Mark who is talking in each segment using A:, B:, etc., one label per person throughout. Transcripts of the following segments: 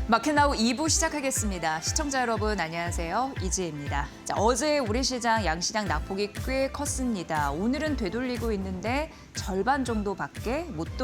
A: 마켓나우 2부 시작하겠습니다. 시청자 여러분 안녕하세요. 이지혜입니다. 자, 어제 우리 시장 양시장 낙폭이 꽤 컸습니다. 오늘은 되돌리고 있는데 절반 정도밖에 못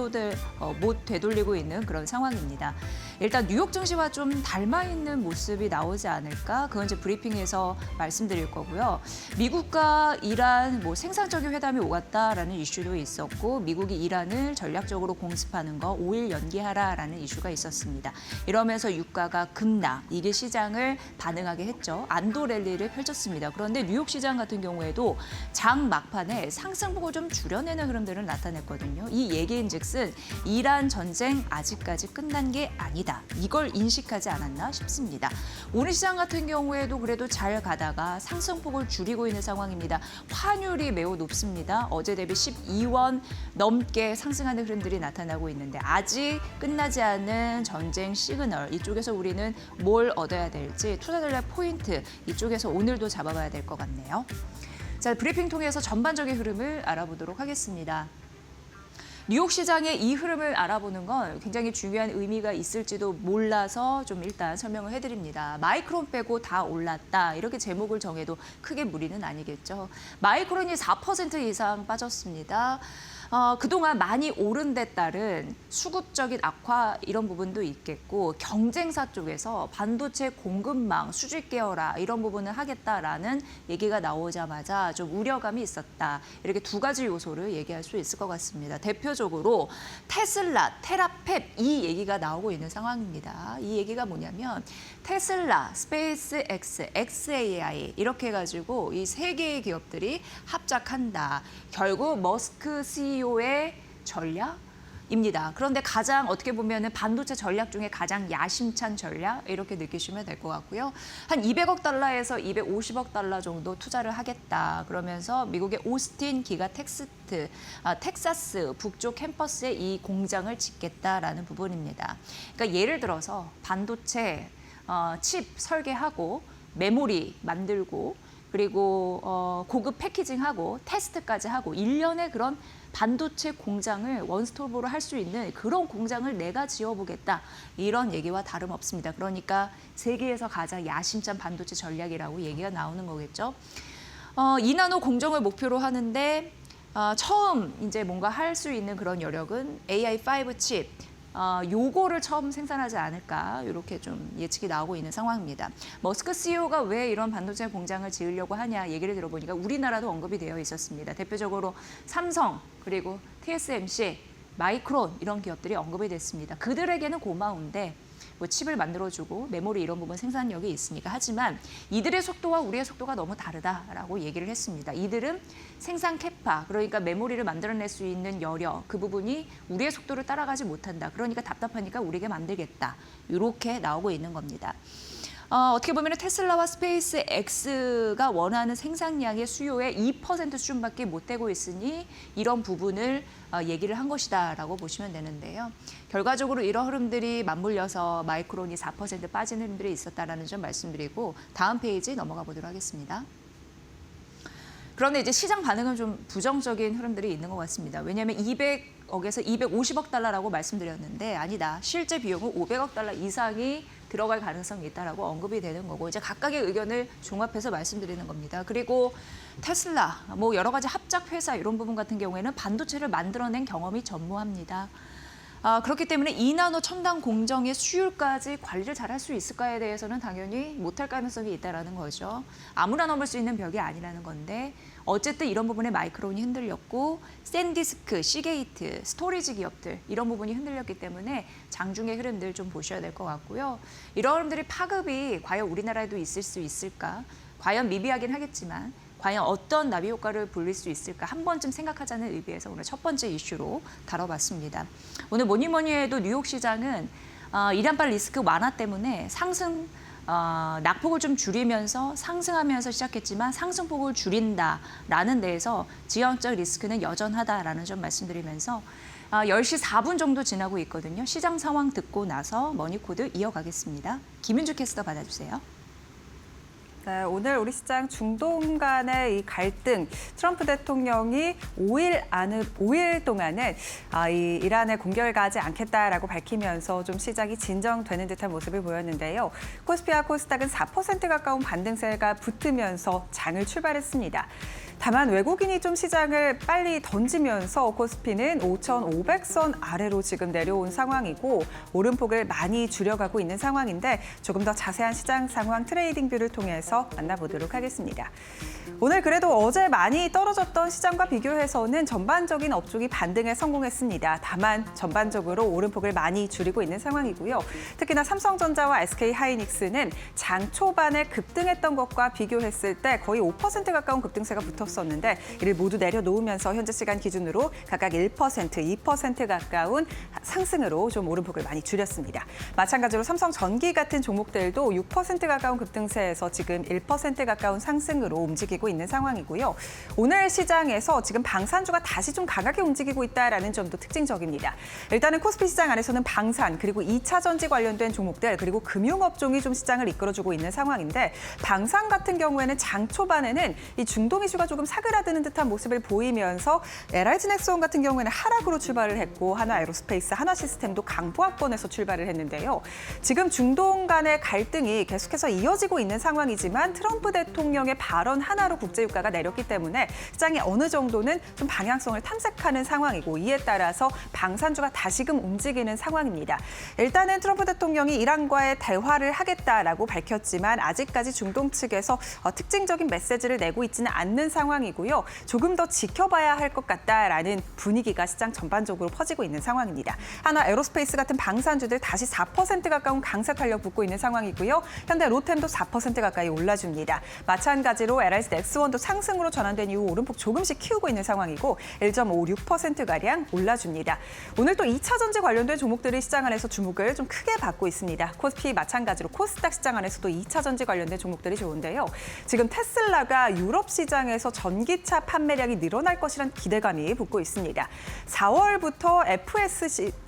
A: 되돌리고 있는 그런 상황입니다. 일단 뉴욕 증시와 좀 닮아있는 모습이 나오지 않을까? 그건 이제 브리핑에서 말씀드릴 거고요. 미국과 이란 생산적인 회담이 오갔다라는 이슈도 있었고 미국이 이란을 전략적으로 공습하는 거 5일 연기하라라는 이슈가 있었습니다. 이러면서 유가가 급락, 이게 시장을 반응하게 했죠. 안도 랠리를 펼쳤습니다. 그런데 뉴욕 시장 같은 경우에도 장 막판에 상승폭을 좀 줄여내는 흐름들을 나타냈거든요. 이 얘기인즉슨 이란 전쟁 아직까지 끝난 게 아니다. 이걸 인식하지 않았나 싶습니다. 오늘 시장 같은 경우에도 그래도 잘 가다가 상승폭을 줄이고 있는 상황입니다. 환율이 매우 높습니다. 어제 대비 12원 넘게 상승하는 흐름들이 나타나고 있는데 아직 끝나지 않은 전쟁 시그널, 이쪽에서 우리는 뭘 얻어야 될지 투자 전략 포인트 이쪽에서 오늘도 잡아봐야 될 것 같네요. 자, 브리핑 통해서 전반적인 흐름을 알아보도록 하겠습니다. 뉴욕 시장의 이 흐름을 알아보는 건 굉장히 중요한 의미가 있을지도 몰라서 좀 일단 설명을 해드립니다. 마이크론 빼고 다 올랐다. 이렇게 제목을 정해도 크게 무리는 아니겠죠. 마이크론이 4% 이상 빠졌습니다. 그동안 많이 오른 데 따른 수급적인 악화 이런 부분도 있겠고 경쟁사 쪽에서 반도체 공급망 수직 깨어라 이런 부분을 하겠다라는 얘기가 나오자마자 좀 우려감이 있었다. 이렇게 두 가지 요소를 얘기할 수 있을 것 같습니다. 대표적으로 테슬라, 테라펩 이 얘기가 나오고 있는 상황입니다. 이 얘기가 뭐냐면 테슬라, 스페이스X, xAI 이렇게 해가지고 이 세 개의 기업들이 합작한다. 결국 머스크 CEO의 전략입니다. 그런데 가장 어떻게 보면은 반도체 전략 중에 가장 야심찬 전략 이렇게 느끼시면 될 것 같고요. 한 200억 달러에서 250억 달러 정도 투자를 하겠다. 그러면서 미국의 오스틴 기가 텍사스 북쪽 캠퍼스에 이 공장을 짓겠다라는 부분입니다. 그러니까 예를 들어서 반도체 칩 설계하고 메모리 만들고 그리고 고급 패키징하고 테스트까지 하고 1년의 그런 반도체 공장을 원스톱으로 할 수 있는 그런 공장을 내가 지어보겠다. 이런 얘기와 다름없습니다. 그러니까 세계에서 가장 야심찬 반도체 전략이라고 얘기가 나오는 거겠죠. 2나노 공정을 목표로 하는데 처음 이제 뭔가 할 수 있는 그런 여력은 AI5 칩. 요거를 처음 생산하지 않을까 이렇게 좀 예측이 나오고 있는 상황입니다. 머스크 CEO가 왜 이런 반도체 공장을 지으려고 하냐 얘기를 들어보니까 우리나라도 언급이 되어 있었습니다. 대표적으로 삼성 그리고 TSMC, 마이크론 이런 기업들이 언급이 됐습니다. 그들에게는 고마운데 칩을 만들어주고 메모리 이런 부분 생산력이 있으니까 하지만 이들의 속도와 우리의 속도가 너무 다르다라고 얘기를 했습니다. 이들은 생산 캐파 그러니까 메모리를 만들어낼 수 있는 여력 그 부분이 우리의 속도를 따라가지 못한다. 그러니까 답답하니까 우리가 만들겠다. 이렇게 나오고 있는 겁니다. 어떻게 보면 테슬라와 스페이스X가 원하는 생산량의 수요의 2% 수준밖에 못 되고 있으니 이런 부분을 얘기를 한 것이다라고 보시면 되는데요. 결과적으로 이런 흐름들이 맞물려서 마이크론이 4% 빠진 흐름들이 있었다라는 점 말씀드리고 다음 페이지 넘어가 보도록 하겠습니다. 그런데 이제 시장 반응은 좀 부정적인 흐름들이 있는 것 같습니다. 왜냐하면 200억에서 250억 달러라고 말씀드렸는데 아니다. 실제 비용은 500억 달러 이상이 들어갈 가능성이 있다라고 언급이 되는 거고 이제 각각의 의견을 종합해서 말씀드리는 겁니다. 그리고 테슬라, 여러 가지 합작 회사 이런 부분 같은 경우에는 반도체를 만들어낸 경험이 전무합니다. 그렇기 때문에 2나노 첨단 공정의 수율까지 관리를 잘할 수 있을까에 대해서는 당연히 못할 가능성이 있다는 거죠. 아무나 넘을 수 있는 벽이 아니라는 건데 어쨌든 이런 부분에 마이크론이 흔들렸고 샌디스크, 시게이트, 스토리지 기업들 이런 부분이 흔들렸기 때문에 장중의 흐름들 좀 보셔야 될 것 같고요. 이런 흐름들이 파급이 과연 우리나라에도 있을 수 있을까? 과연 미비하긴 하겠지만 과연 어떤 나비 효과를 불릴 수 있을까 한 번쯤 생각하자는 의미에서 오늘 첫 번째 이슈로 다뤄봤습니다. 오늘 뭐니 해도 뉴욕 시장은 이란발 리스크 완화 때문에 상승 낙폭을 좀 줄이면서 상승하면서 시작했지만 상승폭을 줄인다라는 데에서 지형적 리스크는 여전하다라는 점 말씀드리면서 10시 4분 정도 지나고 있거든요. 시장 상황 듣고 나서 머니코드 이어가겠습니다. 김윤주 캐스터 받아주세요.
B: 네, 오늘 우리 시장 중동 간의 이 갈등, 트럼프 대통령이 5일 동안은 이 이란에 공격을 가하지 않겠다라고 밝히면서 좀 시장이 진정되는 듯한 모습을 보였는데요. 코스피와 코스닥은 4% 가까운 반등세가 붙으면서 장을 출발했습니다. 다만 외국인이 좀 시장을 빨리 던지면서 코스피는 5,500선 아래로 지금 내려온 상황이고 오름폭을 많이 줄여가고 있는 상황인데 조금 더 자세한 시장 상황 트레이딩 뷰를 통해서 만나보도록 하겠습니다. 오늘 그래도 어제 많이 떨어졌던 시장과 비교해서는 전반적인 업종이 반등에 성공했습니다. 다만 전반적으로 오름폭을 많이 줄이고 있는 상황이고요. 특히나 삼성전자와 SK하이닉스는 장 초반에 급등했던 것과 비교했을 때 거의 5% 가까운 급등세가 붙었었는데 이를 모두 내려놓으면서 현재 시간 기준으로 각각 1%, 2% 가까운 상승으로 좀 오름폭을 많이 줄였습니다. 마찬가지로 삼성전기 같은 종목들도 6% 가까운 급등세에서 지금 1% 가까운 상승으로 움직이고 있는 상황이고요. 오늘 시장에서 지금 방산주가 다시 좀 강하게 움직이고 있다는 점도 특징적입니다. 일단은 코스피 시장 안에서는 방산 그리고 2차 전지 관련된 종목들 그리고 금융업종이 좀 시장을 이끌어주고 있는 상황인데 방산 같은 경우에는 장 초반에는 이 중동 이슈가 조금 사그라드는 듯한 모습을 보이면서 LRG넥스원 같은 경우에는 하락으로 출발을 했고 하나에로스페이스, 하나시스템도 강보합권에서 출발을 했는데요. 지금 중동 간의 갈등이 계속해서 이어지고 있는 상황이지만 트럼프 대통령의 발언 하나로 국제유가가 내렸기 때문에 시장이 어느 정도는 좀 방향성을 탐색하는 상황이고 이에 따라서 방산주가 다시금 움직이는 상황입니다. 일단은 트럼프 대통령이 이란과의 대화를 하겠다라고 밝혔지만 아직까지 중동 측에서 특징적인 메시지를 내고 있지는 않는 상황이고요. 조금 더 지켜봐야 할 것 같다라는 분위기가 시장 전반적으로 퍼지고 있는 상황입니다. 하나에로스페이스 같은 방산주들 다시 4% 가까운 강세 탄력 붙고 있는 상황이고요. 현대 로템도 4% 가까이 올라줍니다. 마찬가지로 LRG넥스원도 상승으로 전환된 이후 오름폭 조금씩 키우고 있는 상황이고 1.56%가량 올라줍니다. 오늘 또 2차 전지 관련된 종목들이 시장 안에서 주목을 좀 크게 받고 있습니다. 코스피 마찬가지로 코스닥 시장 안에서도 2차 전지 관련된 종목들이 좋은데요. 지금 테슬라가 유럽 시장에서 전기차 판매량이 늘어날 것이란 기대감이 붙고 있습니다. 4월부터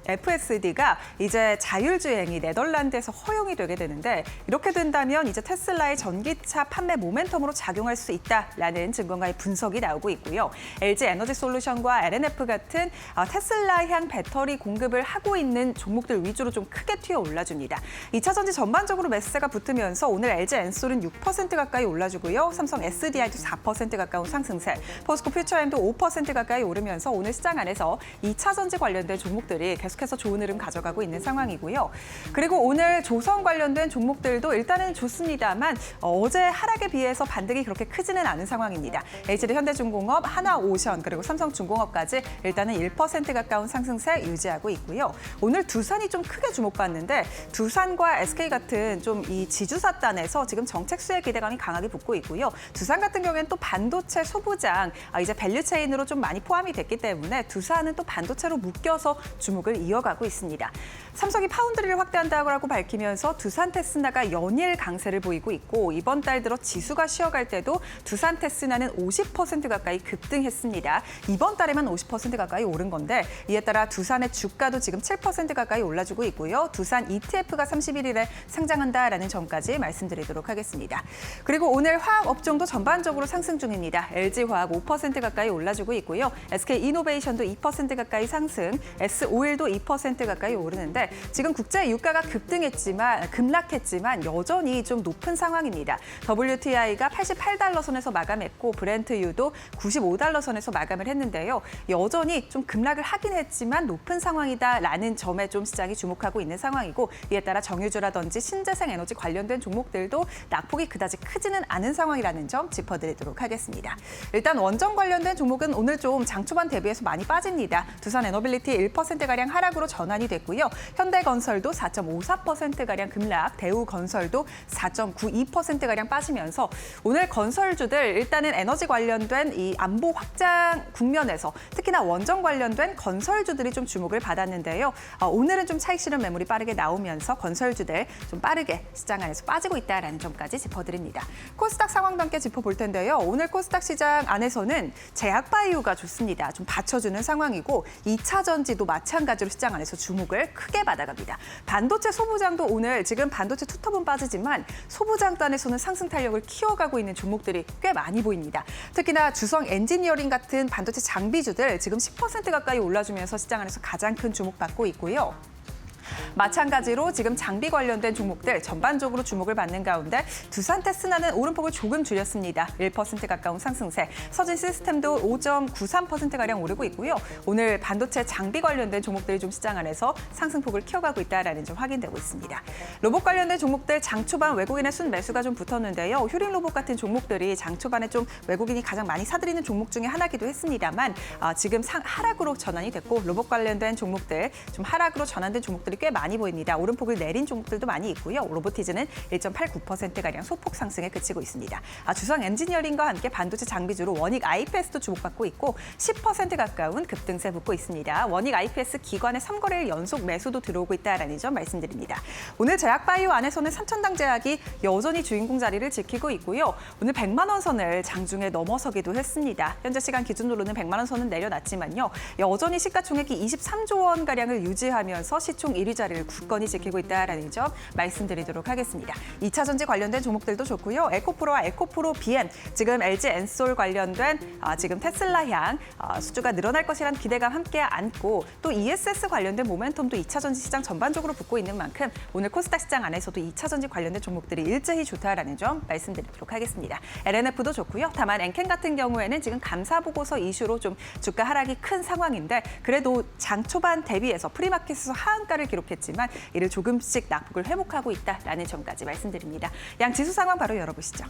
B: FSD가 이제 자율주행이 네덜란드에서 허용이 되게 되는데 이렇게 된다면 이제 테슬라의 전기차 판매 모멘텀으로 작용할 수 있다라는 증권가의 분석이 나오고 있고요. LG 에너지솔루션과 LNF 같은 테슬라향 배터리 공급을 하고 있는 종목들 위주로 좀 크게 튀어 올라줍니다. 2차 전지 전반적으로 매수세가 붙으면서 오늘 LG 엔솔은 6% 가까이 올라주고요. 삼성 SDI도 4% 가까운 상승세, 포스코 퓨처엠도 5% 가까이 오르면서 오늘 시장 안에서 2차 전지 관련된 종목들이 계속해서 좋은 흐름 가져가고 있는 상황이고요. 그리고 오늘 조선 관련된 종목들도 일단은 좋습니다만 어제 하락에 비해서 반등이 그렇게 크지는 않은 상황입니다. LG드 현대중공업, 하나오션 그리고 삼성중공업까지 일단은 1% 가까운 상승세 유지하고 있고요. 오늘 두산이 좀 크게 주목받는데 두산과 SK 같은 좀 이 지주사단에서 지금 정책 수혜 기대감이 강하게 붙고 있고요. 두산 같은 경우에는 또 반도체 소부장 이제 밸류체인으로 좀 많이 포함이 됐기 때문에 두산은 또 반도체로 묶여서 주목을 이어가고 있습니다. 삼성이 파운드리를 확대한다고 밝히면서 두산 테스나가 연일 강세를 보이고 있고 이번 달 들어 지수가 쉬어갈 때도 두산 테스나는 50% 가까이 급등했습니다. 이번 달에만 50% 가까이 오른 건데 이에 따라 두산의 주가도 지금 7% 가까이 올라주고 있고요. 두산 ETF가 31일에 상장한다라는 점까지 말씀드리도록 하겠습니다. 그리고 오늘 화학 업종도 전반적으로 상승 중입니다. LG화학 5% 가까이 올라주고 있고요. SK이노베이션도 2% 가까이 상승, S오일도 2% 가까이 오르는데 지금 국제 유가가 급락했지만 여전히 좀 높은 상황입니다. WTI가 88달러 선에서 마감했고 브렌트유도 95달러 선에서 마감을 했는데요. 여전히 좀 급락을 하긴 했지만 높은 상황이다라는 점에 좀 시장이 주목하고 있는 상황이고 이에 따라 정유주라든지 신재생 에너지 관련된 종목들도 낙폭이 그다지 크지는 않은 상황이라는 점 짚어드리도록 하겠습니다. 일단 원전 관련된 종목은 오늘 좀 장초반 대비해서 많이 빠집니다. 두산 에너빌리티 1%가량 하락으로 전환이 됐고요. 현대건설도 4.54%가량 급락, 대우건설도 4.92%가량 빠지면서 오늘 건설주들 일단은 에너지 관련된 이 안보 확장 국면에서 특히나 원전 관련된 건설주들이 좀 주목을 받았는데요. 오늘은 좀 차익 실현 매물이 빠르게 나오면서 건설주들 좀 빠르게 시장 안에서 빠지고 있다는 점까지 짚어드립니다. 코스닥 상황도 함께 짚어볼 텐데요. 오늘 코스닥 시장 안에서는 제약바이오가 좋습니다. 좀 받쳐주는 상황이고 2차 전지도 마찬가지로 시장 안에서 주목을 크게 받아갑니다. 반도체 소부장도 오늘 지금 반도체 투톱은 빠지지만 소부장단에서는 상승 탄력을 키워가고 있는 종목들이 꽤 많이 보입니다. 특히나 주성 엔지니어링 같은 반도체 장비주들 지금 10% 가까이 올라주면서 시장 안에서 가장 큰 주목받고 있고요. 마찬가지로 지금 장비 관련된 종목들 전반적으로 주목을 받는 가운데 두산 테스나는 오름폭을 조금 줄였습니다. 1% 가까운 상승세. 서진 시스템도 5.93%가량 오르고 있고요. 오늘 반도체 장비 관련된 종목들이 좀 시장 안에서 상승폭을 키워가고 있다는 점 확인되고 있습니다. 로봇 관련된 종목들 장 초반 외국인의 순매수가 좀 붙었는데요. 휴림 로봇 같은 종목들이 장 초반에 좀 외국인이 가장 많이 사들이는 종목 중에 하나기도 했습니다만 지금 하락으로 전환이 됐고 로봇 관련된 종목들 좀 하락으로 전환된 종목들이 꽤 많이 보입니다. 오름폭을 내린 종목들도 많이 있고요. 로보티즈는 1.89%가량 소폭 상승에 그치고 있습니다. 주성 엔지니어링과 함께 반도체 장비주로 원익 IPS도 주목받고 있고 10% 가까운 급등세 붙고 있습니다. 원익 IPS 기관의 3거래일 연속 매수도 들어오고 있다는 점 말씀드립니다. 오늘 제약바이오 안에서는 삼천당 제약이 여전히 주인공 자리를 지키고 있고요. 오늘 100만 원 선을 장중에 넘어서기도 했습니다. 현재 시간 기준으로는 100만 원 선은 내려놨지만요. 여전히 시가총액이 23조 원가량을 유지하면서 시총 1위 자리를 굳건히 지키고 있다는 점 말씀드리도록 하겠습니다. 2차 전지 관련된 종목들도 좋고요. 에코프로와 에코프로 BM, 지금 LG 엔솔 관련된 지금 테슬라향 수주가 늘어날 것이라는 기대감 함께 안고 또 ESS 관련된 모멘텀도 2차 전지 시장 전반적으로 붙고 있는 만큼 오늘 코스닥 시장 안에서도 2차 전지 관련된 종목들이 일제히 좋다라는 점 말씀드리도록 하겠습니다. LNF도 좋고요. 다만 엔캔 같은 경우에는 지금 감사 보고서 이슈로 좀 주가 하락이 큰 상황인데 그래도 장 초반 대비해서 프리마켓에서 하한가를 기록했지만 이를 조금씩 낙폭을 회복하고 있다라는 점까지 말씀드립니다. 양 지수 상황 바로 열어보시죠.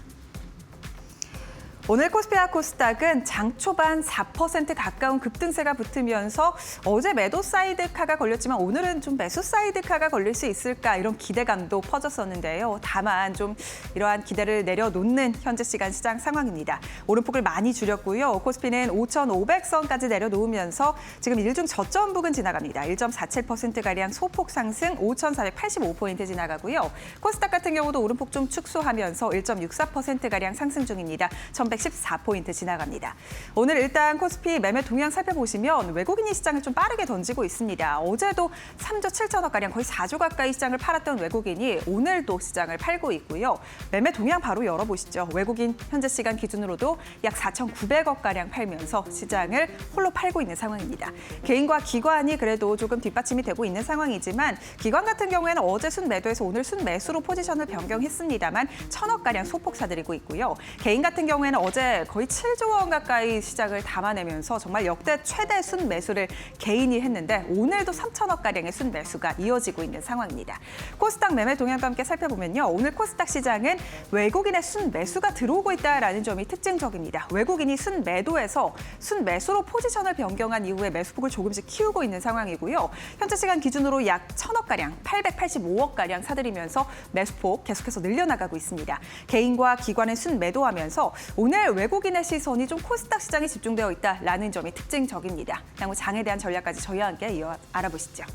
B: 오늘 코스피와 코스닥은 장 초반 4% 가까운 급등세가 붙으면서 어제 매도 사이드카가 걸렸지만 오늘은 좀 매수 사이드카가 걸릴 수 있을까 이런 기대감도 퍼졌었는데요. 다만 좀 이러한 기대를 내려놓는 현재 시간 시장 상황입니다. 오름폭을 많이 줄였고요. 코스피는 5,500선까지 내려놓으면서 지금 일중 저점 부근 지나갑니다. 1.47%가량 소폭 상승 5,485포인트 지나가고요. 코스닥 같은 경우도 오름폭 좀 축소하면서 1.64%가량 상승 중입니다. 1,114포인트 지나갑니다. 오늘 일단 코스피 매매 동향 살펴보시면 외국인이 시장을 좀 빠르게 던지고 있습니다. 어제도 3조 7천억가량 거의 4조 가까이 시장을 팔았던 외국인이 오늘도 시장을 팔고 있고요. 매매 동향 바로 열어보시죠. 외국인 현재 시간 기준으로도 약 4,900억가량 팔면서 시장을 홀로 팔고 있는 상황입니다. 개인과 기관이 그래도 조금 뒷받침이 되고 있는 상황이지만 기관 같은 경우에는 어제 순매도에서 오늘 순매수로 포지션을 변경했습니다만 1,000억가량 소폭 사들이고 있고요. 개인 같은 경우에는 어제 거의 7조 원 가까이 시장을 담아내면서 정말 역대 최대 순매수를 개인이 했는데 오늘도 3천억가량의 순매수가 이어지고 있는 상황입니다. 코스닥 매매 동향과 함께 살펴보면요. 오늘 코스닥 시장은 외국인의 순매수가 들어오고 있다는 점이 특징적입니다. 외국인이 순매도에서 순매수로 포지션을 변경한 이후에 매수폭을 조금씩 키우고 있는 상황이고요. 현재 시간 기준으로 약 1,000억가량, 885억가량 사들이면서 매수폭 계속해서 늘려나가고 있습니다. 개인과 기관의 순매도하면서 오늘 외국인의 시선이 좀 코스닥 시장에 집중되어 있다라는 점이 특징적입니다. 향후 장에 대한 전략까지 저희와 함께 알아보시죠.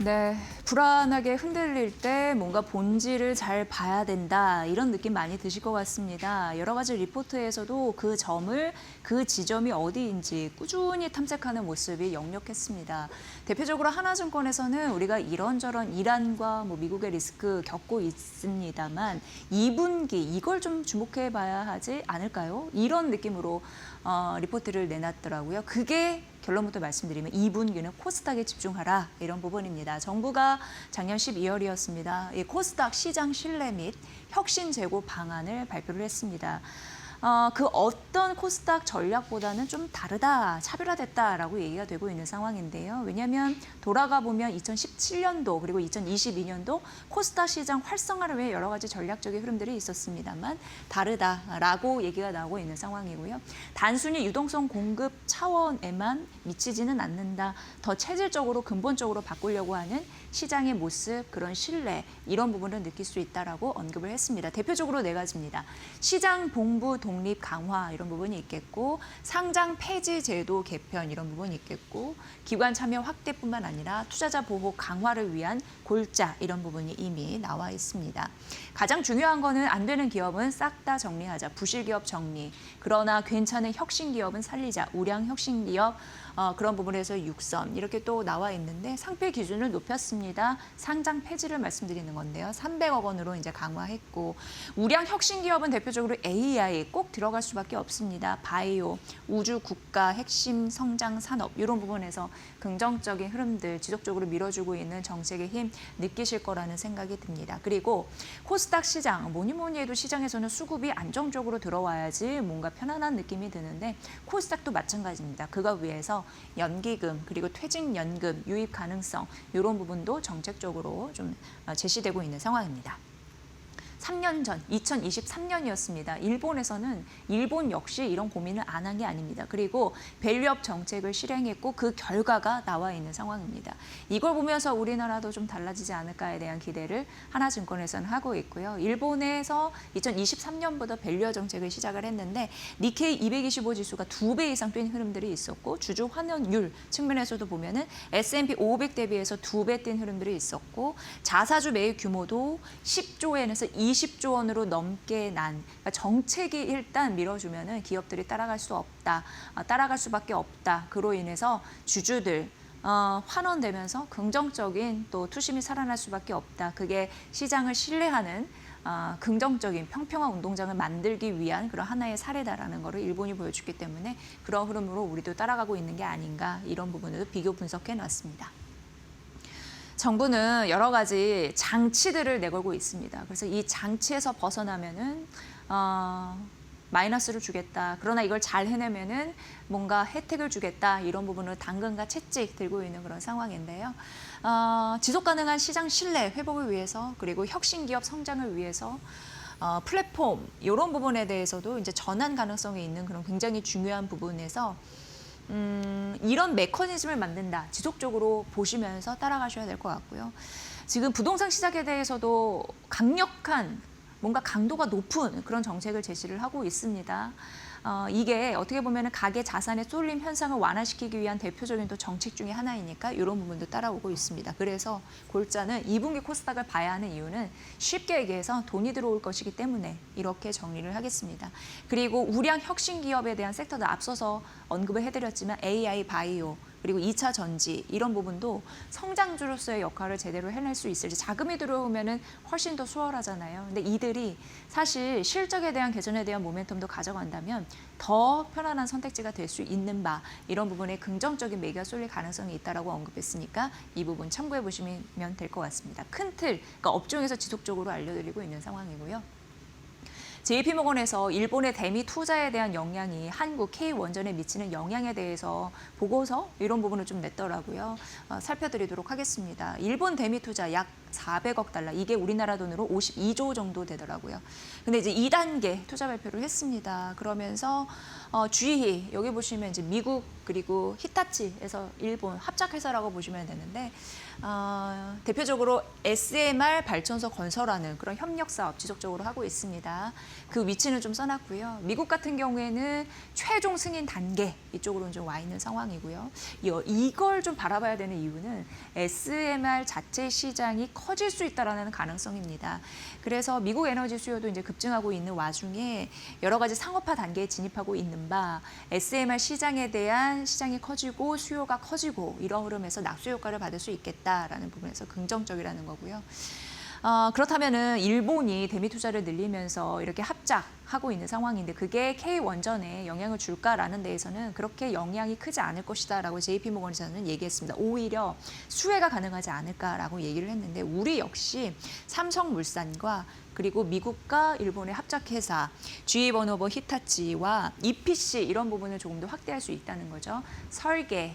A: 네, 불안하게 흔들릴 때 뭔가 본질을 잘 봐야 된다 이런 느낌 많이 드실 것 같습니다. 여러 가지 리포트에서도 그 지점이 어디인지 꾸준히 탐색하는 모습이 역력했습니다. 대표적으로 하나증권에서는 우리가 이런저런 이란과 미국의 리스크 겪고 있습니다만 2분기 이걸 좀 주목해 봐야 하지 않을까요? 이런 느낌으로 리포트를 내놨더라고요. 그게 결론부터 말씀드리면 2분기는 코스닥에 집중하라 이런 부분입니다. 정부가 작년 12월이었습니다. 이 코스닥 시장 신뢰 및 혁신 제고 방안을 발표를 했습니다. 그 어떤 코스닥 전략보다는 좀 다르다, 차별화됐다라고 얘기가 되고 있는 상황인데요. 왜냐하면 돌아가 보면 2017년도 그리고 2022년도 코스닥 시장 활성화를 위해 여러 가지 전략적인 흐름들이 있었습니다만 다르다라고 얘기가 나오고 있는 상황이고요. 단순히 유동성 공급 차원에만 미치지는 않는다. 더 체질적으로 근본적으로 바꾸려고 하는 시장의 모습, 그런 신뢰 이런 부분을 느낄 수 있다라고 언급을 했습니다. 대표적으로 네 가지입니다. 시장 본부 독립 강화 이런 부분이 있겠고 상장 폐지 제도 개편 이런 부분이 있겠고 기관 참여 확대뿐만 아니라 투자자 보호 강화를 위한 골자 이런 부분이 이미 나와 있습니다. 가장 중요한 거는 안 되는 기업은 싹 다 정리하자. 부실 기업 정리. 그러나 괜찮은 혁신 기업은 살리자. 우량 혁신 기업 그런 부분에서 육선 이렇게 또 나와 있는데 상표 기준을 높였습니다. 상장 폐지를 말씀드리는 건데요. 300억 원으로 이제 강화했고 우량 혁신 기업은 대표적으로 AI 꼭 들어갈 수밖에 없습니다. 바이오, 우주 국가 핵심 성장 산업 이런 부분에서 긍정적인 흐름들 지속적으로 밀어주고 있는 정책의 힘 느끼실 거라는 생각이 듭니다. 그리고 코스닥 시장 뭐니 해도 시장에서는 수급이 안정적으로 들어와야지 뭔가 편안한 느낌이 드는데 코스닥도 마찬가지입니다. 그거 위해서 연기금 그리고 퇴직연금 유입 가능성 이런 부분도 정책적으로 좀 제시되고 있는 상황입니다. 3년 전 2023년이었습니다. 일본에서는 일본 역시 이런 고민을 안 한 게 아닙니다. 그리고 밸류업 정책을 실행했고 그 결과가 나와 있는 상황입니다. 이걸 보면서 우리나라도 좀 달라지지 않을까에 대한 기대를 하나증권에서는 하고 있고요. 일본에서 2023년부터 밸류업 정책을 시작을 했는데 니케이 225 지수가 2배 이상 뛴 흐름들이 있었고 주주 환원율 측면에서도 보면은 S&P 500 대비해서 2배 뛴 흐름들이 있었고 자사주 매입 규모도 10조 엔에서 20조 원으로 넘게 난 그러니까 정책이 일단 밀어주면은 기업들이 따라갈 수 없다, 따라갈 수밖에 없다. 그로 인해서 주주들 환원되면서 긍정적인 또 투심이 살아날 수밖에 없다. 그게 시장을 신뢰하는 긍정적인 평평한 운동장을 만들기 위한 그런 하나의 사례다라는 것을 일본이 보여줬기 때문에 그런 흐름으로 우리도 따라가고 있는 게 아닌가 이런 부분을 비교 분석해 놨습니다. 정부는 여러 가지 장치들을 내걸고 있습니다. 그래서 이 장치에서 벗어나면은 마이너스를 주겠다. 그러나 이걸 잘 해내면은 뭔가 혜택을 주겠다. 이런 부분을 당근과 채찍 들고 있는 그런 상황인데요. 지속 가능한 시장 신뢰 회복을 위해서 그리고 혁신 기업 성장을 위해서 플랫폼 이런 부분에 대해서도 이제 전환 가능성이 있는 그런 굉장히 중요한 부분에서 이런 메커니즘을 만든다. 지속적으로 보시면서 따라가셔야 될 것 같고요. 지금 부동산 시장에 대해서도 강력한 뭔가 강도가 높은 그런 정책을 제시를 하고 있습니다. 이게 어떻게 보면 가계 자산의 쏠림 현상을 완화시키기 위한 대표적인 또 정책 중에 하나이니까 이런 부분도 따라오고 있습니다. 그래서 골자는 2분기 코스닥을 봐야 하는 이유는 쉽게 얘기해서 돈이 들어올 것이기 때문에 이렇게 정리를 하겠습니다. 그리고 우량 혁신 기업에 대한 섹터도 앞서서 언급을 해드렸지만 AI, 바이오, 그리고 2차 전지 이런 부분도 성장주로서의 역할을 제대로 해낼 수 있을지 자금이 들어오면은 훨씬 더 수월하잖아요. 근데 이들이 사실 실적에 대한 개선에 대한 모멘텀도 가져간다면 더 편안한 선택지가 될 수 있는 바 이런 부분에 긍정적인 매기가 쏠릴 가능성이 있다라고 언급했으니까 이 부분 참고해 보시면 될 것 같습니다. 큰 틀, 그러니까 업종에서 지속적으로 알려드리고 있는 상황이고요. JP모건에서 일본의 대미 투자에 대한 영향이 한국 K원전에 미치는 영향에 대해서 보고서 이런 부분을 좀 냈더라고요. 살펴드리도록 하겠습니다. 일본 대미 투자 약 400억 달러, 이게 우리나라 돈으로 52조 정도 되더라고요. 근데 이제 2단계 투자 발표를 했습니다. 그러면서 GE, 여기 보시면 이제 미국 그리고 히타치에서 일본 합작회사라고 보시면 되는데 대표적으로 SMR 발전소 건설하는 그런 협력 사업 지속적으로 하고 있습니다. 그 위치는 좀 써놨고요. 미국 같은 경우에는 최종 승인 단계 이쪽으로는 좀 와 있는 상황이고요. 이걸 좀 바라봐야 되는 이유는 SMR 자체 시장이 커질 수 있다라는 가능성입니다. 그래서 미국 에너지 수요도 이제 급증하고 있는 와중에 여러 가지 상업화 단계에 진입하고 있는 바 SMR 시장에 대한 시장이 커지고 수요가 커지고 이런 흐름에서 낙수 효과를 받을 수 있겠다라는 부분에서 긍정적이라는 거고요. 그렇다면은 일본이 대미 투자를 늘리면서 이렇게 합작하고 있는 상황인데 그게 K원전에 영향을 줄까라는 데에서는 그렇게 영향이 크지 않을 것이다라고 JP모건에서는 얘기했습니다. 오히려 수혜가 가능하지 않을까라고 얘기를 했는데 우리 역시 삼성물산과 그리고 미국과 일본의 합작회사 GE 버너버 히타치와 EPC 이런 부분을 조금 더 확대할 수 있다는 거죠. 설계,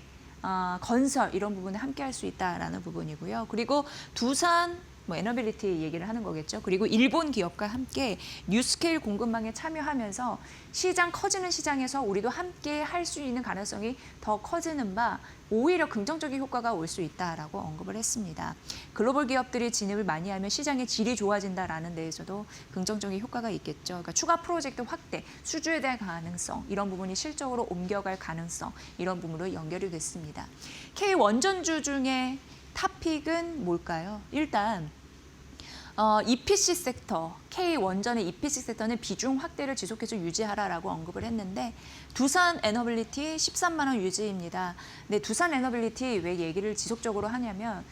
A: 건설 이런 부분을 함께 할 수 있다라는 부분이고요. 그리고 두산 뭐 에너빌리티 얘기를 하는 거겠죠. 그리고 일본 기업과 함께 뉴스케일 공급망에 참여하면서 시장 커지는 시장에서 우리도 함께 할 수 있는 가능성이 더 커지는 바 오히려 긍정적인 효과가 올 수 있다라고 언급을 했습니다. 글로벌 기업들이 진입을 많이 하면 시장의 질이 좋아진다라는 데에서도 긍정적인 효과가 있겠죠. 그러니까 추가 프로젝트 확대, 수주에 대한 가능성, 이런 부분이 실적으로 옮겨갈 가능성, 이런 부분으로 연결이 됐습니다. K 원전주 중에 탑픽은 뭘까요? 일단 EPC 섹터, K 원전의 EPC 섹터는 비중 확대를 지속해서 유지하라라고 언급을 했는데 두산 에너빌리티 13만 원 유지입니다. 근데 두산 에너빌리티 왜 얘기를 지속적으로 하냐면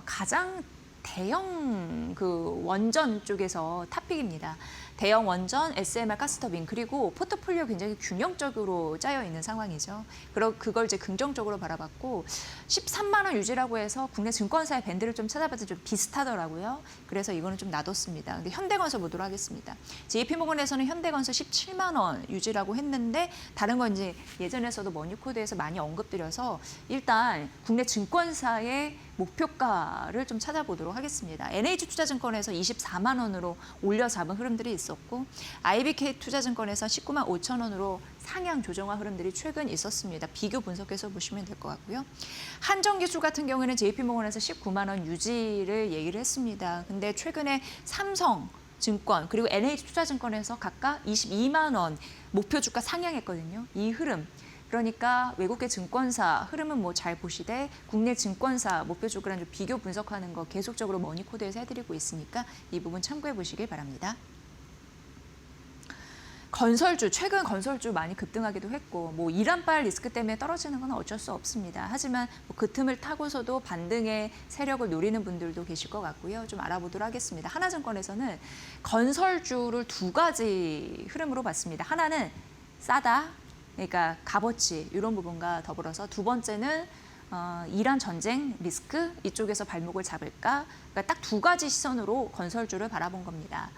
A: 가장 대형 그 원전 쪽에서 탑픽입니다. 대형 원전, SMR 가스터빈, 그리고 포트폴리오 굉장히 균형적으로 짜여 있는 상황이죠. 그걸 이제 긍정적으로 바라봤고 13만 원 유지라고 해서 국내 증권사의 밴드를 좀 찾아봤을 때 좀 비슷하더라고요. 그래서 이거는 좀 놔뒀습니다. 근데 현대건설 보도록 하겠습니다. JP모건에서는 현대건설 17만 원 유지라고 했는데 다른 건 이제 예전에서도 머니코드에서 많이 언급드려서 일단 국내 증권사의 목표가를 좀 찾아보도록 하겠습니다. NH투자증권에서 24만 원으로 올려 잡은 흐름들이 있었고 IBK 투자증권에서 19만 5천 원으로 상향 조정화 흐름들이 최근 있었습니다. 비교 분석해서 보시면 될 것 같고요. 한정기술 같은 경우에는 JP모건에서 19만 원 유지를 얘기를 했습니다. 근데 최근에 삼성증권 그리고 NH투자증권에서 각각 22만 원 목표 주가 상향했거든요. 이 흐름. 그러니까 외국계 증권사 흐름은 뭐 잘 보시되 국내 증권사 목표 주가랑 좀 비교 분석하는 거 계속적으로 머니코드에서 해드리고 있으니까 이 부분 참고해 보시길 바랍니다. 건설주, 최근 건설주 많이 급등하기도 했고 뭐 이란발 리스크 때문에 떨어지는 건 어쩔 수 없습니다. 하지만 뭐그 틈을 타고서도 반등의 세력을 노리는 분들도 계실 것 같고요. 좀 알아보도록 하겠습니다. 하나증권에서는 건설주를 두 가지 흐름으로 봤습니다. 하나는 싸다. 그러니까 값어치 이런 부분과 더불어서 두 번째는 이란 전쟁 리스크 이쪽에서 발목을 잡을까? 그러니까 딱 두 가지 시선으로 건설주를 바라본 겁니다.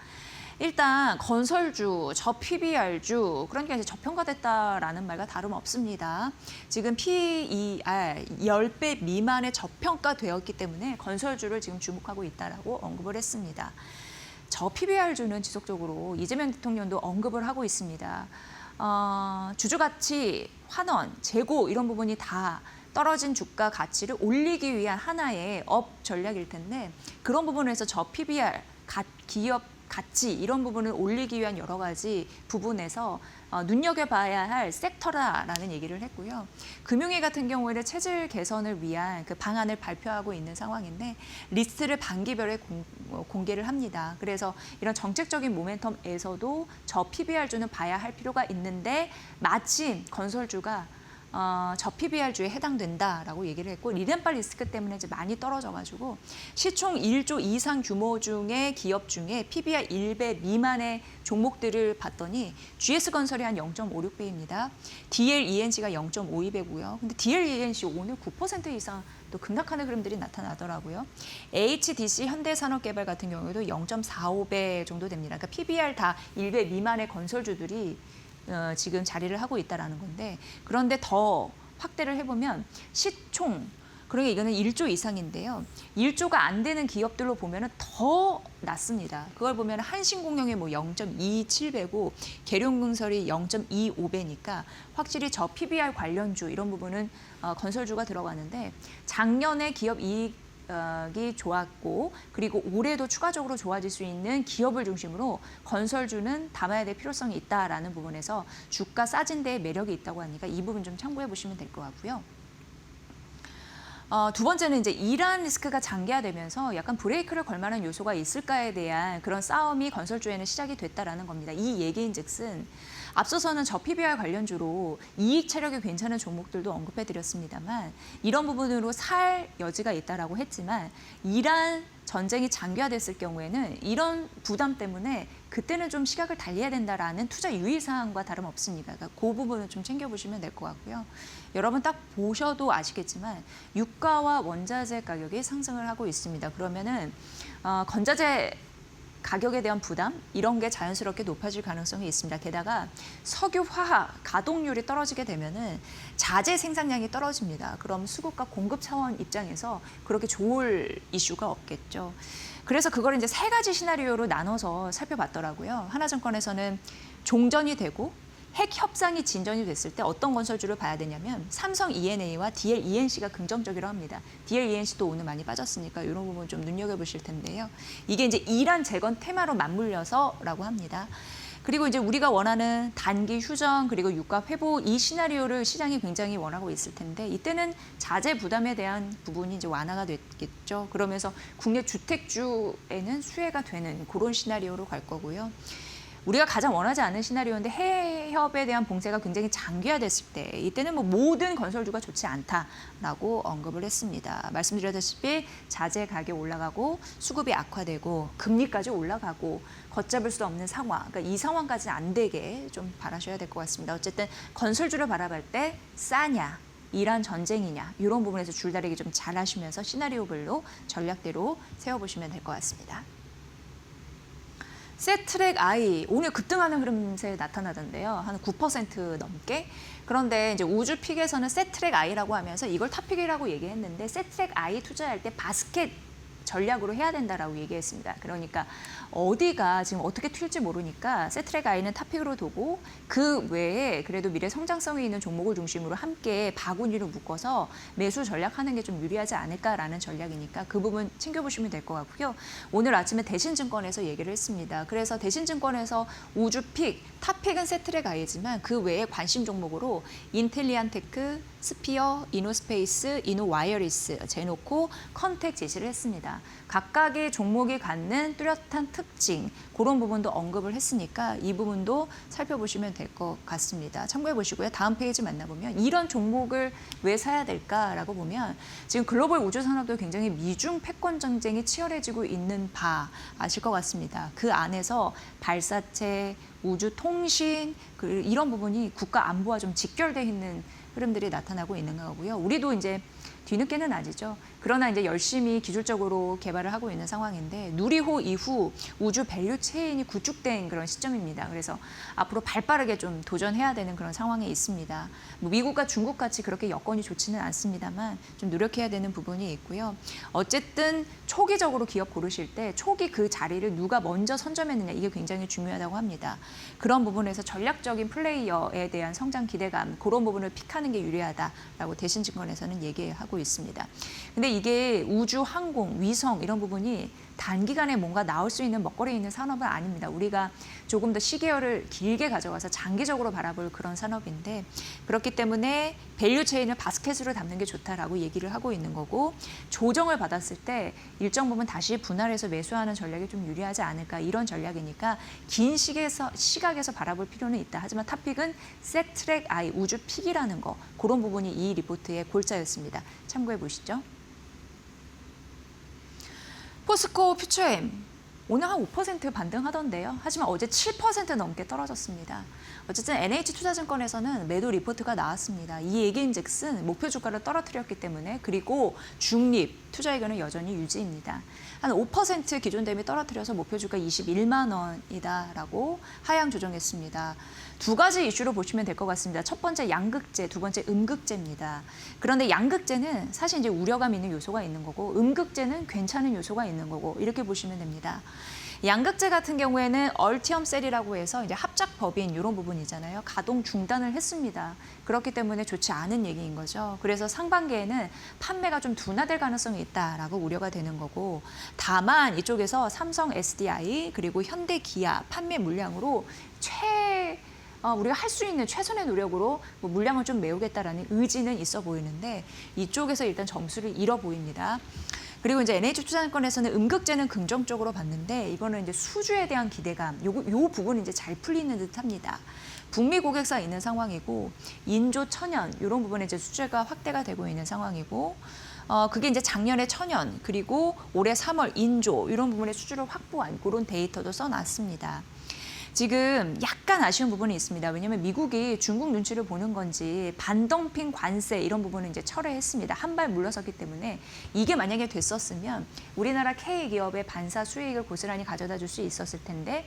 A: 일단 건설주, PBR주 그러니까 이제 저평가됐다라는 말과 다름없습니다. 지금 PER 10배 미만의 저평가되었기 때문에 건설주를 지금 주목하고 있다라고 언급을 했습니다. PBR주는 지속적으로 이재명 대통령도 언급을 하고 있습니다. 주주가치, 환원, 재고 이런 부분이 다 떨어진 주가 가치를 올리기 위한 하나의 업 전략일 텐데 그런 부분에서 PBR, 기업 가치 이런 부분을 올리기 위한 여러 가지 부분에서 눈여겨봐야 할 섹터라는 얘기를 했고요. 금융위 같은 경우에는 체질 개선을 위한 그 방안을 발표하고 있는 상황인데 리스트를 공개를 합니다. 그래서 이런 정책적인 모멘텀에서도 PBR주는 봐야 할 필요가 있는데 마침 건설주가 PBR주에 해당된다라고 얘기를 했고 리덴발 리스크 때문에 이제 많이 떨어져가지고 시총 1조 이상 규모 중에 기업 중에 PBR 1배 미만의 종목들을 봤더니 GS건설이 한 0.56배입니다. DLENC가 0.52배고요. 근데 DLENC 오늘 9% 이상 또 급락하는 흐름들이 나타나더라고요. HDC 현대산업개발 같은 경우에도 0.45배 정도 됩니다. 그러니까 PBR 다 1배 미만의 건설주들이 지금 자리를 하고 있다는 건데 그런데 더 확대를 해보면 시총 그러니까 이거는 1조 이상인데요. 1조가 안 되는 기업들로 보면 더 낮습니다. 그걸 보면 한신공영이 뭐 0.27배고 계룡건설이 0.25배니까 확실히 PBR 관련주 이런 부분은 건설주가 들어가는데 작년에 기업 이익 이 좋았고 그리고 올해도 추가적으로 좋아질 수 있는 기업을 중심으로 건설주는 담아야 될 필요성이 있다라는 부분에서 주가 싸진 데에 매력이 있다고 하니까 이 부분 좀 참고해 보시면 될 것 같고요. 두 번째는 이제 이란 리스크가 장기화되면서 약간 브레이크를 걸 만한 요소가 있을까에 대한 그런 싸움이 건설주에는 시작이 됐다라는 겁니다. 이 얘기인즉슨 앞서서는 PBR 관련주로 이익 체력이 괜찮은 종목들도 언급해드렸습니다만 이런 부분으로 살 여지가 있다라고 했지만 이란 전쟁이 장기화됐을 경우에는 이런 부담 때문에 그때는 좀 시각을 달리해야 된다라는 투자 유의사항과 다름없습니다. 그러니까 그 부분은 좀 챙겨보시면 될 것 같고요. 여러분 딱 보셔도 아시겠지만 유가와 원자재 가격이 상승을 하고 있습니다. 그러면은 건자재 가격에 대한 부담 이런 게 자연스럽게 높아질 가능성이 있습니다. 게다가 석유, 화학 가동률이 떨어지게 되면은 자재 생산량이 떨어집니다. 그럼 수급과 공급 차원 입장에서 그렇게 좋을 이슈가 없겠죠. 그래서 그걸 이제 세 가지 시나리오로 나눠서 살펴봤더라고요. 하나증권에서는 종전이 되고 핵 협상이 진전이 됐을 때 어떤 건설주를 봐야 되냐면 삼성 E&A와 DL ENC가 긍정적이라고 합니다. DL ENC도 오늘 많이 빠졌으니까 이런 부분 좀 눈여겨보실 텐데요. 이게 이제 이란 재건 테마로 맞물려서라고 합니다. 그리고 이제 우리가 원하는 단기 휴전 그리고 유가 회복 이 시나리오를 시장이 굉장히 원하고 있을 텐데 이때는 자재 부담에 대한 부분이 이제 완화가 됐겠죠. 그러면서 국내 주택주에는 수혜가 되는 그런 시나리오로 갈 거고요. 우리가 가장 원하지 않는 시나리오인데 해협에 대한 봉쇄가 굉장히 장기화됐을 때 이때는 뭐 모든 건설주가 좋지 않다라고 언급을 했습니다. 말씀드렸다시피 자재 가격 올라가고 수급이 악화되고 금리까지 올라가고 걷잡을 수 없는 상황, 그러니까 이 상황까지 안 되게 좀 바라셔야 될 것 같습니다. 어쨌든 건설주를 바라볼 때 싸냐, 이란 전쟁이냐 이런 부분에서 줄다리기 좀 잘하시면서 시나리오별로 전략대로 세워보시면 될 것 같습니다. 세트랙 I 오늘 급등하는 흐름세 나타나던데요. 한 9% 넘게. 그런데 이제 우주 픽에서는 세트랙 I라고 하면서 이걸 탑픽이라고 얘기했는데 세트랙 I 투자할 때 바스켓 전략으로 해야 된다라고 얘기했습니다. 그러니까 어디가 지금 어떻게 튈지 모르니까 세트랙 I는 탑픽으로 두고 그 외에 그래도 미래 성장성이 있는 종목을 중심으로 함께 바구니로 묶어서 매수 전략하는 게 좀 유리하지 않을까라는 전략이니까 그 부분 챙겨보시면 될 것 같고요. 오늘 아침에 대신증권에서 얘기를 했습니다. 그래서 대신증권에서 우주픽, 탑픽은 세트랙 I지만 그 외에 관심 종목으로 인텔리안테크, 스피어, 이노스페이스, 이노와이어리스, 제노코, 컨택 제시를 했습니다. 각각의 종목이 갖는 뚜렷한 특징, 그런 부분도 언급을 했으니까 이 부분도 살펴보시면 될 것 같습니다. 참고해 보시고요. 다음 페이지 만나보면 이런 종목을 왜 사야 될까라고 보면 지금 글로벌 우주 산업도 굉장히 미중 패권 전쟁이 치열해지고 있는 바 아실 것 같습니다. 그 안에서 발사체, 우주 통신 이런 부분이 국가 안보와 좀 직결되어 있는 흐름들이 나타나고 있는 거고요. 우리도 이제 뒤늦게는 아니죠. 그러나 이제 열심히 기술적으로 개발을 하고 있는 상황인데 누리호 이후 우주 밸류 체인이 구축된 그런 시점입니다. 그래서 앞으로 발빠르게 좀 도전해야 되는 그런 상황에 있습니다. 뭐 미국과 중국 같이 그렇게 여건이 좋지는 않습니다만 좀 노력해야 되는 부분이 있고요. 어쨌든 초기적으로 기업 고르실 때 초기 그 자리를 누가 먼저 선점했느냐 이게 굉장히 중요하다고 합니다. 그런 부분에서 전략적인 플레이어에 대한 성장 기대감 그런 부분을 픽하는 게 유리하다라고 대신증권에서는 얘기하고 있습니다. 근데 이게 우주, 항공, 위성 이런 부분이 단기간에 뭔가 나올 수 있는 먹거리에 있는 산업은 아닙니다. 우리가 조금 더 시계열을 길게 가져가서 장기적으로 바라볼 그런 산업인데 그렇기 때문에 밸류 체인을 바스켓으로 담는 게 좋다라고 얘기를 하고 있는 거고 조정을 받았을 때 일정 부분 다시 분할해서 매수하는 전략이 좀 유리하지 않을까 이런 전략이니까 긴 시각에서 바라볼 필요는 있다. 하지만 탑픽은 세트랙 I 우주 픽이라는 거 그런 부분이 이 리포트의 골자였습니다. 참고해 보시죠. 포스코 퓨처엠 오늘 한 5% 반등하던데요. 하지만 어제 7% 넘게 떨어졌습니다. 어쨌든 NH투자증권에서는 매도 리포트가 나왔습니다. 이 얘기인즉슨 목표 주가를 떨어뜨렸기 때문에 그리고 중립 투자 의견은 여전히 유지입니다. 한 5% 기존 대비 떨어뜨려서 목표 주가 21만 원이다라고 하향 조정했습니다. 두 가지 이슈로 보시면 될 것 같습니다. 첫 번째 양극재, 두 번째 음극재입니다. 그런데 양극재는 사실 이제 우려감 있는 요소가 있는 거고 음극재는 괜찮은 요소가 있는 거고 이렇게 보시면 됩니다. 양극재 같은 경우에는 얼티엄 셀이라고 해서 이제 합작 법인 이런 부분이잖아요. 가동 중단을 했습니다. 그렇기 때문에 좋지 않은 얘기인 거죠. 그래서 상반기에는 판매가 좀 둔화될 가능성이 있다라고 우려가 되는 거고 다만 이쪽에서 삼성 SDI 그리고 현대 기아 판매 물량으로 우리가 할 수 있는 최선의 노력으로 물량을 좀 메우겠다라는 의지는 있어 보이는데 이쪽에서 일단 점수를 잃어 보입니다. 그리고 이제 NH투자증권에서는 음극재는 긍정적으로 봤는데 이거는 이제 수주에 대한 기대감, 요 부분이 이제 잘 풀리는 듯합니다. 북미 고객사 있는 상황이고 인조 천연 이런 부분에 이제 수주가 확대가 되고 있는 상황이고. 그게 이제 작년에 천연 그리고 올해 3월 인조 이런 부분의 수주를 확보한 그런 데이터도 써놨습니다. 지금 약간 아쉬운 부분이 있습니다. 왜냐하면 미국이 중국 눈치를 보는 건지 반덤핑 관세 이런 부분은 이제 철회했습니다. 한 발 물러섰기 때문에 이게 만약에 됐었으면 우리나라 K 기업의 반사 수익을 고스란히 가져다 줄 수 있었을 텐데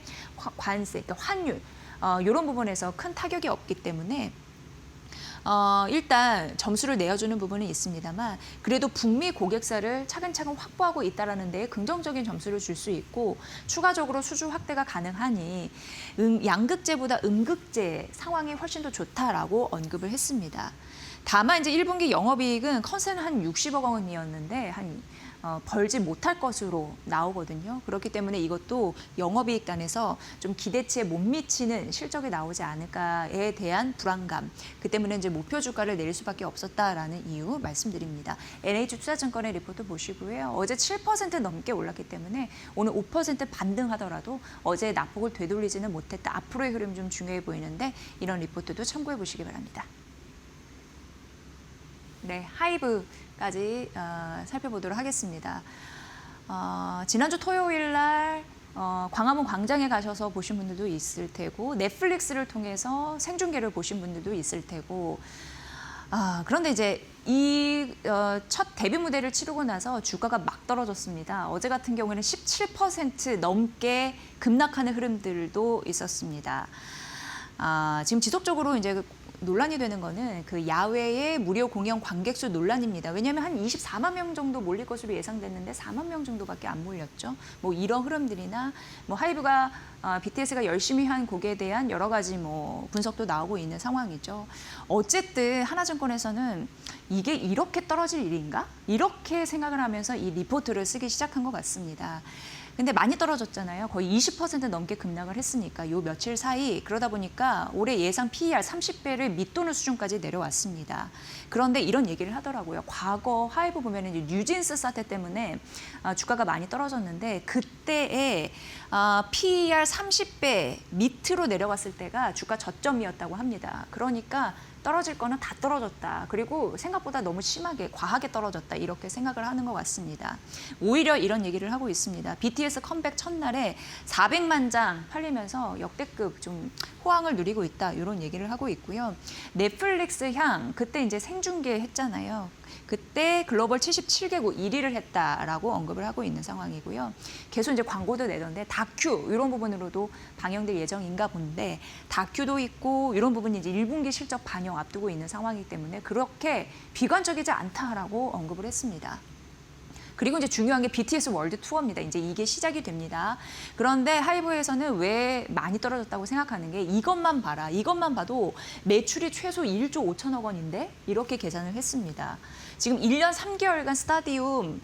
A: 관세, 그러니까 환율 이런 부분에서 큰 타격이 없기 때문에 일단 점수를 내어주는 부분은 있습니다만 그래도 북미 고객사를 차근차근 확보하고 있다는 데 긍정적인 점수를 줄 수 있고 추가적으로 수주 확대가 가능하니 양극재보다 음극재 상황이 훨씬 더 좋다라고 언급을 했습니다. 다만 이제 1분기 영업이익은 컨센 한 60억 원이었는데 벌지 못할 것으로 나오거든요. 그렇기 때문에 이것도 영업이익단에서 좀 기대치에 못 미치는 실적이 나오지 않을까에 대한 불안감. 그 때문에 이제 목표 주가를 내릴 수밖에 없었다라는 이유 말씀드립니다. NH투자증권의 리포트 보시고요. 어제 7% 넘게 올랐기 때문에 오늘 5% 반등하더라도 어제 낙폭을 되돌리지는 못했다. 앞으로의 흐름 좀 중요해 보이는데 이런 리포트도 참고해 보시기 바랍니다. 네, 하이브까지 살펴보도록 하겠습니다. 지난주 토요일 날 광화문 광장에 가셔서 보신 분들도 있을 테고 넷플릭스를 통해서 생중계를 보신 분들도 있을 테고 그런데 이제 이 첫 데뷔 무대를 치르고 나서 주가가 막 떨어졌습니다. 어제 같은 경우에는 17% 넘게 급락하는 흐름들도 있었습니다. 지금 지속적으로 이제 논란이 되는 거는 그 야외의 무료 공연 관객 수 논란입니다. 왜냐하면 한 24만 명 정도 몰릴 것으로 예상됐는데 4만 명 정도밖에 안 몰렸죠. 뭐 이런 흐름들이나 뭐 하이브가 BTS가 열심히 한 곡에 대한 여러 가지 뭐 분석도 나오고 있는 상황이죠. 어쨌든 하나증권에서는 이게 이렇게 떨어질 일인가? 이렇게 생각을 하면서 이 리포트를 쓰기 시작한 것 같습니다. 근데 많이 떨어졌잖아요. 거의 20% 넘게 급락을 했으니까 요 며칠 사이 그러다 보니까 올해 예상 PER 30배를 밑도는 수준까지 내려왔습니다. 그런데 이런 얘기를 하더라고요. 과거 하이브 보면 이제 뉴진스 사태 때문에 주가가 많이 떨어졌는데 그때의 PER 30배 밑으로 내려갔을 때가 주가 저점이었다고 합니다. 그러니까 떨어질 거는 다 떨어졌다. 그리고 생각보다 너무 심하게 과하게 떨어졌다. 이렇게 생각을 하는 것 같습니다. 오히려 이런 얘기를 하고 있습니다. BTS 컴백 첫날에 400만 장 팔리면서 역대급 좀 호황을 누리고 있다. 이런 얘기를 하고 있고요. 넷플릭스 향 그때 이제 생중계 했잖아요. 그때 글로벌 77개국 1위를 했다라고 언급을 하고 있는 상황이고요. 계속 이제 광고도 내던데 다큐 이런 부분으로도 방영될 예정인가 본데 다큐도 있고 이런 부분이 이제 1분기 실적 반영 앞두고 있는 상황이기 때문에 그렇게 비관적이지 않다라고 언급을 했습니다. 그리고 이제 중요한 게 BTS 월드 투어입니다. 이제 이게 시작이 됩니다. 그런데 하이브에서는 왜 많이 떨어졌다고 생각하는 게 이것만 봐라. 이것만 봐도 매출이 최소 1조 5천억 원인데 이렇게 계산을 했습니다. 지금 1년 3개월간 스타디움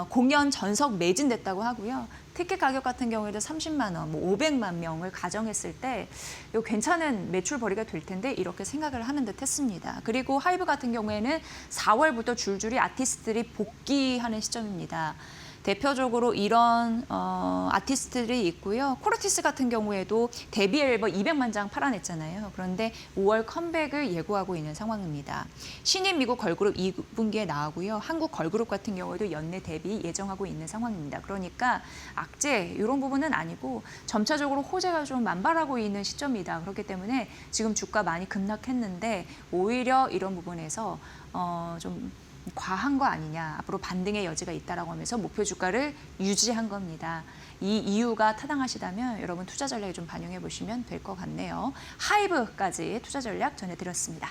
A: 공연 전석 매진됐다고 하고요. 티켓 가격 같은 경우에도 30만 원, 뭐 500만 명을 가정했을 때 이거 괜찮은 매출 벌이가 될 텐데 이렇게 생각을 하는 듯 했습니다. 그리고 하이브 같은 경우에는 4월부터 줄줄이 아티스트들이 복귀하는 시점입니다. 대표적으로 이런 아티스트들이 있고요. 코르티스 같은 경우에도 데뷔 앨범 200만 장 팔아냈잖아요. 그런데 5월 컴백을 예고하고 있는 상황입니다. 신인 미국 걸그룹 2분기에 나오고요. 한국 걸그룹 같은 경우에도 연내 데뷔 예정하고 있는 상황입니다. 그러니까 악재 이런 부분은 아니고 점차적으로 호재가 좀 만발하고 있는 시점이다. 그렇기 때문에 지금 주가 많이 급락했는데 오히려 이런 부분에서 좀 과한 거 아니냐, 앞으로 반등의 여지가 있다라고 하면서 목표 주가를 유지한 겁니다. 이 이유가 타당하시다면 여러분 투자 전략에 좀 반영해 보시면 될 것 같네요. 하이브까지 투자 전략 전해드렸습니다.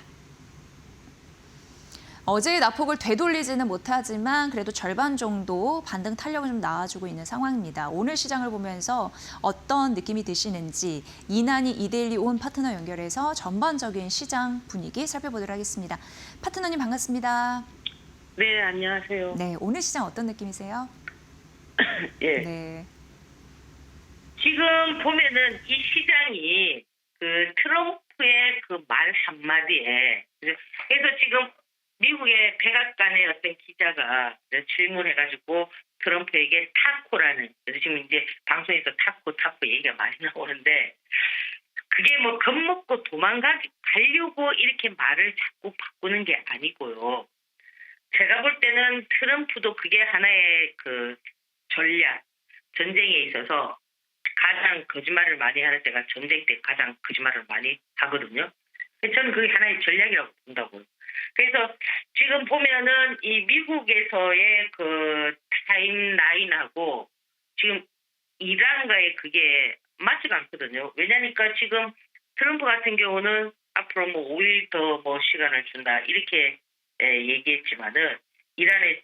A: 어제의 낙폭을 되돌리지는 못하지만 그래도 절반 정도 반등 탄력을 좀 나와주고 있는 상황입니다. 오늘 시장을 보면서 어떤 느낌이 드시는지 이난희 이데일리 온 파트너 연결해서 전반적인 시장 분위기 살펴보도록 하겠습니다. 파트너님 반갑습니다.
C: 네, 안녕하세요.
A: 네, 오늘 시장 어떤 느낌이세요?
C: 예.
A: 네.
C: 지금 보면은 이 시장이 그 트럼프의 그 말 한마디에 그래서 지금 미국의 백악관의 어떤 기자가 질문해가지고 트럼프에게 타코라는 그래서 지금 이제 방송에서 타코 얘기가 많이 나오는데 그게 뭐 겁먹고 도망가려고 이렇게 말을 자꾸 바꾸는 게 아니고요. 제가 볼 때는 트럼프도 그게 하나의 그 전략, 전쟁에 있어서 가장 거짓말을 많이 하는 때가 전쟁 때 가장 거짓말을 많이 하거든요. 저는 그게 하나의 전략이라고 본다고요. 그래서 지금 보면은 이 미국에서의 그 타임라인하고 지금 이란과의 그게 맞지가 않거든요. 왜냐니까 지금 트럼프 같은 경우는 앞으로 뭐 5일 더 뭐 시간을 준다 이렇게 얘기했지만은 이란의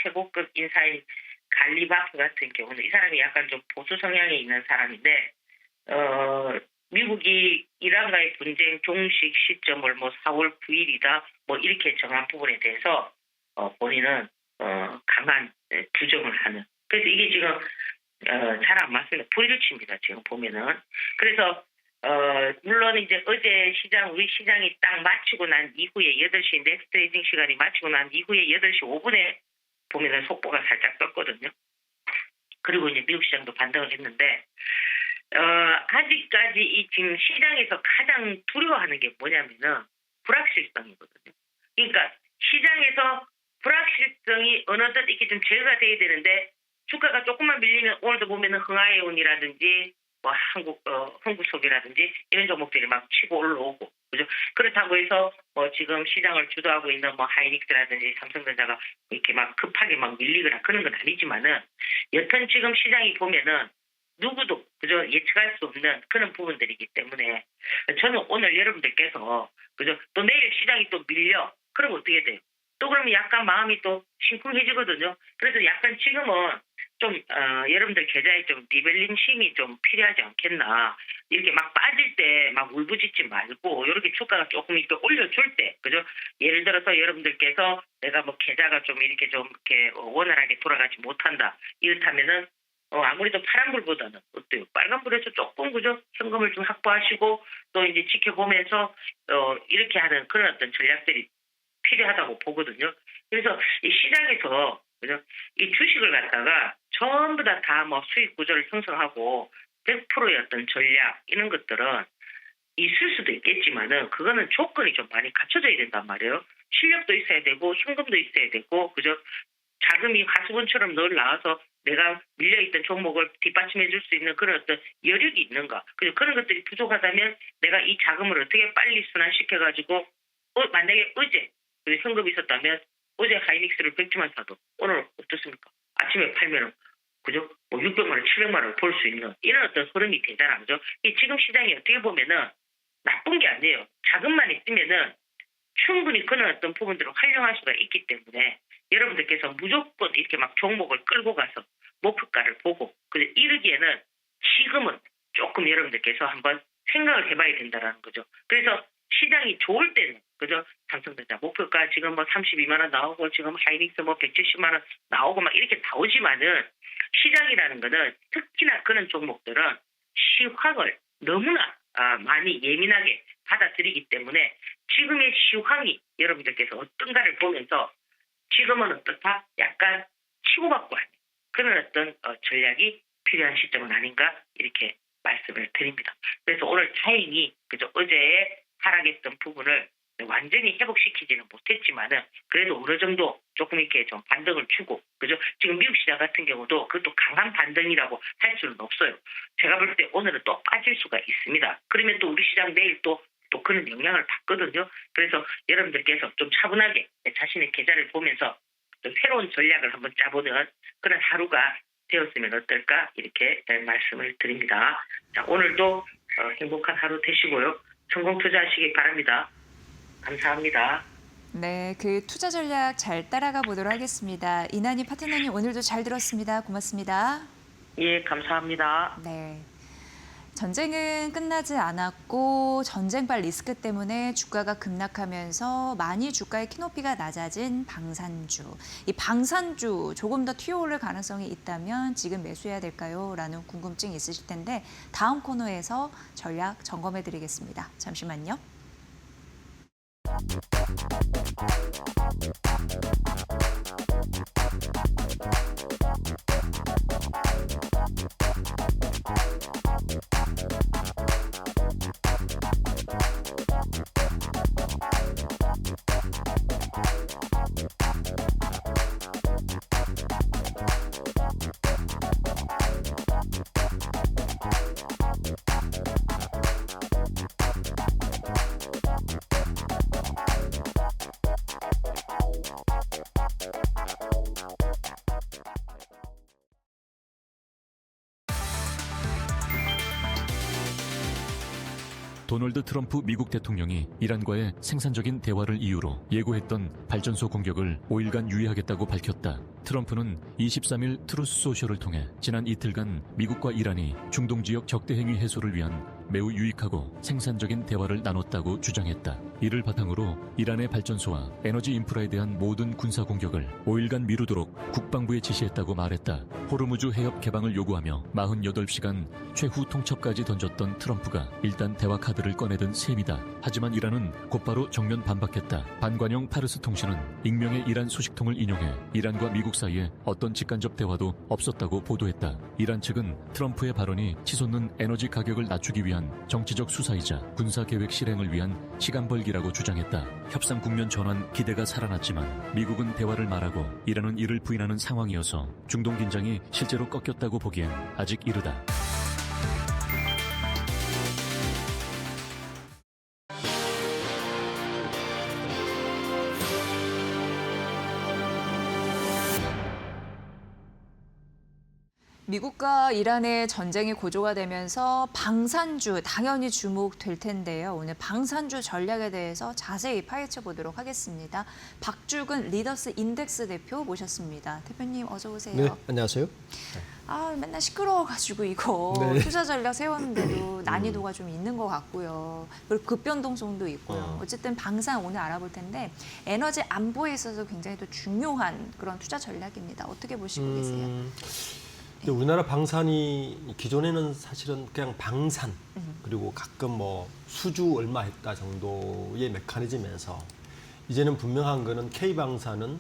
C: 최고급 인사인 갈리바프 같은 경우는 이 사람이 약간 좀 보수 성향이 있는 사람인데 미국이 이란과의 분쟁 종식 시점을 뭐 4월 9일이다 뭐 이렇게 정한 부분에 대해서 본인은 강한 부정을 하는. 그래서 이게 지금 잘 안 맞습니다. 불일을 칩니다. 지금 보면은. 그래서 물론 이제 어제 우리 시장이 딱 마치고 난 이후에 8시 인덱스 트레이딩 시간이 마치고 난 이후에 8시 5분에 보면은 속보가 살짝 떴거든요. 그리고 이제 미국 시장도 반등을 했는데 아직까지 이 지금 시장에서 가장 두려워하는 게 뭐냐면은 불확실성이거든요. 그러니까 시장에서 불확실성이 어느덧 이렇게 좀 제거가 돼야 되는데 주가가 조금만 밀리면 오늘도 보면은 흥하해운이라든지 뭐 흥국석이라든지 이런 종목들이 막 치고 올라오고 그죠? 그렇다고 해서 뭐 지금 시장을 주도하고 있는 뭐 하이닉스라든지 삼성전자가 이렇게 막 급하게 막 밀리거나 그런 건 아니지만은 여튼 지금 시장이 보면은 누구도 그저 예측할 수 없는 그런 부분들이기 때문에 저는 오늘 여러분들께서 그죠? 또 내일 시장이 또 밀려 그러면 어떻게 돼요? 또 그러면 약간 마음이 또 심쿵해지거든요. 그래서 약간 지금은 좀 여러분들 계좌에 좀 리밸런싱이 좀 필요하지 않겠나. 이렇게 막 빠질 때 막 울부짖지 말고 이렇게 주가가 조금 이렇게 올려줄 때 그죠? 예를 들어서 여러분들께서 내가 뭐 계좌가 좀 이렇게 원활하게 돌아가지 못한다. 이렇다면은 아무래도 파란불보다는 어때요? 빨간불에서 조금 그죠? 현금을 좀 확보하시고 또 이제 지켜보면서 이렇게 하는 그런 어떤 전략들이 필요하다고 보거든요. 그래서 이 시장에서 그죠? 이 주식을 갖다가 전부 다 뭐 수익 구조를 형성하고 100%의 어떤 전략 이런 것들은 있을 수도 있겠지만은 그거는 조건이 좀 많이 갖춰져야 된단 말이에요. 실력도 있어야 되고 현금도 있어야 되고 그죠? 자금이 화수분처럼 늘 나와서 내가 밀려있던 종목을 뒷받침해 줄 수 있는 그런 어떤 여력이 있는가. 그죠? 그런 것들이 부족하다면 내가 이 자금을 어떻게 빨리 순환시켜가지고 만약에 어제 현금이 있었다면 어제 하이닉스를 100주만 사도 오늘 어떻습니까? 아침에 팔면 그죠? 뭐 600만 원, 700만 원을 벌 수 있는 이런 어떤 흐름이 되잖아요. 그죠? 이 지금 시장이 어떻게 보면은 나쁜 게 아니에요. 자금만 있으면은 충분히 그런 어떤 부분들을 활용할 수가 있기 때문에 여러분들께서 무조건 이렇게 막 종목을 끌고 가서 목표가를 보고 이르기에는 지금은 조금 여러분들께서 한번 생각을 해봐야 된다라는 거죠. 그래서 시장이 좋을 때는 그죠? 삼성전자 목표가 지금 뭐 32만 원 나오고 지금 하이닉스 뭐 170만 원 나오고 막 이렇게 나오지만은 시장이라는 거는 특히나 그런 종목들은 시황을 너무나 많이 예민하게 받아들이기 때문에 지금의 시황이 여러분들께서 어떤가를 보면서 지금은 어떻다? 약간 치고받고 하는 그런 어떤 전략이 필요한 시점은 아닌가 이렇게 말씀을 드립니다. 그래서 오늘 다행히 그죠? 어제의 하락했던 부분을 완전히 회복시키지는 못했지만은 그래도 어느 정도 조금 이렇게 좀 반등을 주고 그죠? 지금 미국 시장 같은 경우도 그것도 강한 반등이라고 할 수는 없어요. 제가 볼 때 오늘은 또 빠질 수가 있습니다. 그러면 또 우리 시장 내일 또 그런 영향을 받거든요. 그래서 여러분들께서 좀 차분하게 자신의 계좌를 보면서 좀 새로운 전략을 한번 짜보는 그런 하루가 되었으면 어떨까 이렇게 말씀을 드립니다. 자, 오늘도 행복한 하루 되시고요. 성공 투자하시기 바랍니다. 감사합니다.
A: 네, 그 투자 전략 잘 따라가 보도록 하겠습니다. 이난희 파트너님 오늘도 잘 들었습니다. 고맙습니다.
C: 예, 감사합니다.
A: 네. 전쟁은 끝나지 않았고 전쟁발 리스크 때문에 주가가 급락하면서 많이 주가의 키높이가 낮아진 방산주. 이 방산주 조금 더 튀어오를 가능성이 있다면 지금 매수해야 될까요? 라는 궁금증이 있으실 텐데 다음 코너에서 전략 점검해 드리겠습니다. 잠시만요.
D: 도널드 트럼프 미국 대통령이 이란과의 생산적인 대화를 이유로 예고했던 발전소 공격을 5일간 유예하겠다고 밝혔다. 트럼프는 23일 트루스 소셜을 통해 지난 이틀간 미국과 이란이 중동 지역 적대 행위 해소를 위한 매우 유익하고 생산적인 대화를 나눴다고 주장했다. 이를 바탕으로 이란의 발전소와 에너지 인프라에 대한 모든 군사 공격을 5일간 미루도록 국방부에 지시했다고 말했다. 호르무즈 해협 개방을 요구하며 48시간 최후 통첩까지 던졌던 트럼프가 일단 대화 카드를 꺼내든 셈이다. 하지만 이란은 곧바로 정면 반박했다. 반관영 파르스 통신은 익명의 이란 소식통을 인용해 이란과 미국 사이에 어떤 직간접 대화도 없었다고 보도했다. 이란 측은 트럼프의 발언이 치솟는 에너지 가격을 낮추기 위한 정치적 수사이자 군사 계획 실행을 위한 시간 벌기라고 주장했다. 협상 국면 전환 기대가 살아났지만 미국은 대화를 말하고 이란은 이를 부인하는 상황이어서 중동 긴장이 실제로 꺾였다고 보기엔 아직 이르다.
A: 미국과 이란의 전쟁이 고조가 되면서 방산주 당연히 주목될 텐데요. 오늘 방산주 전략에 대해서 자세히 파헤쳐 보도록 하겠습니다. 박주근 리더스 인덱스 대표 모셨습니다. 대표님 어서 오세요.
E: 네, 안녕하세요.
A: 맨날 시끄러워가지고 이거
E: 네.
A: 투자 전략 세웠는데도 난이도가 좀 있는 것 같고요. 그리고 급변동성도 있고요. 어쨌든 방산 오늘 알아볼 텐데 에너지 안보에 있어서 굉장히 또 중요한 그런 투자 전략입니다. 어떻게 보시고 계세요?
E: 우리나라 방산이 기존에는 사실은 그냥 방산 그리고 가끔 뭐 수주 얼마 했다 정도의 메커니즘에서 이제는 분명한 거는 K방산은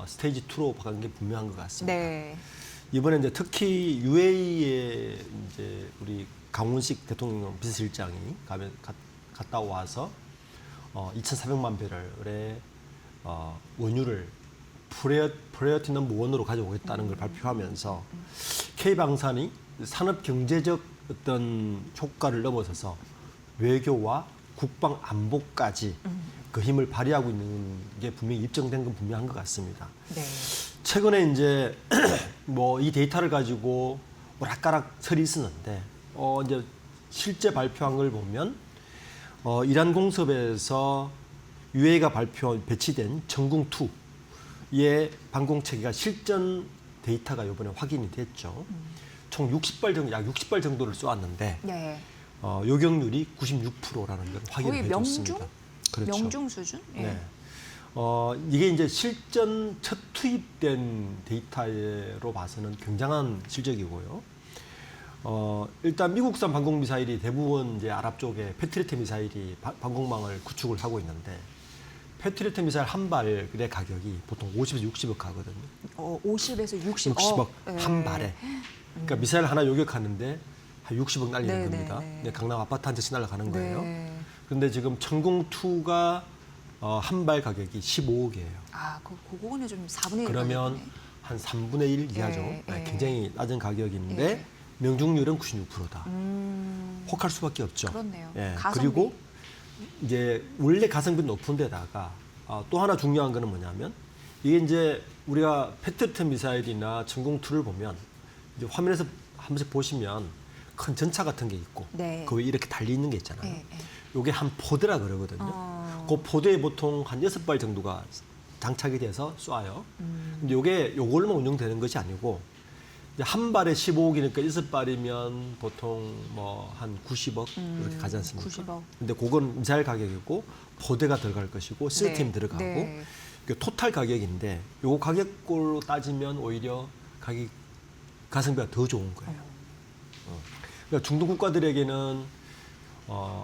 E: 스테이지 2로 바뀐 게 분명한 것 같습니다.
A: 네.
E: 이번에 이제 특히 UAE에 이제 우리 강훈식 대통령 비서실장이 갔다 와서 2,400만 배럴의 원유를 플래티넘 원으로 가져오겠다는 걸 발표하면서 K방산이 산업 경제적 어떤 효과를 넘어서서 외교와 국방 안보까지 그 힘을 발휘하고 있는 게 분명히 입증된 건 분명한 것 같습니다.
A: 네.
E: 최근에 이제 뭐 이 데이터를 가지고 오락가락 설이 있었는데 이제 실제 발표한 걸 보면 이란 공습에서 UAE가 배치된 전궁 2의 방공 체계가 실전 데이터가 이번에 확인이 됐죠. 총 60발 정도, 약 60발 정도를 쏘았는데
A: 네.
E: 요격률이 96%라는 걸 확인해
A: 거의
E: 줬습니다.
A: 명중?
E: 그렇죠.
A: 명중 수준? 예.
E: 네. 이게 이제 실전 첫 투입된 데이터로 봐서는 굉장한 실적이고요. 일단 미국산 방공 미사일이 대부분 이제 아랍 쪽에 패트리어트 미사일이 방공망을 구축을 하고 있는데 패트리어트 미사일 한 발의 가격이 보통 50에서 60억 하거든요.
A: 50에서 60억.
E: 60억
A: 네.
E: 한 발에. 그러니까 미사일 하나 요격하는데 한 60억 날리는
A: 네,
E: 겁니다.
A: 네, 네.
E: 네, 강남 아파트 한 채씩 날아가는 거예요.
A: 네.
E: 그런데 지금 천궁2가 한 발 가격이 15억이에요.
A: 그거는 좀 4분의 1.
E: 그러면 한 3분의 1 이하죠.
A: 네, 네.
E: 굉장히 낮은 가격인데
A: 네.
E: 명중률은 96%다. 혹할 수밖에 없죠.
A: 그렇네요.
E: 예,
A: 가성비.
E: 그리고 이제 원래 가성비 높은 데다가 또 하나 중요한 거는 뭐냐면 이게 이제 우리가 패트리어트 미사일이나 천궁2를 보면 이제 화면에서 한 번씩 보시면 큰 전차 같은 게 있고
A: 네.
E: 그 위에 이렇게 달려 있는 게 있잖아요.
A: 네, 네.
E: 요게 한 포대라 그러거든요. 그 포대에 보통 한 6발 정도가 장착이 돼서 쏴요. 근데 요걸로만 운영되는 것이 아니고 이제 한 발에 15억이니까 6발이면 보통 뭐 한 90억 이렇게 가지 않습니까?
A: 90억.
E: 근데 그건 미사일 가격이고 포대가 들어갈 것이고 시스템 들어가고
A: 네.
E: 그 토탈 가격인데 요거 가격꼴로 따지면 오히려 가성비가 더 좋은 거예요. 그러니까 중동 국가들에게는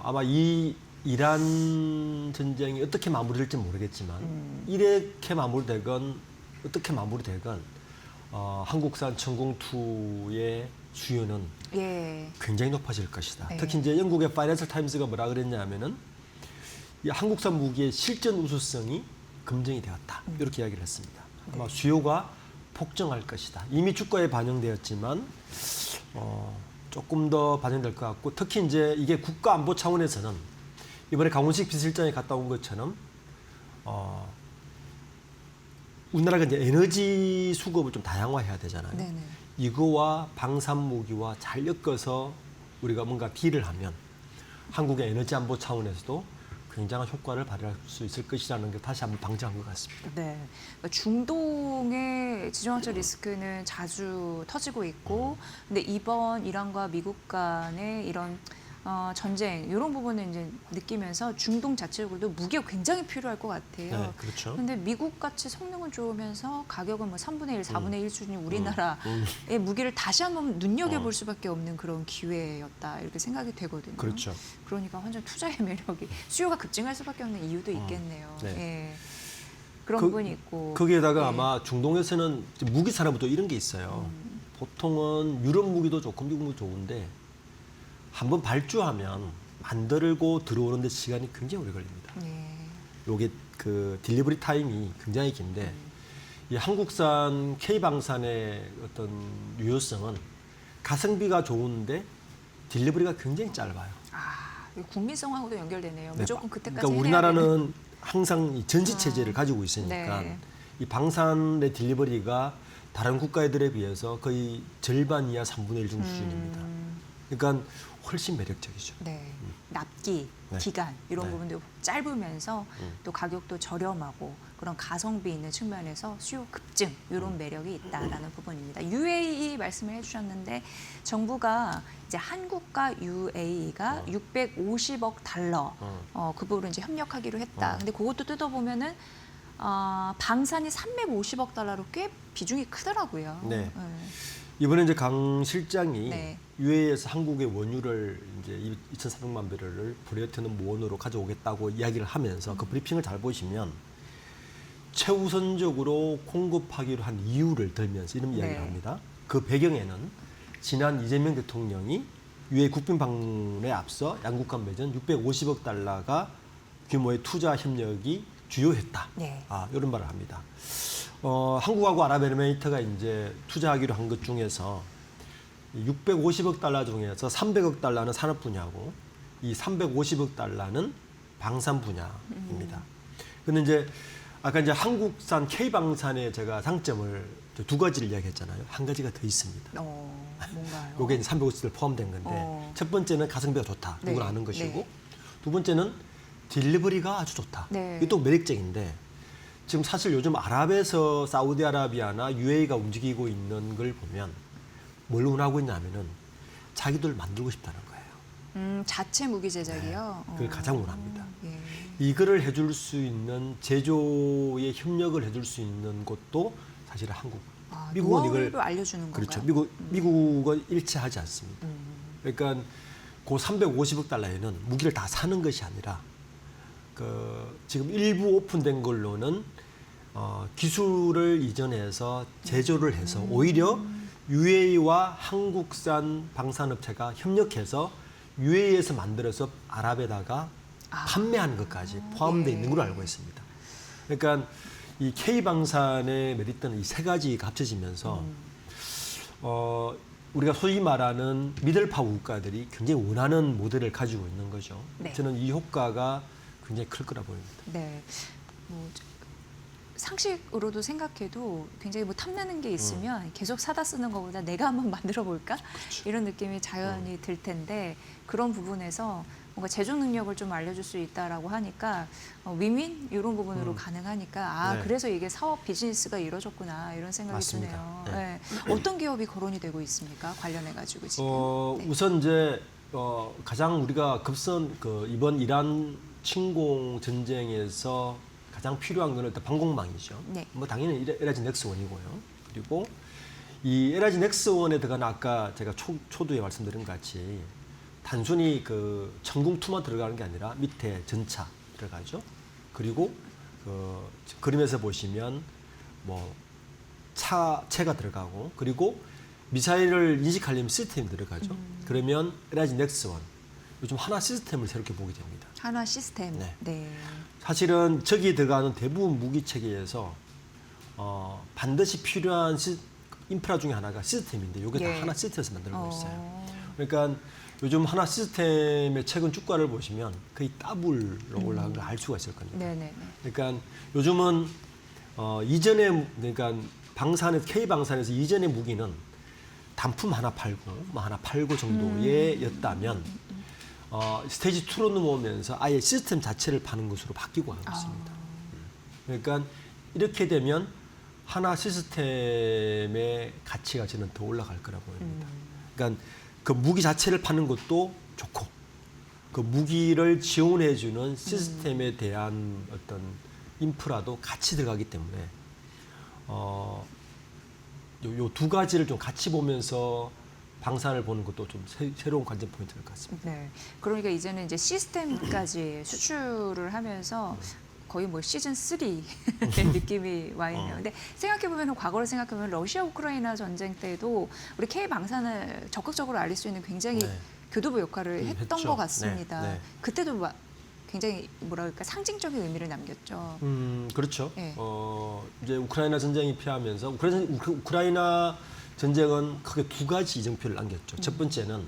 E: 아마 이 이란 전쟁이 어떻게 마무리될지 모르겠지만 이렇게 마무리되건 어떻게 마무리되건 한국산 천궁2의 수요는
A: 예.
E: 굉장히 높아질 것이다.
A: 네.
E: 특히 이제 영국의 파이낸셜 타임스가 뭐라 그랬냐면은 이 한국산 무기의 실전 우수성이 검증이 되었다. 이렇게 이야기를 했습니다. 아마 수요가 폭증할 것이다. 이미 주가에 반영되었지만 조금 더 반영될 것 같고 특히 이제 이게 국가 안보 차원에서는 이번에 강훈식 비서실장이 갔다 온 것처럼 우리나라가 이제 에너지 수급을 좀 다양화해야 되잖아요.
A: 네네.
E: 이거와 방산 무기와 잘 엮어서 우리가 뭔가 딜을 하면 한국의 에너지 안보 차원에서도 굉장한 효과를 발휘할 수 있을 것이라는 걸 다시 한번 방증한 것 같습니다.
A: 네. 그러니까 중동의 지정학적 리스크는 자주 터지고 있고, 근데 이번 이란과 미국 간의 이런 전쟁 이런 부분을 이제 느끼면서 중동 자체적으로도 무기가 굉장히 필요할 것 같아요.
E: 네, 그렇죠.
A: 근데 미국 같이 성능은 좋으면서 가격은 뭐 3분의 1, 4분의 1 수준이 우리나라의 무기를 다시 한번 눈여겨볼 수밖에 없는 그런 기회였다 이렇게 생각이 되거든요.
E: 그렇죠.
A: 그러니까 완전 투자의 매력이 수요가 급증할 수밖에 없는 이유도 있겠네요.
E: 네.
A: 예. 그런 부분이 있고.
E: 거기에다가
A: 예.
E: 아마 중동에서는 무기 산업도 이런 게 있어요. 보통은 유럽 무기도 좋고 미국 무기도 좋은데 한번 발주하면 만들고 들어오는데 시간이 굉장히 오래 걸립니다.
A: 예.
E: 요게 그 딜리버리 타임이 굉장히 긴데 이 한국산 K방산의 어떤 유효성은 가성비가 좋은데 딜리버리가 굉장히 짧아요.
A: 아, 이거 국민성하고도 연결되네요.
E: 네,
A: 무조건 그때까지
E: 그러니까
A: 해야
E: 우리나라는
A: 되는.
E: 항상 이 전시 체제를 가지고 있으니까
A: 네.
E: 이 방산의 딜리버리가 다른 국가들에 비해서 거의 절반 이하 3분의 1 정도 수준입니다. 그러니까 훨씬 매력적이죠.
A: 네. 납기,
E: 네.
A: 기간 이런
E: 네.
A: 부분도 짧으면서 또 가격도 저렴하고 그런 가성비 있는 측면에서 수요 급증 이런 매력이 있다라는 부분입니다. UAE 말씀을 해주셨는데 정부가 이제 한국과 UAE가 650억 달러 그 부분을 이제 협력하기로 했다. 근데 그것도 뜯어보면은 방산이 350억 달러로 꽤 비중이 크더라고요.
E: 네. 이번에 이제 강 실장이
A: 네.
E: UAE에서 한국의 원유를 이제 2,400만 배럴을 프로젝트는 원으로 가져오겠다고 이야기를 하면서 그 브리핑을 잘 보시면 최우선적으로 공급하기로 한 이유를 들면서 이런 이야기를
A: 네.
E: 합니다. 그 배경에는 지난 이재명 대통령이 UAE 국빈 방문에 앞서 양국 간 맺은 650억 달러가 규모의 투자 협력이 주요했다.
A: 네.
E: 이런 말을 합니다. 한국하고 아랍에미레이트가 이제 투자하기로 한 것 중에서 650억 달러 중에서 300억 달러는 산업 분야고 이 350억 달러는 방산 분야입니다. 근데 이제 아까 이제 한국산 K방산의 제가 장점을 두 가지를 이야기했잖아요. 한 가지가 더 있습니다.
A: 뭔가요?
E: 요게 이제 350들 포함된 건데 첫 번째는 가성비가 좋다.
A: 네.
E: 누구나 아는 것이고
A: 네.
E: 두 번째는 딜리버리가 아주 좋다.
A: 네.
E: 이게 또 매력적인데 지금 사실 요즘 아랍에서 사우디아라비아나 UAE가 움직이고 있는 걸 보면 뭘 원하고 있냐면은 자기들 만들고 싶다는 거예요.
A: 자체 무기 제작이요?
E: 그걸 가장 원합니다.
A: 예.
E: 이거를 해줄 수 있는 제조에 협력을 해줄 수 있는 곳도 사실은 한국. 미국은
A: 노하우를 알려주는
E: 그렇죠.
A: 건가요?
E: 미국은 일치하지 않습니다. 그러니까 그 350억 달러에는 무기를 다 사는 것이 아니라 지금 일부 오픈된 걸로는 기술을 이전해서 제조를 해서 오히려 UAE와 한국산 방산업체가 협력해서 UAE에서 만들어서 아랍에다가 판매하는 것까지 포함되어 있는 걸로 알고 있습니다. 그러니까 이 K방산의 메리트는 이 세 가지가 합쳐지면서 우리가 소위 말하는 미들파워 국가들이 굉장히 원하는 모델을 가지고 있는 거죠.
A: 네.
E: 저는 이 효과가 굉장히 클 거라 보입니다.
A: 네. 상식으로도 생각해도 굉장히 탐나는 게 있으면 계속 사다 쓰는 것보다 내가 한번 만들어 볼까? 이런 느낌이 자연히 들 텐데 그런 부분에서 뭔가 제조 능력을 좀 알려줄 수 있다라고 하니까 윈윈 이런 부분으로 가능하니까
E: 네.
A: 그래서 이게 사업 비즈니스가 이루어졌구나 이런 생각이
E: 맞습니다.
A: 드네요.
E: 네.
A: 네. 어떤 기업이 거론이 되고 있습니까? 관련해 가지고 지금. 네.
E: 우선 이제 가장 우리가 이번 이란 침공 전쟁에서 가장 필요한 건 일단 방공망이죠.
A: 네.
E: 뭐 당연히 LIG 넥스1이고요. 그리고 이 LIG 넥스1에 들어가는 아까 제가 초두에 말씀드린 것 같이 단순히 천궁투만 들어가는 게 아니라 밑에 전차 들어가죠. 그리고 그림에서 보시면 뭐 차체가 들어가고 그리고 미사일을 인식하려면 시스템이 들어가죠. 그러면 LIG 넥스1 요즘 하나 시스템을 새롭게 보게 됩니다.
A: 하나 시스템.
E: 네.
A: 네.
E: 사실은 저기에 들어가는 대부분 무기 체계에서 반드시 필요한 인프라 중에 하나가 시스템인데 이게
A: 예.
E: 다 하나 시스템에서 만들고 있어요. 그러니까 요즘 하나 시스템의 최근 주가를 보시면 거의 더블로 올라간 걸 알 수가 있을 겁니다.
A: 네네.
E: 그러니까 요즘은 이전에 그러니까 K방산에서 이전의 무기는 단품 하나 팔고 뭐 하나 팔고 정도였다면 스테이지 2로 넘어오면서 아예 시스템 자체를 파는 것으로 바뀌고 가고 있습니다. 그러니까 이렇게 되면 하나 시스템의 가치가 저는 더 올라갈 거라고 봅니다. 그러니까 그 무기 자체를 파는 것도 좋고 그 무기를 지원해주는 시스템에 대한 어떤 인프라도 같이 들어가기 때문에 요 두 가지를 좀 같이 보면서 방산을 보는 것도 좀 새로운 관전 포인트일 것 같습니다.
A: 네. 그러니까 이제는 이제 시스템까지 수출을 하면서 거의 뭐 시즌 3 느낌이 와 있네요. 근데 생각해보면 과거를 생각해보면 러시아 우크라이나 전쟁 때도 우리 K 방산을 적극적으로 알릴 수 있는 굉장히
E: 네.
A: 교두보 역할을 했던
E: 했죠.
A: 것 같습니다.
E: 네, 네.
A: 그때도 굉장히 뭐랄까 상징적인 의미를 남겼죠.
E: 그렇죠.
A: 네.
E: 이제 우크라이나 전쟁이 피하면서 우크라이나 전쟁은 크게 두 가지 이정표를 남겼죠. 첫 번째는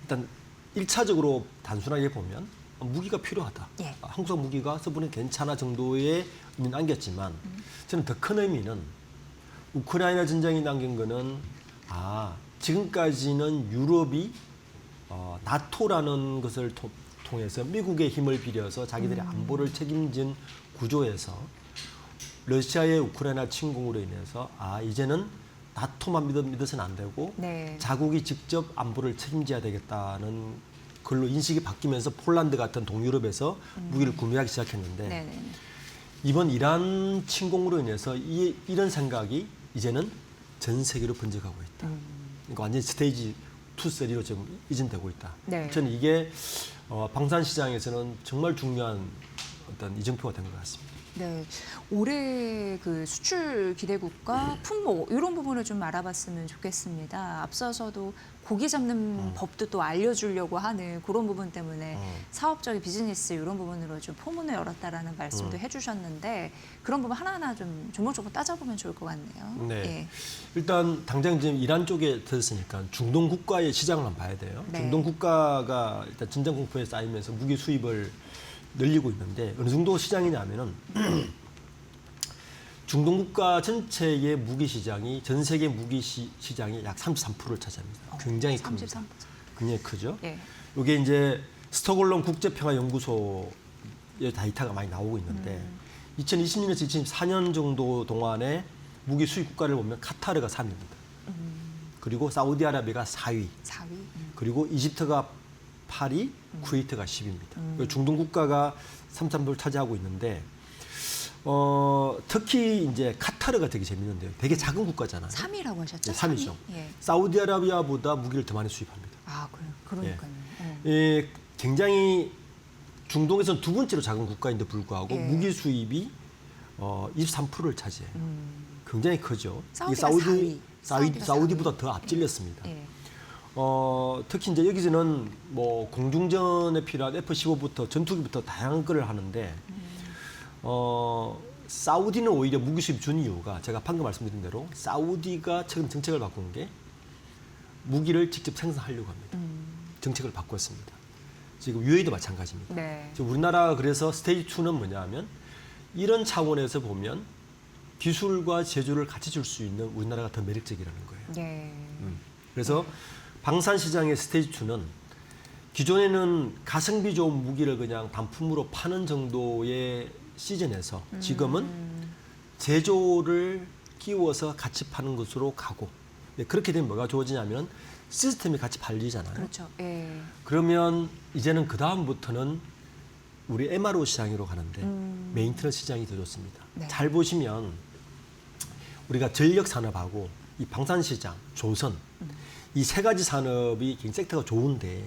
E: 일단 1차적으로 단순하게 보면 무기가 필요하다.
A: 예.
E: 한국산 무기가 써보니 괜찮아 정도의 의미는 남겼지만 저는 더 큰 의미는 우크라이나 전쟁이 남긴 거는 지금까지는 유럽이 나토라는 것을 통해서 미국의 힘을 빌려서 자기들의 안보를 책임진 구조에서 러시아의 우크라이나 침공으로 인해서 이제는 나토만 믿어서는 안 되고
A: 네.
E: 자국이 직접 안보를 책임져야 되겠다는 걸로 인식이 바뀌면서 폴란드 같은 동유럽에서 무기를 구매하기 시작했는데
A: 네네.
E: 이번 이란 침공으로 인해서 이런 생각이 이제는 전 세계로 번져가고 있다. 그러니까 완전히 스테이지 2, 3로 지금 이전되고 있다.
A: 네.
E: 저는 이게 방산 시장에서는 정말 중요한 어떤 이정표가 된 것 같습니다.
A: 네, 올해 그 수출 기대국가 품목 이런 부분을 좀 알아봤으면 좋겠습니다. 앞서서도 고기 잡는 법도 또 알려주려고 하는 그런 부분 때문에 사업적인 비즈니스 이런 부분으로 좀 포문을 열었다라는 말씀도 해주셨는데 그런 부분 하나하나 좀 조목조목 따져보면 좋을 것 같네요.
E: 네.
A: 예.
E: 일단 당장 지금 이란 쪽에 들었으니까 중동 국가의 시장을 한번 봐야 돼요.
A: 네.
E: 중동 국가가 일단 전쟁 공포에 쌓이면서 무기 수입을 늘리고 있는데 어느 정도 시장이냐면은 중동 국가 전체의 무기 시장이 전 세계 무기 시장이 약 33%를 차지합니다. 굉장히 큽니다.
A: 33%.
E: 굉장히 크죠.
A: 예.
E: 이게 이제 스톡홀름 국제평화연구소의 데이터가 많이 나오고 있는데 2020년에서 2024년 정도 동안에 무기 수입 국가를 보면 카타르가 3위입니다. 그리고 사우디아라비아가 4위.
A: 4위.
E: 그리고 이집트가 8위, 쿠웨이트가 10위입니다. 중동 국가가 33%를 차지하고 있는데 특히 이제 카타르가 되게 재밌는데요. 되게 작은 국가잖아요.
A: 3위라고 하셨죠?
E: 네, 3위죠.
A: 예.
E: 사우디아라비아보다 무기를 더 많이 수입합니다.
A: 아, 그러니까요.
E: 굉장히 중동에서는 두 번째로 작은 국가인데 불구하고
A: 예.
E: 무기 수입이 23%를 차지해요. 굉장히 크죠. 이게
A: 사우디가 4위. 사우디가
E: 사우디보다
A: 4위.
E: 더 앞질렸습니다.
A: 예.
E: 특히 이제 여기서는 뭐 공중전에 필요한 F-15부터 전투기부터 다양한 걸 하는데 사우디는 오히려 무기 수입 준 이유가 제가 방금 말씀드린 대로 사우디가 최근 정책을 바꾼 게 무기를 직접 생산하려고 합니다. 정책을 바꿨습니다. 지금 UAE도 마찬가지입니다.
A: 네.
E: 지금 우리나라가 그래서 스테이지 2는 뭐냐면 이런 차원에서 보면 기술과 제조를 같이 줄 수 있는 우리나라가 더 매력적이라는 거예요.
A: 예.
E: 그래서 방산 시장의 스테이지 2는 기존에는 가성비 좋은 무기를 그냥 단품으로 파는 정도의 시즌에서 지금은 제조를 끼워서 같이 파는 것으로 가고 그렇게 되면 뭐가 좋아지냐면 시스템이 같이 발리잖아요.
A: 그렇죠. 예.
E: 그러면 이제는 그 다음부터는 우리 MRO 시장으로 가는데 메인터넌스 시장이 더 좋습니다.
A: 네.
E: 잘 보시면 우리가 전력 산업하고 이 방산 시장, 조선 이 세 가지 산업이 굉장히 섹터가 좋은데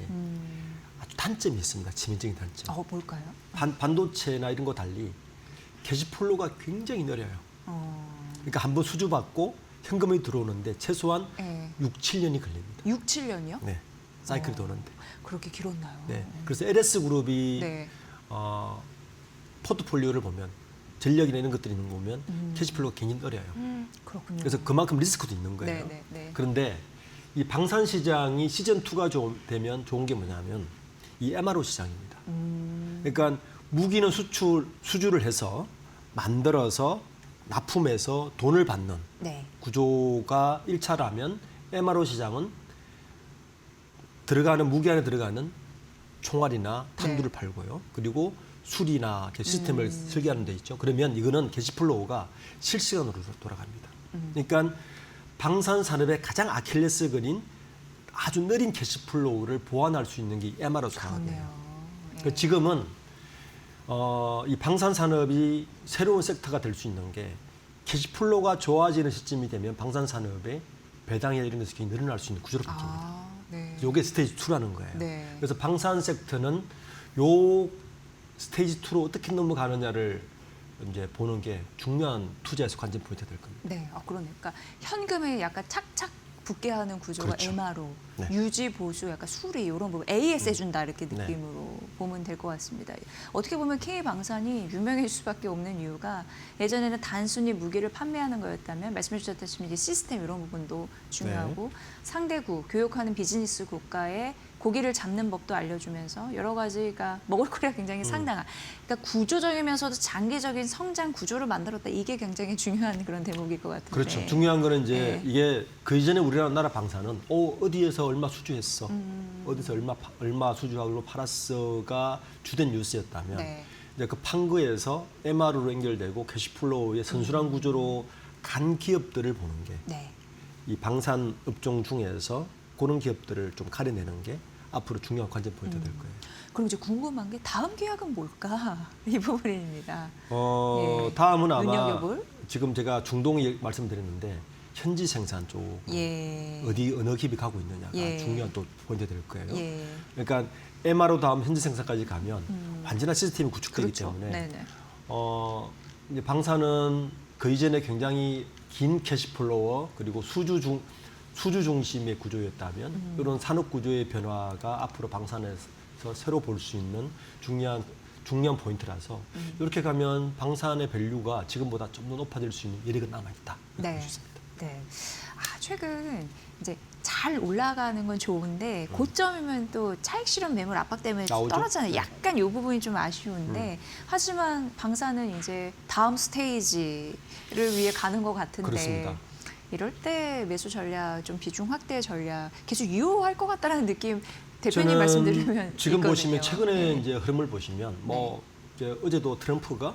E: 아주 단점이 있습니다. 치명적인 단점.
A: 뭘까요?
E: 반도체나 이런 거 달리 캐시플로우가 굉장히 느려요. 그러니까 한번 수주받고 현금이 들어오는데 최소한
A: 예.
E: 6, 7년이 걸립니다.
A: 6, 7년이요?
E: 네, 사이클이 도는데.
A: 그렇게 길었나요?
E: 네, 그래서 LS 그룹이
A: 네.
E: 포트폴리오를 보면 전력이나 이런 것들이 있는 거 보면 캐시플로우가 굉장히 느려요.
A: 그렇군요.
E: 그래서 그만큼 리스크도 있는 거예요.
A: 네.
E: 그런데 이 방산 시장이 시즌 2가 되면 좋은 게 뭐냐면 이 MRO 시장입니다. 그러니까 무기는 수주를 해서 만들어서 납품해서 돈을 받는
A: 네.
E: 구조가 1차라면 MRO 시장은 들어가는 무기 안에 들어가는 총알이나
A: 네.
E: 탄두를 팔고요. 그리고 술이나 이렇게 시스템을 설계하는 데 있죠. 그러면 이거는 캐시플로우가 실시간으로 돌아갑니다. 그러니까 방산산업의 가장 아킬레스건인 아주 느린 캐시플로우를 보완할 수 있는 게 MRO 산업이에요.
A: 그렇네요.
E: 그러니까 지금은 이 방산산업이 새로운 섹터가 될 수 있는 게 캐시플로우가 좋아지는 시점이 되면 방산산업의 배당이나 이런 것이 굉장히 늘어날 수 있는 구조로 바뀝니다.
A: 아, 네.
E: 이게 스테이지 2라는 거예요.
A: 네.
E: 그래서 방산 섹터는 요 스테이지 2로 어떻게 넘어가느냐를 이제 보는 게 중요한 투자에서 관전 포인트가 될 겁니다.
A: 네, 그러니까 현금에 약간 착착 붙게 하는 구조가
E: 그렇죠.
A: MRO,
E: 네.
A: 유지 보수, 약간 수리 이런 부분 AS 해준다 이렇게 느낌으로 보면 될 것 같습니다. 어떻게 보면 K 방산이 유명해질 수밖에 없는 이유가 예전에는 단순히 무기를 판매하는 거였다면 말씀해 주셨다시피 이제 시스템 이런 부분도 중요하고 상대국, 교역하는 비즈니스 국가의 고기를 잡는 법도 알려주면서 여러 가지가 먹을거리가 굉장히 상당한, 그러니까 구조적이면서도 장기적인 성장 구조를 만들었다. 이게 굉장히 중요한 그런 대목일 것 같은데.
E: 그렇죠. 중요한 거는 이제
A: 네.
E: 이게 그 이전에 우리나라 방산은 어디에서 얼마 수주했어, 어디서 얼마 수주하고 팔았어가 주된 뉴스였다면
A: 네.
E: 이제 그 판 거에서 MR로 연결되고 캐시플로우의 선순환 구조로 간 기업들을 보는 게 이
A: 네.
E: 방산 업종 중에서 그런 기업들을 좀 가려내는 게 앞으로 중요한 관전 포인트가 될 거예요.
A: 그럼 이제 궁금한 게 다음 계약은 뭘까? 이 부분입니다. 예.
E: 다음은 아마
A: 눈여겨볼?
E: 지금 제가 중동 말씀드렸는데 현지 생산 쪽
A: 예.
E: 어느 기업이 가고 있느냐가
A: 예.
E: 중요한 또 포인트 될 거예요.
A: 예.
E: 그러니까 MRO 다음 현지 생산까지 가면 완전한 시스템이 구축되기
A: 그렇죠.
E: 때문에
A: 네네.
E: 이제 방산은 그 이전에 굉장히 긴 캐시플로우 그리고 수주 중심의 구조였다면 이런 산업 구조의 변화가 앞으로 방산에서 새로 볼 수 있는 중요한 포인트라서 이렇게 가면 방산의 밸류가 지금보다 좀 더 높아질 수 있는 여력은 남아있다. 이렇게
A: 네.
E: 볼수 있습니다.
A: 네. 최근 이제 잘 올라가는 건 좋은데 고점이면 또 차익 실현 매물 압박 때문에 좀
E: 나오죠?
A: 떨어지잖아요.
E: 네.
A: 약간 이 부분이 좀 아쉬운데 하지만 방사는 이제 다음 스테이지를 위해 가는 것 같은데
E: 그렇습니다.
A: 이럴 때 매수 전략, 좀 비중 확대 전략 계속 유효할 것 같다는 느낌 대표님 말씀 들으면
E: 지금
A: 있거든요.
E: 보시면 최근에
A: 네.
E: 이제 흐름을 보시면 이제 어제도 트럼프가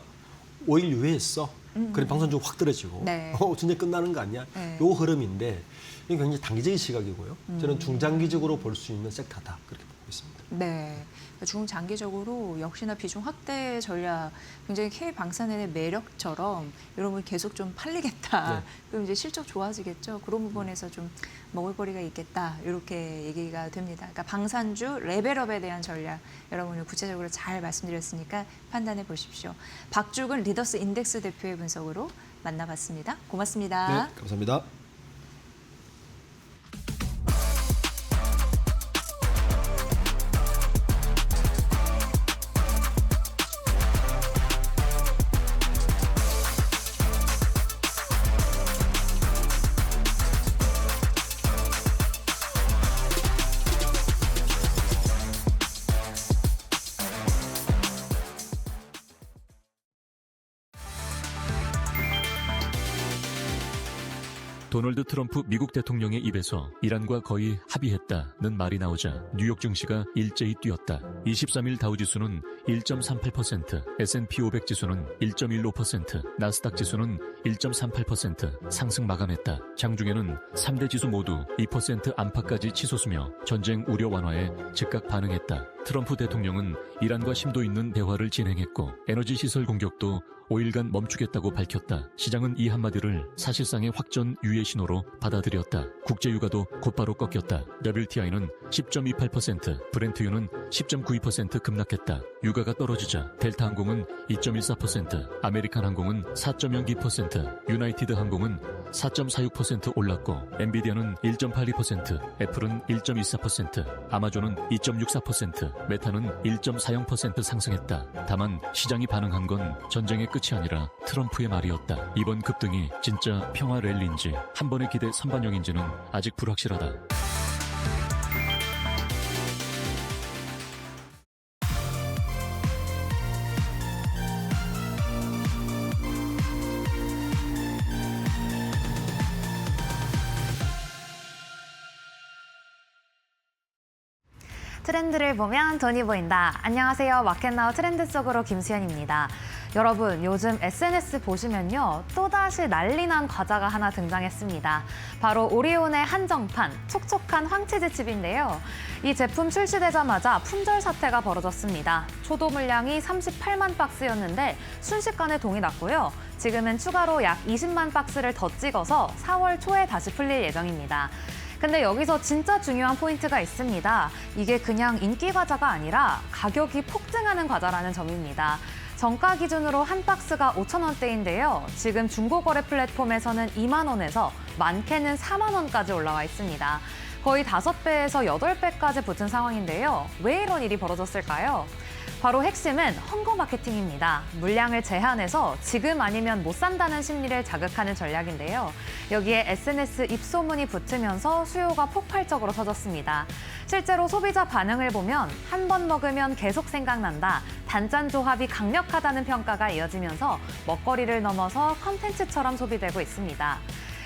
E: 5일 유예했어. 그래 방산 좀 확 떨어지고
A: 네.
E: 전쟁 끝나는 거 아니야?
A: 네.
E: 요 흐름인데 이게 굉장히 단기적인 시각이고요. 저는 중장기적으로 볼 수 있는 섹터다 그렇게 보고 있습니다.
A: 네. 중장기적으로 역시나 비중 확대 전략 굉장히 K방산의 매력처럼 여러분 계속 좀 팔리겠다.
E: 네.
A: 그럼 이제 실적 좋아지겠죠. 그런 부분에서 좀 먹을거리가 있겠다. 이렇게 얘기가 됩니다. 그러니까 방산주 레벨업에 대한 전략 여러분을 구체적으로 잘 말씀드렸으니까 판단해 보십시오. 박죽은 리더스 인덱스 대표의 분석으로 만나봤습니다. 고맙습니다.
E: 네, 감사합니다.
D: 도널드 트럼프 미국 대통령의 입에서 이란과 거의 합의했다는 말이 나오자 뉴욕 증시가 일제히 뛰었다. 23일 다우지수는 1.38%, S&P 500 지수는 1.15%, 나스닥 지수는 1.38% 상승 마감했다. 장중에는 3대 지수 모두 2% 안팎까지 치솟으며 전쟁 우려 완화에 즉각 반응했다. 트럼프 대통령은 이란과 심도 있는 대화를 진행했고 에너지 시설 공격도 5일간 멈추겠다고 밝혔다. 시장은 이 한마디를 사실상의 확전 유예 신호로 받아들였다. 국제유가도 곧바로 꺾였다. WTI는 10.28%, 브렌트유는 10.92% 급락했다. 유가가 떨어지자 델타항공은 2.14%, 아메리칸 항공은 4.09%, 유나이티드 항공은 4.46% 올랐고 엔비디아는 1.82%, 애플은 1.24%, 아마존은 2.64%, 메타는 1.40% 상승했다. 다만 시장이 반응한 건 전쟁의 끝이 아니라 트럼프의 말이었다. 이번 급등이 진짜 평화 랠리인지 한 번의 기대 선반영인지는 아직 불확실하다.
F: 트렌드를 보면 돈이 보인다. 안녕하세요. 마켓나우 트렌드 속으로 김수현입니다. 여러분, 요즘 SNS 보시면요. 또다시 난리난 과자가 하나 등장했습니다. 바로 오리온의 한정판, 촉촉한 황치즈 칩인데요. 이 제품 출시되자마자 품절 사태가 벌어졌습니다. 초도 물량이 38만 박스였는데 순식간에 동이 났고요. 지금은 추가로 약 20만 박스를 더 찍어서 4월 초에 다시 풀릴 예정입니다. 근데 여기서 진짜 중요한 포인트가 있습니다. 이게 그냥 인기 과자가 아니라 가격이 폭등하는 과자라는 점입니다. 정가 기준으로 한 박스가 5,000원대인데요. 지금 중고거래 플랫폼에서는 2만 원에서 많게는 4만 원까지 올라와 있습니다. 거의 5배에서 8배까지 붙은 상황인데요. 왜 이런 일이 벌어졌을까요? 바로 핵심은 헝거 마케팅입니다. 물량을 제한해서 지금 아니면 못 산다는 심리를 자극하는 전략인데요. 여기에 SNS 입소문이 붙으면서 수요가 폭발적으로 터졌습니다. 실제로 소비자 반응을 보면 한 번 먹으면 계속 생각난다, 단짠 조합이 강력하다는 평가가 이어지면서 먹거리를 넘어서 컨텐츠처럼 소비되고 있습니다.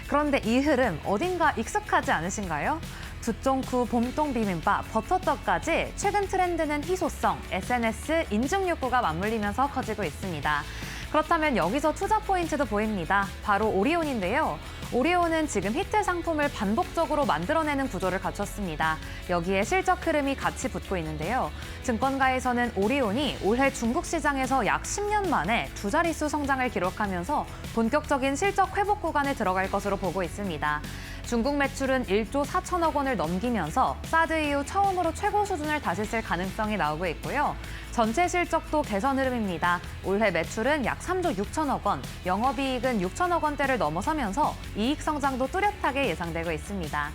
F: 그런데 이 흐름 어딘가 익숙하지 않으신가요? 두쫑쿠, 봄동 비빔밥, 버터떡까지 최근 트렌드는 희소성, SNS 인증 욕구가 맞물리면서 커지고 있습니다. 그렇다면 여기서 투자 포인트도 보입니다. 바로 오리온인데요. 오리온은 지금 히트 상품을 반복적으로 만들어내는 구조를 갖췄습니다. 여기에 실적 흐름이 같이 붙고 있는데요. 증권가에서는 오리온이 올해 중국 시장에서 약 10년 만에 두 자릿수 성장을 기록하면서 본격적인 실적 회복 구간에 들어갈 것으로 보고 있습니다. 중국 매출은 1조 4천억 원을 넘기면서 사드 이후 처음으로 최고 수준을 다시 쓸 가능성이 나오고 있고요. 전체 실적도 개선 흐름입니다. 올해 매출은 약 3조 6천억 원, 영업이익은 6천억 원대를 넘어서면서 이익 성장도 뚜렷하게 예상되고 있습니다.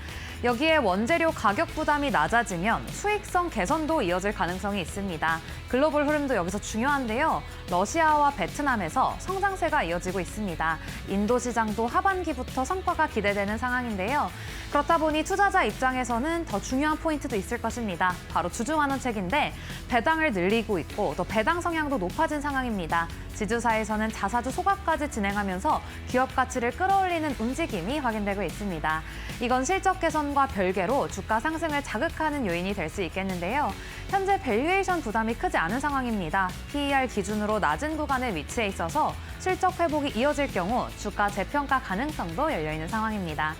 F: 여기에 원재료 가격 부담이 낮아지면 수익성 개선도 이어질 가능성이 있습니다. 글로벌 흐름도 여기서 중요한데요. 러시아와 베트남에서 성장세가 이어지고 있습니다. 인도 시장도 하반기부터 성과가 기대되는 상황인데요. 그렇다 보니 투자자 입장에서는 더 중요한 포인트도 있을 것입니다. 바로 주주환원책인데 배당을 늘리고 있고 또 배당 성향도 높아진 상황입니다. 지주사에서는 자사주 소각까지 진행하면서 기업 가치를 끌어올리는 움직임이 확인되고 있습니다. 이건 실적 개선과 별개로 주가 상승을 자극하는 요인이 될 수 있겠는데요. 현재 밸류에이션 부담이 크지 않은 상황입니다. PER 기준으로 낮은 구간에 위치해 있어서 실적 회복이 이어질 경우 주가 재평가 가능성도 열려있는 상황입니다.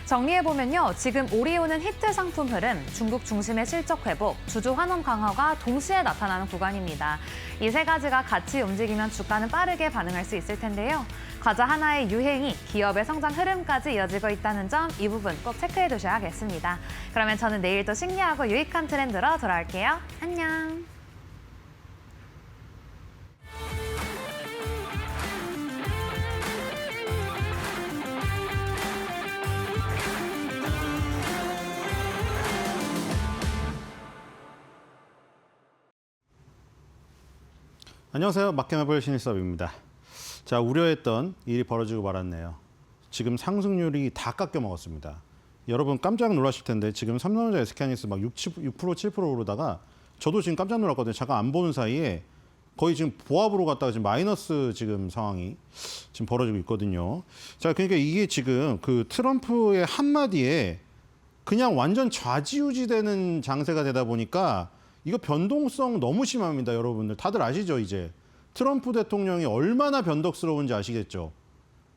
F: 정리해보면요. 지금 오리온은 히트 상품 흐름, 중국 중심의 실적 회복, 주주 환원 강화가 동시에 나타나는 구간입니다. 이 세 가지가 같이 움직이면 주가는 빠르게 반응할 수 있을 텐데요. 과자 하나의 유행이 기업의 성장 흐름까지 이어지고 있다는 점, 이 부분 꼭 체크해 두셔야겠습니다. 그러면 저는 내일 또 신기하고 유익한 트렌드로 돌아올게요. 안녕.
G: 안녕하세요. 마켓매블 신일섭입니다. 자, 우려했던 일이 벌어지고 말았네요. 지금 상승률이 다 깎여 먹었습니다. 여러분 깜짝 놀라실 텐데 지금 삼성전자 SK하이닉스 막 6%, 7% 오르다가 저도 지금 깜짝 놀랐거든요. 잠깐 안 보는 사이에 거의 지금 보합으로 갔다가 지금 마이너스 지금 상황이 지금 벌어지고 있거든요. 자, 그러니까 이게 지금 그 트럼프의 한마디에 그냥 완전 좌지우지되는 장세가 되다 보니까 이거 변동성 너무 심합니다, 여러분들. 다들 아시죠, 이제? 트럼프 대통령이 얼마나 변덕스러운지 아시겠죠?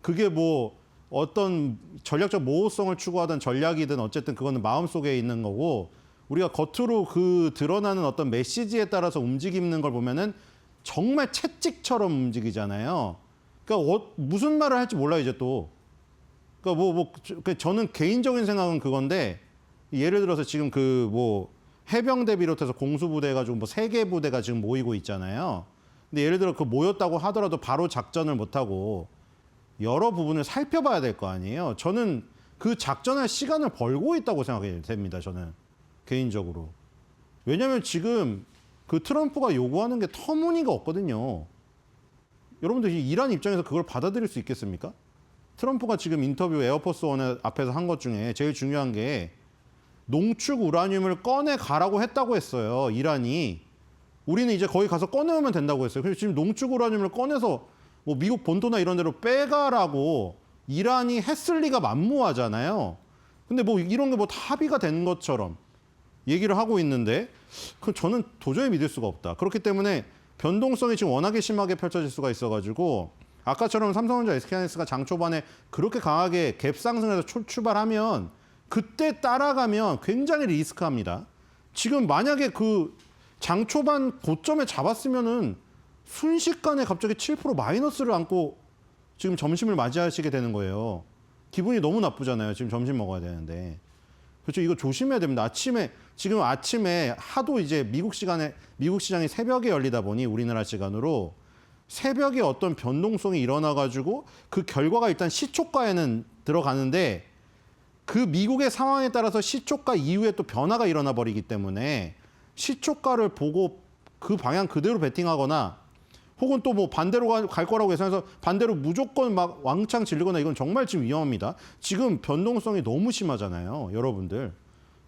G: 그게 뭐 어떤 전략적 모호성을 추구하던 전략이든 어쨌든 그거는 마음속에 있는 거고 우리가 겉으로 그 드러나는 어떤 메시지에 따라서 움직이는 걸 보면은 정말 채찍처럼 움직이잖아요. 그러니까 무슨 말을 할지 몰라요, 이제 또. 그러니까 저는 개인적인 생각은 그건데 예를 들어서 지금 해병대 비롯해서 공수부대 해가지고 3개 부대가 지금 모이고 있잖아요. 근데 예를 들어 그 모였다고 하더라도 바로 작전을 못하고 여러 부분을 살펴봐야 될 거 아니에요. 저는 그 작전할 시간을 벌고 있다고 생각이 됩니다. 저는 개인적으로. 왜냐하면 지금 그 트럼프가 요구하는 게 터무니가 없거든요. 여러분들 이란 입장에서 그걸 받아들일 수 있겠습니까? 트럼프가 지금 인터뷰 에어포스 원 앞에서 한 것 중에 제일 중요한 게 농축 우라늄을 꺼내 가라고 했다고 했어요. 이란이. 우리는 이제 거기 가서 꺼내오면 된다고 했어요. 그래서 지금 농축 우라늄을 꺼내서 뭐 미국 본토나 이런 데로 빼가라고 이란이 했을 리가 만무하잖아요. 근데 뭐 이런 게 뭐 합의가 된 것처럼 얘기를 하고 있는데 그 저는 도저히 믿을 수가 없다. 그렇기 때문에 변동성이 지금 워낙에 심하게 펼쳐질 수가 있어가지고 아까처럼 삼성전자, SK하이닉스가 장 초반에 그렇게 강하게 갭 상승해서 출발하면 그때 따라가면 굉장히 리스크합니다. 지금 만약에 그 장 초반 고점에 잡았으면은 순식간에 갑자기 7% 마이너스를 안고 지금 점심을 맞이하시게 되는 기분이 너무 나쁘잖아요. 지금 점심 먹어야 되는데. 그렇죠. 이거 조심해야 됩니다. 지금 아침에 하도 이제 미국 시장이 새벽에 열리다 보니 우리나라 시간으로 새벽에 어떤 변동성이 일어나가지고 그 결과가 일단 시초가에는 들어가는데 그 미국의 상황에 따라서 시초가 이후에 또 변화가 일어나 버리기 때문에 시초가를 보고 그 방향 그대로 베팅하거나 혹은 또 뭐 반대로 갈 거라고 예상해서 반대로 무조건 막 왕창 질르거나 이건 정말 지금 위험합니다. 지금 변동성이 너무 심하잖아요. 여러분들.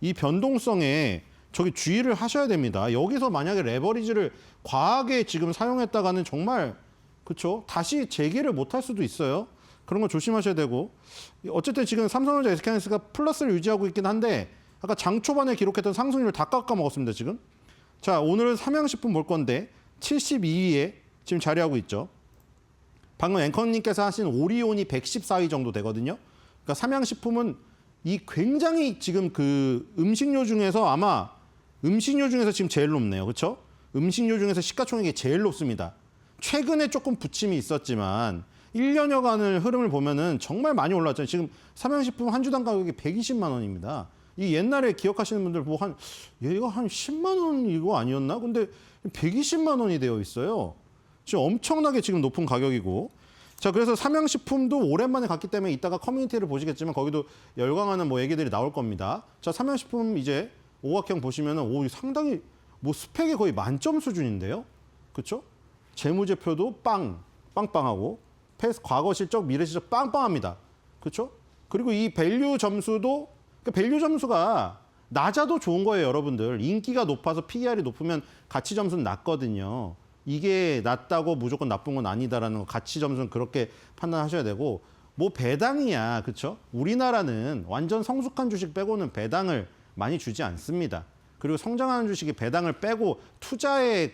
G: 이 변동성에 저기 주의를 하셔야 됩니다. 여기서 만약에 레버리지를 과하게 지금 사용했다가는 정말 그렇죠. 다시 재개를 못할 수도 있어요. 그런 거 조심하셔야 되고 어쨌든 지금 삼성전자, SK하이닉스가 플러스를 유지하고 있긴 한데 아까 장 초반에 기록했던 상승률을 다 깎아먹었습니다. 지금. 자, 오늘은 삼양식품 볼 건데 72위에 지금 자리하고 있죠. 방금 앵커님께서 하신 오리온이 114위 정도 되거든요. 그러니까 삼양식품은 이 굉장히 지금 그 음식료 중에서 아마 음식료 중에서 지금 제일 높네요. 그렇죠? 음식료 중에서 시가총액이 제일 높습니다. 최근에 조금 부침이 있었지만 1년여간을 흐름을 보면은 정말 많이 올랐잖아요. 지금 삼양식품 한 주당 가격이 120만 원입니다. 이 옛날에 기억하시는 분들 보고 얘가 한 10만 원 이거 아니었나? 근데 120만 원이 되어 있어요. 지금 엄청나게 지금 높은 가격이고. 자, 그래서 삼양식품도 오랜만에 갔기 때문에 이따가 커뮤니티를 보시겠지만 거기도 열광하는 뭐 얘기들이 나올 겁니다. 자, 삼양식품 이제 오각형 보시면은 상당히 뭐 스펙이 거의 만점 수준인데요. 그렇죠? 재무제표도 빵빵하고 과거 실적, 미래 실적 빵빵합니다. 그렇죠? 그리고 이 밸류 점수도 밸류 점수가 낮아도 좋은 거예요, 여러분들. 인기가 높아서 PER이 높으면 가치 점수는 낮거든요. 이게 낮다고 무조건 나쁜 건 아니다라는 거 가치 점수는 그렇게 판단하셔야 되고 뭐 배당이야, 그렇죠? 우리나라는 완전 성숙한 주식 빼고는 배당을 많이 주지 않습니다. 그리고 성장하는 주식이 배당을 빼고 투자에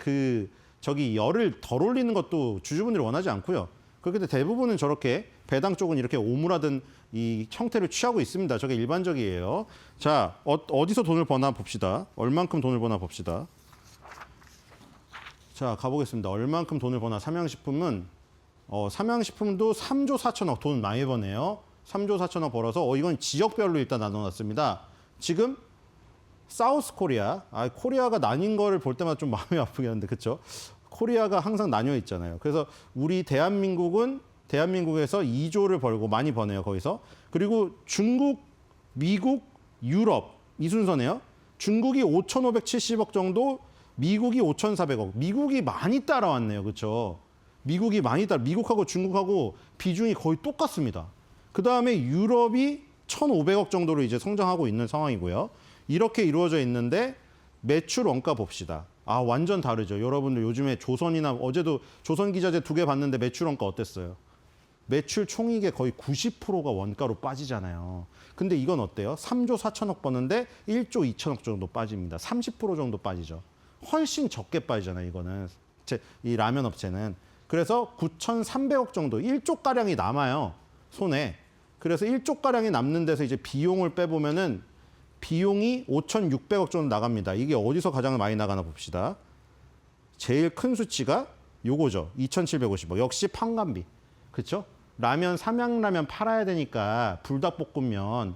G: 열을 덜 올리는 것도 주주분들이 원하지 않고요. 그렇기 때문에 대부분은 저렇게 배당 쪽은 이렇게 오므라든 이 형태를 취하고 있습니다. 저게 일반적이에요. 자, 어디서 돈을 버나 봅시다. 얼만큼 돈을 버나 봅시다. 자, 가보겠습니다. 얼만큼 돈을 버나 삼양식품은 삼양식품도 3조 4천억 돈 많이 버네요. 3조 4천억 벌어서 이건 지역별로 일단 나눠놨습니다. 지금 사우스 코리아, 코리아가 나뉜 거를 볼 때마다 좀 마음이 아프긴 한데 그렇죠? 코리아가 항상 나뉘어 있잖아요. 그래서 우리 대한민국에서 2조를 벌고 많이 버네요, 거기서. 그리고 중국, 미국, 유럽 이 순서네요. 중국이 5,570억 정도, 미국이 5,400억. 미국이 많이 따라왔네요, 그렇죠? 미국하고 중국하고 비중이 거의 똑같습니다. 그 다음에 유럽이 1,500억 정도로 이제 성장하고 있는 상황이고요. 이렇게 이루어져 있는데 매출 원가 봅시다. 완전 다르죠. 여러분들 요즘에 조선이나 어제도 조선기자재 2개 봤는데 매출 원가 어땠어요? 매출 총익의 거의 90%가 원가로 빠지잖아요. 근데 이건 어때요? 3조 4천억 버는데 1조 2천억 정도 빠집니다. 30% 정도 빠지죠. 훨씬 적게 빠지잖아요, 이거는. 이 라면 업체는. 그래서 9,300억 정도, 1조가량이 남아요, 손에. 그래서 1조가량이 남는 데서 이제 비용을 빼보면은 비용이 5,600억 정도 나갑니다. 이게 어디서 가장 많이 나가나 봅시다. 제일 큰 수치가 요거죠. 2,750억. 역시 판관비. 그렇죠? 삼양라면 팔아야 되니까 불닭볶음면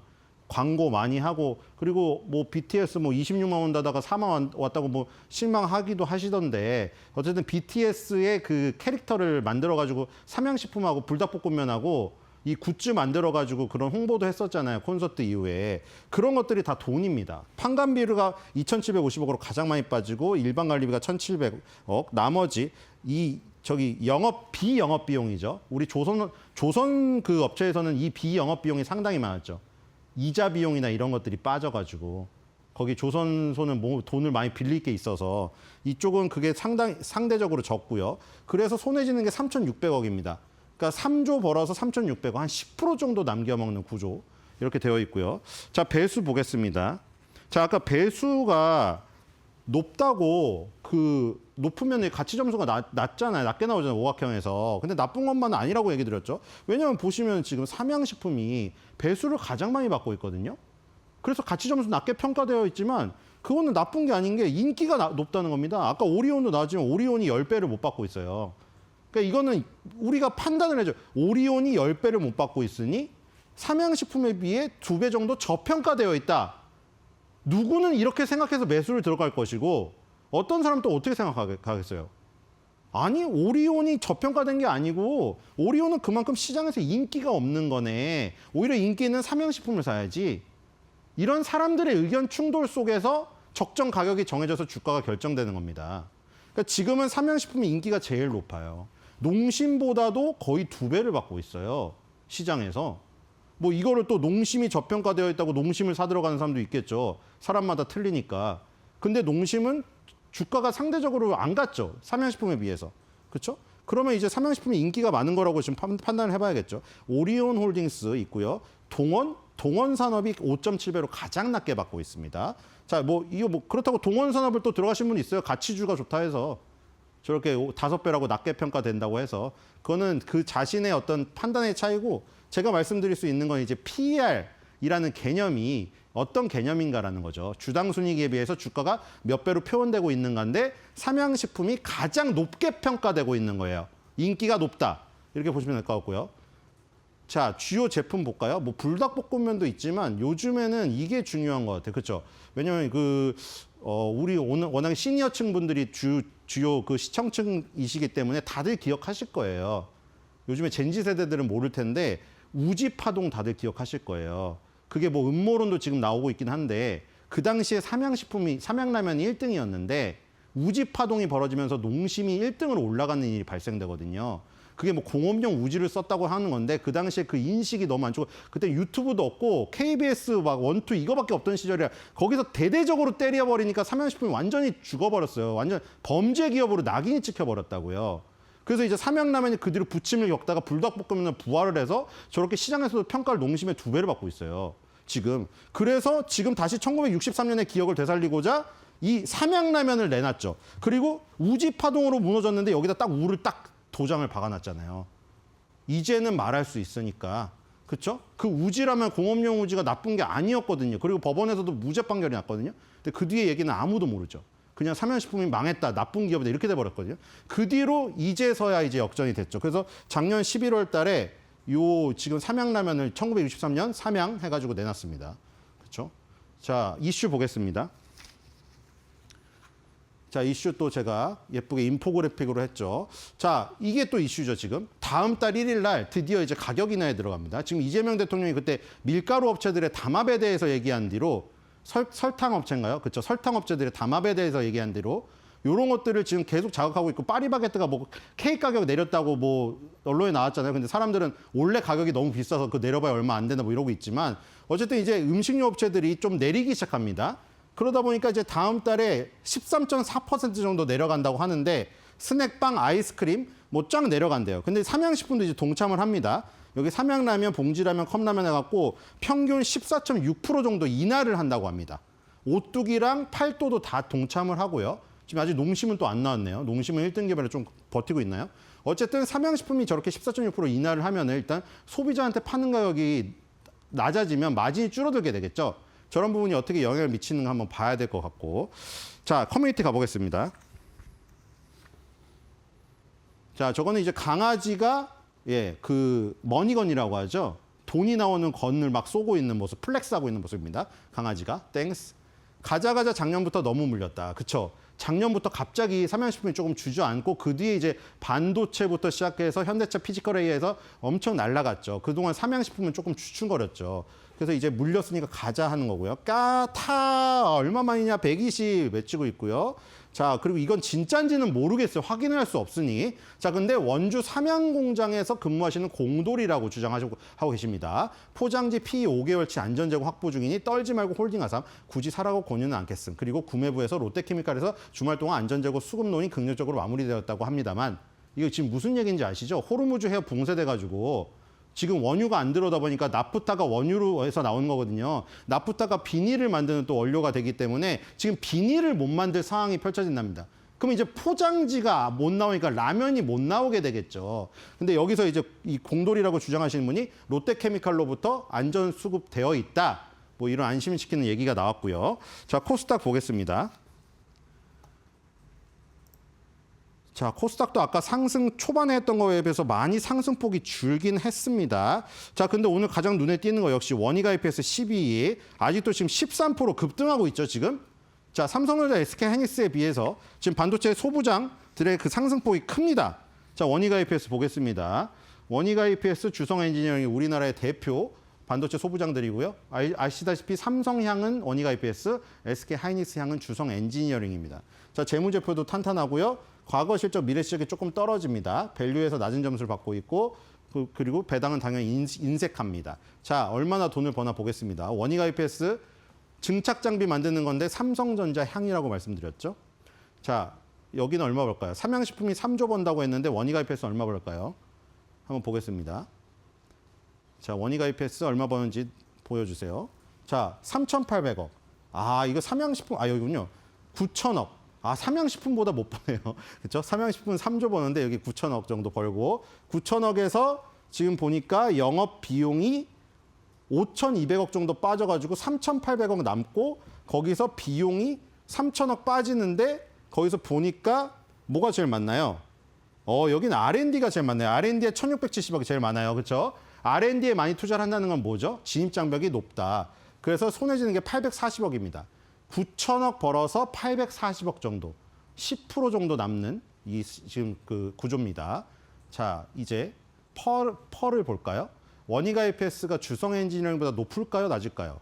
G: 광고 많이 하고 그리고 뭐 BTS 26만 원 다다가 4만 왔다고 뭐 실망하기도 하시던데 어쨌든 BTS의 그 캐릭터를 만들어 가지고 삼양식품하고 불닭볶음면하고 이 굿즈 만들어가지고 그런 홍보도 했었잖아요. 콘서트 이후에. 그런 것들이 다 돈입니다. 판관비가 2,750억으로 가장 많이 빠지고 일반 관리비가 1,700억. 나머지 비영업 비용이죠. 우리 조선 그 업체에서는 이 비영업 비용이 상당히 많았죠. 이자 비용이나 이런 것들이 빠져가지고 거기 조선소는 뭐 돈을 많이 빌릴 게 있어서 이쪽은 그게 상대적으로 적고요. 그래서 손해지는 게 3,600억입니다. 그러니까 3조 벌어서 3,600억, 한 10% 정도 남겨먹는 구조 이렇게 되어 있고요. 자, 배수 보겠습니다. 자, 아까 배수가 높다고 높으면 가치 점수가 낮잖아요. 낮게 나오잖아요. 오각형에서. 근데 나쁜 것만 아니라고 얘기 드렸죠. 왜냐하면 보시면 지금 삼양식품이 배수를 가장 많이 받고 있거든요. 그래서 가치 점수 낮게 평가되어 있지만 그거는 나쁜 게 아닌 게 인기가 높다는 겁니다. 아까 오리온도 나왔지만 오리온이 10배를 못 받고 있어요. 그러니까 이거는 우리가 판단을 해줘. 오리온이 10배를 못 받고 있으니 삼양식품에 비해 2배 정도 저평가되어 있다. 누구는 이렇게 생각해서 매수를 들어갈 것이고 어떤 사람은 또 어떻게 생각하겠어요? 아니, 오리온이 저평가된 게 아니고 오리온은 그만큼 시장에서 인기가 없는 거네. 오히려 인기 있는 삼양식품을 사야지. 이런 사람들의 의견 충돌 속에서 적정 가격이 정해져서 주가가 결정되는 겁니다. 그러니까 지금은 삼양식품이 인기가 제일 높아요. 농심보다도 거의 2배를 받고 있어요. 시장에서. 뭐 이거를 또 농심이 저평가되어 있다고 농심을 사들어가는 사람도 있겠죠. 사람마다 틀리니까. 근데 농심은 주가가 상대적으로 안 갔죠. 삼양식품에 비해서. 그렇죠? 그러면 이제 삼양식품이 인기가 많은 거라고 지금 판단을 해봐야겠죠. 오리온 홀딩스 있고요. 동원산업이 5.7배로 가장 낮게 받고 있습니다. 자, 그렇다고 동원산업을 또 들어가신 분이 있어요. 가치주가 좋다 해서. 저렇게 5배라고 낮게 평가된다고 해서. 그거는 그 자신의 어떤 판단의 차이고, 제가 말씀드릴 수 있는 건 이제 PER이라는 개념이 어떤 개념인가라는 거죠. 주당 순이익에 비해서 주가가 몇 배로 표현되고 있는 건데 삼양식품이 가장 높게 평가되고 있는 거예요. 인기가 높다. 이렇게 보시면 될 것 같고요. 자, 주요 제품 볼까요? 뭐 불닭볶음면도 있지만 요즘에는 이게 중요한 것 같아요. 그렇죠? 왜냐면 우리 오늘 워낙에 시니어층 분들이 주요 그 시청층이시기 때문에 다들 기억하실 거예요. 요즘에 젠지 세대들은 모를 텐데 우지 파동 다들 기억하실 거예요. 그게 뭐 음모론도 지금 나오고 있긴 한데 그 당시에 삼양라면이 1등이었는데 우지 파동이 벌어지면서 농심이 1등으로 올라가는 일이 발생되거든요. 그게 뭐 공업용 우지를 썼다고 하는 건데 그 당시에 그 인식이 너무 안 좋고 그때 유튜브도 없고 KBS 막 원투 이거밖에 없던 시절이라 거기서 대대적으로 때려버리니까 삼양식품이 완전히 죽어버렸어요. 완전 범죄 기업으로 낙인이 찍혀버렸다고요. 그래서 이제 삼양라면이 그 뒤로 부침을 겪다가 불닭볶음면을 부활을 해서 저렇게 시장에서도 평가를 농심의 2배를 받고 있어요. 지금. 그래서 지금 다시 1963년의 기억을 되살리고자 이 삼양라면을 내놨죠. 그리고 우지 파동으로 무너졌는데 여기다 딱 우를 딱 도장을 박아놨잖아요. 이제는 말할 수 있으니까. 그렇죠? 그 우지라면 공업용 우지가 나쁜 게 아니었거든요. 그리고 법원에서도 무죄 판결이 났거든요. 근데 그 뒤에 얘기는 아무도 모르죠. 그냥 삼양식품이 망했다, 나쁜 기업이다 이렇게 돼버렸거든요. 그 뒤로 이제서야 이제 역전이 됐죠. 그래서 작년 11월 달에 지금 삼양라면을 1963년 삼양 해가지고 내놨습니다. 그렇죠? 자, 이슈 보겠습니다. 자, 이슈 또 제가 예쁘게 인포그래픽으로 했죠. 자, 이게 또 이슈죠, 지금. 다음 달 1일 날 드디어 이제 가격 인하에 들어갑니다. 지금 이재명 대통령이 그때 밀가루 업체들의 담합에 대해서 얘기한 뒤로 설탕 업체인가요? 그렇죠. 설탕 업체들의 담합에 대해서 얘기한 뒤로 이런 것들을 지금 계속 자극하고 있고 파리바게뜨가 뭐 케이크 가격 내렸다고 뭐 언론에 나왔잖아요. 근데 사람들은 원래 가격이 너무 비싸서 그 내려봐야 얼마 안 된다 뭐 이러고 있지만 어쨌든 이제 음식료 업체들이 좀 내리기 시작합니다. 그러다 보니까 이제 다음 달에 13.4% 정도 내려간다고 하는데 스낵빵, 아이스크림 뭐 쫙 내려간대요. 근데 삼양식품도 이제 동참을 합니다. 여기 삼양라면, 봉지라면, 컵라면 해갖고 평균 14.6% 정도 인하를 한다고 합니다. 오뚜기랑 팔도도 다 동참을 하고요. 지금 아직 농심은 또 안 나왔네요. 농심은 1등 개발에 좀 버티고 있나요? 어쨌든 삼양식품이 저렇게 14.6% 인하를 하면 일단 소비자한테 파는 가격이 낮아지면 마진이 줄어들게 되겠죠. 저런 부분이 어떻게 영향을 미치는가 한번 봐야 될 것 같고. 자, 커뮤니티 가보겠습니다. 자, 저거는 이제 강아지가 그 머니건이라고 하죠. 돈이 나오는 건을 막 쏘고 있는 모습, 플렉스하고 있는 모습입니다. 강아지가. 땡스. 가자가자 작년부터 너무 물렸다. 그쵸? 작년부터 갑자기 삼양식품이 조금 주저앉고 그 뒤에 이제 반도체부터 시작해서 현대차 피지컬A에서 엄청 날아갔죠. 그동안 삼양식품은 조금 주춤거렸죠. 그래서 이제 물렸으니까 가자 하는 거고요. 까타 얼마만이냐 120 외치고 있고요. 자, 그리고 이건 진짜인지는 모르겠어요. 확인을 할 수 없으니. 자, 근데 원주 삼양 공장에서 근무하시는 공돌이라고 주장하고 계십니다. 포장지 PE 5개월치 안전재고 확보 중이니 떨지 말고 홀딩하삼. 굳이 사라고 권유는 않겠음. 그리고 구매부에서 롯데케미칼에서 주말 동안 안전재고 수급론이 긍정적으로 마무리되었다고 합니다만 이거 지금 무슨 얘기인지 아시죠? 호르무즈 해협 붕괴돼가지고 지금 원유가 안 들어오다 보니까 나프타가 원유로 해서 나오는 거거든요. 나프타가 비닐을 만드는 또 원료가 되기 때문에 지금 비닐을 못 만들 상황이 펼쳐진답니다. 그럼 이제 포장지가 못 나오니까 라면이 못 나오게 되겠죠. 근데 여기서 이제 이 공돌이라고 주장하시는 분이 롯데케미칼로부터 안전 수급되어 있다. 뭐 이런 안심시키는 얘기가 나왔고요. 자, 코스닥 보겠습니다. 자, 코스닥도 아까 상승 초반에 했던 거에 비해서 많이 상승폭이 줄긴 했습니다. 자, 근데 오늘 가장 눈에 띄는 거 역시 원희가 EPS 12, 아직도 지금 13% 급등하고 있죠, 지금. 자, 삼성전자, SK하이닉스에 비해서 지금 반도체 소부장들의 그 상승폭이 큽니다. 자, 원희가 EPS 보겠습니다. 원희가 EPS, 주성엔지니어링이 우리나라의 대표 반도체 소부장들이고요. 아시다시피 삼성향은 원희가 EPS, SK하이닉스향은 주성엔지니어링입니다. 자, 재무제표도 탄탄하고요. 과거 실적, 미래 실적이 조금 떨어집니다. 밸류에서 낮은 점수를 받고 있고 그리고 배당은 당연히 인색합니다. 자, 얼마나 돈을 버나 보겠습니다. 원희가 EPS 증착 장비 만드는 건데 삼성전자 향이라고 말씀드렸죠. 자, 여기는 얼마 벌까요? 삼양식품이 3조 번다고 했는데 원희가 EPS 얼마 벌까요? 한번 보겠습니다. 자, 원희가 EPS 얼마 버는지 보여주세요. 자, 3,800억. 아, 이거 삼양식품, 여기군요. 9,000억. 아, 삼양식품보다 못 버네요. 그렇죠? 삼양식품은 3조 버는데 여기 9,000억 정도 벌고 9,000억에서 지금 보니까 영업 비용이 5,200억 정도 빠져가지고 3,800억 남고 거기서 비용이 3,000억 빠지는데 거기서 보니까 뭐가 제일 많나요? 여기는 R&D가 제일 많네요. R&D에 1,670억이 제일 많아요. 그렇죠? R&D에 많이 투자를 한다는 건 뭐죠? 진입장벽이 높다. 그래서 손해지는 게 840억입니다. 9,000억 벌어서 840억 정도, 10% 정도 남는 이 지금 그 구조입니다. 자, 이제 펄을 볼까요? 원희가 EPS가 주성엔지니어링보다 높을까요? 낮을까요?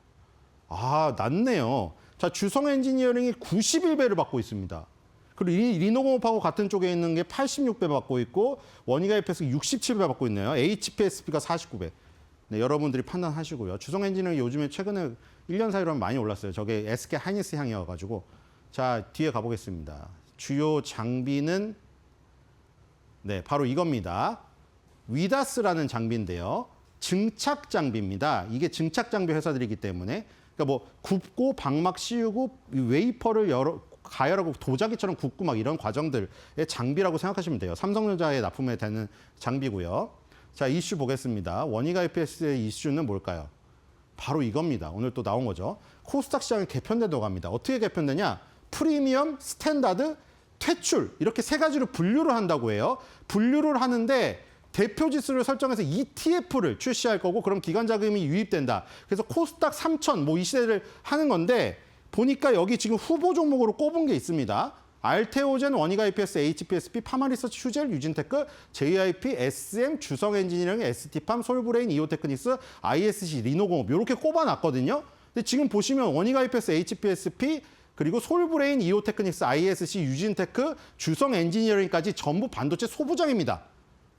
G: 아, 낮네요. 자, 주성엔지니어링이 91배를 받고 있습니다. 그리고 리노공업하고 같은 쪽에 있는 게 86배 받고 있고 원희가 EPS 67배 받고 있네요. HPSP가 49배. 네, 여러분들이 판단하시고요. 주성엔지니어링이 요즘에 최근에 1년 사이로 많이 올랐어요. 저게 SK하이닉스 향이어가지고. 자, 뒤에 가보겠습니다. 주요 장비는 네, 바로 이겁니다. 위다스라는 장비인데요. 증착 장비입니다. 이게 증착 장비 회사들이기 때문에 그러니까 뭐 굽고 방막 씌우고 웨이퍼를 가열하고 도자기처럼 굽고 막 이런 과정들의 장비라고 생각하시면 돼요. 삼성전자에 납품에 되는 장비고요. 자, 이슈 보겠습니다. 원희가 EPS의 이슈는 뭘까요? 바로 이겁니다. 오늘 또 나온 거죠. 코스닥 시장이 개편된다고 합니다. 어떻게 개편되냐? 프리미엄, 스탠다드, 퇴출 이렇게 세 가지로 분류를 한다고 해요. 분류를 하는데 대표 지수를 설정해서 ETF를 출시할 거고 그럼 기관 자금이 유입된다. 그래서 코스닥 3,000 뭐 이 시대를 하는 건데 보니까 여기 지금 후보 종목으로 꼽은 게 있습니다. 알테오젠, 원희가 EPS, HPSP, 파마리서치, 휴젤, 유진테크, JIP, SM, 주성엔지니어링, ST팜, 솔브레인, 이오테크닉스, ISC, 리노공업 이렇게 꼽아놨거든요. 근데 지금 보시면 원희가 EPS, HPSP 그리고 솔브레인, 이오테크닉스, ISC, 유진테크, 주성엔지니어링까지 전부 반도체 소부장입니다.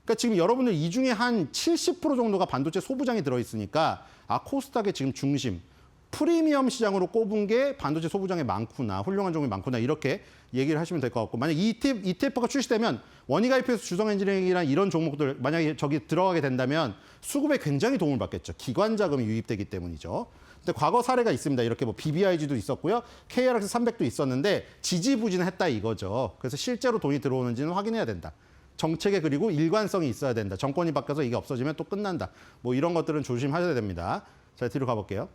G: 그러니까 지금 여러분들 이 중에 한 70% 정도가 반도체 소부장이 들어있으니까 코스닥의 지금 중심, 프리미엄 시장으로 꼽은 게 반도체 소부장에 많구나, 훌륭한 종목이 많구나 이렇게 얘기를 하시면 될 것 같고 만약 ETF가 출시되면 원희가 EPS, 주성엔지니어링이나 이런 종목들 만약에 저기 들어가게 된다면 수급에 굉장히 도움을 받겠죠. 기관 자금이 유입되기 때문이죠. 근데 과거 사례가 있습니다. 이렇게 뭐 BBIG도 있었고요. KRX 300도 있었는데 지지부진했다 이거죠. 그래서 실제로 돈이 들어오는지는 확인해야 된다. 정책에 그리고 일관성이 있어야 된다. 정권이 바뀌어서 이게 없어지면 또 끝난다. 뭐 이런 것들은 조심하셔야 됩니다. 자, 뒤로 가볼게요.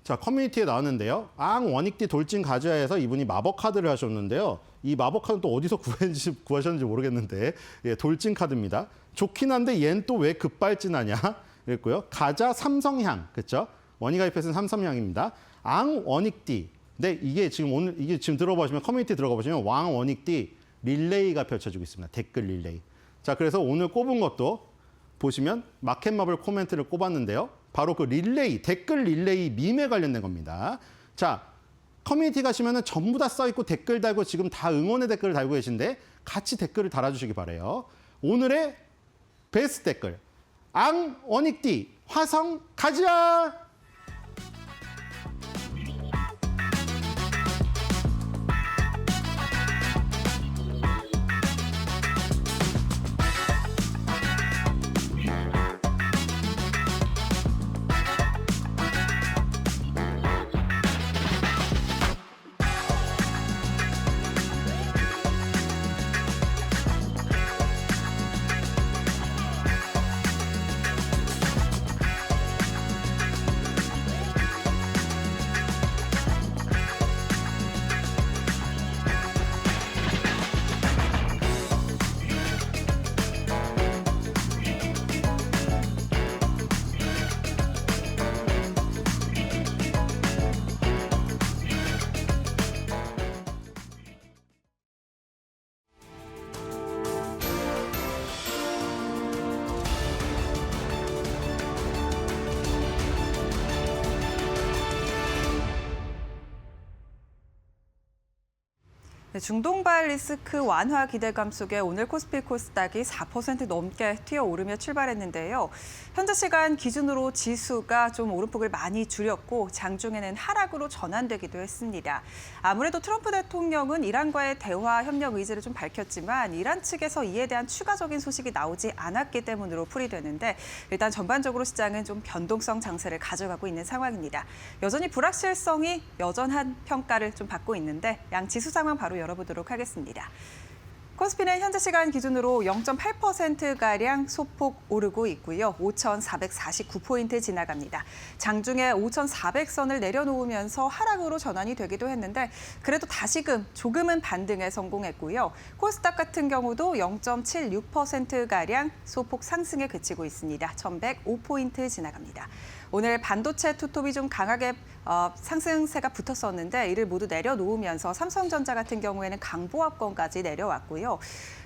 G: 자, 커뮤니티에 나왔는데요. 원익디 돌진 가즈아에서 이분이 마법 카드를 하셨는데요. 이 마법 카드는 또 어디서 구하셨는지 모르겠는데 돌진 카드입니다. 좋긴 한데 얜 또 왜 급발진하냐? 그랬고요. 가자 삼성향, 그렇죠? 원희가 EPS는 삼성향입니다. 원익디. 근데 이게 지금 들어보시면 커뮤니티 들어가 보시면 원익디 릴레이가 펼쳐지고 있습니다. 댓글 릴레이. 자, 그래서 오늘 꼽은 것도 보시면 마켓마블 코멘트를 꼽았는데요. 바로 그 릴레이, 댓글 릴레이 밈에 관련된 겁니다. 자, 커뮤니티 가시면은 전부 다 써있고 댓글 달고 지금 다 응원의 댓글을 달고 계신데 같이 댓글을 달아주시기 바래요. 오늘의 베스트 댓글. 원익디 화성 가자!
B: 네, 중동발 리스크 완화 기대감 속에 오늘 코스피 코스닥이 4% 넘게 튀어오르며 출발했는데요. 현재 시간 기준으로 지수가 좀 오름폭을 많이 줄였고 장중에는 하락으로 전환되기도 했습니다. 아무래도 트럼프 대통령은 이란과의 대화 협력 의지를 좀 밝혔지만 이란 측에서 이에 대한 추가적인 소식이 나오지 않았기 때문으로 풀이되는데 일단 전반적으로 시장은 좀 변동성 장세를 가져가고 있는 상황입니다. 여전히 불확실성이 여전한 평가를 좀 받고 있는데 양 지수 상황 바로 열어보도록 하겠습니다. 코스피는 현재 시간 기준으로 0.8%가량 소폭 오르고 있고요. 5,449포인트 지나갑니다. 장중에 5,400선을 내려놓으면서 하락으로 전환이 되기도 했는데 그래도 다시금 조금은 반등에 성공했고요. 코스닥 같은 경우도 0.76%가량 소폭 상승에 그치고 있습니다. 1,105포인트 지나갑니다. 오늘 반도체 투톱이 좀 강하게 상승세가 붙었었는데 이를 모두 내려놓으면서 삼성전자 같은 경우에는 강보합권까지 내려왔고요.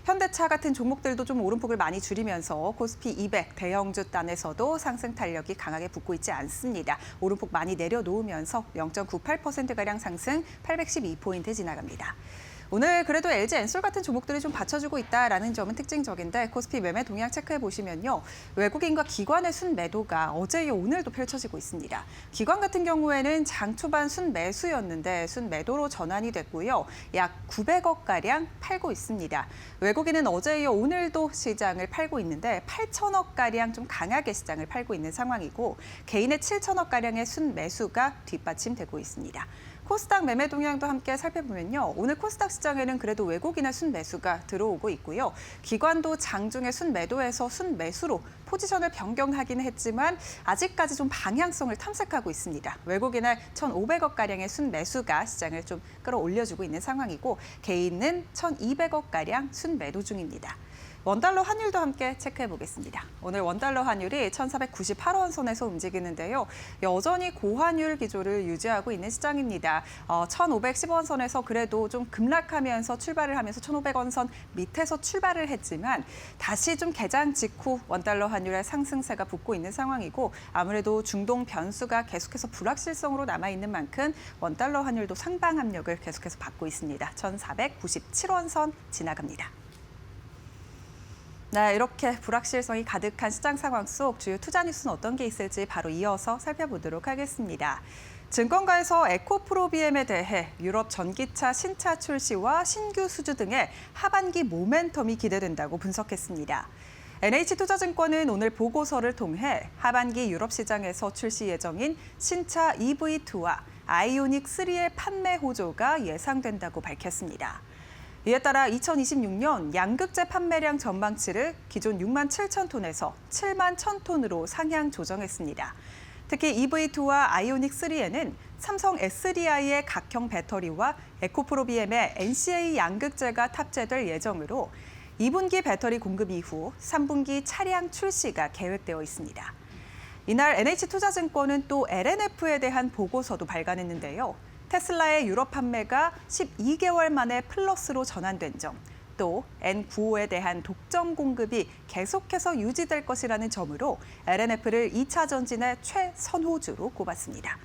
B: 현대차 같은 종목들도 좀 오름폭을 많이 줄이면서 코스피 200 대형주 단에서도 상승 탄력이 강하게 붙고 있지 않습니다. 오름폭 많이 내려놓으면서 0.98%가량 상승 812포인트 지나갑니다. 오늘 그래도 LG 엔솔 같은 종목들이 좀 받쳐주고 있다라는 점은 특징적인데 코스피 매매 동향 체크해 보시면요. 외국인과 기관의 순매도가 어제 이어 오늘도 펼쳐지고 있습니다. 기관 같은 경우에는 장 초반 순매수였는데 순매도로 전환이 됐고요. 약 900억가량 팔고 있습니다. 외국인은 어제 이어 오늘도 시장을 팔고 있는데 8천억가량 좀 강하게 시장을 팔고 있는 상황이고 개인의 7천억가량의 순매수가 뒷받침되고 있습니다. 코스닥 매매 동향도 함께 살펴보면요. 오늘 코스닥 시장에는 그래도 외국인의 순매수가 들어오고 있고요. 기관도 장중에 순매도에서 순매수로 포지션을 변경하긴 했지만 아직까지 좀 방향성을 탐색하고 있습니다. 외국인의 1,500억가량의 순매수가 시장을 좀 끌어올려주고 있는 상황이고 개인은 1,200억가량 순매도 중입니다. 원달러 환율도 함께 체크해 보겠습니다. 오늘 원달러 환율이 1,498원 선에서 움직이는데요. 여전히 고환율 기조를 유지하고 있는 시장입니다. 1,510원 선에서 그래도 좀 급락하면서 출발을 하면서 1,500원 선 밑에서 출발을 했지만 다시 좀 개장 직후 원달러 환율의 상승세가 붙고 있는 상황이고 아무래도 중동 변수가 계속해서 불확실성으로 남아있는 만큼 원달러 환율도 상방 압력을 계속해서 받고 있습니다. 1,497원 선 지나갑니다. 네, 이렇게 불확실성이 가득한 시장 상황 속 주요 투자 뉴스는 어떤 게 있을지 바로 이어서 살펴보도록 하겠습니다. 증권가에서 에코프로비엠에 대해 유럽 전기차 신차 출시와 신규 수주 등의 하반기 모멘텀이 기대된다고 분석했습니다. NH투자증권은 오늘 보고서를 통해 하반기 유럽 시장에서 출시 예정인 신차 EV2와 아이오닉 3의 판매 호조가 예상된다고 밝혔습니다. 이에 따라 2026년 양극재 판매량 전망치를 기존 6만 7천 톤에서 7만 1천 톤으로 상향 조정했습니다. 특히 EV2와 아이오닉 3에는 삼성 SDI의 각형 배터리와 에코프로비엠의 NCA 양극재가 탑재될 예정으로 2분기 배터리 공급 이후 3분기 차량 출시가 계획되어 있습니다. 이날 NH투자증권은 또 LNF에 대한 보고서도 발간했는데요. 테슬라의 유럽 판매가 12개월 만에 플러스로 전환된 점, 또 N95에 대한 독점 공급이 계속해서 유지될 것이라는 점으로 LNF를 2차 전진의 최선호주로 꼽았습니다.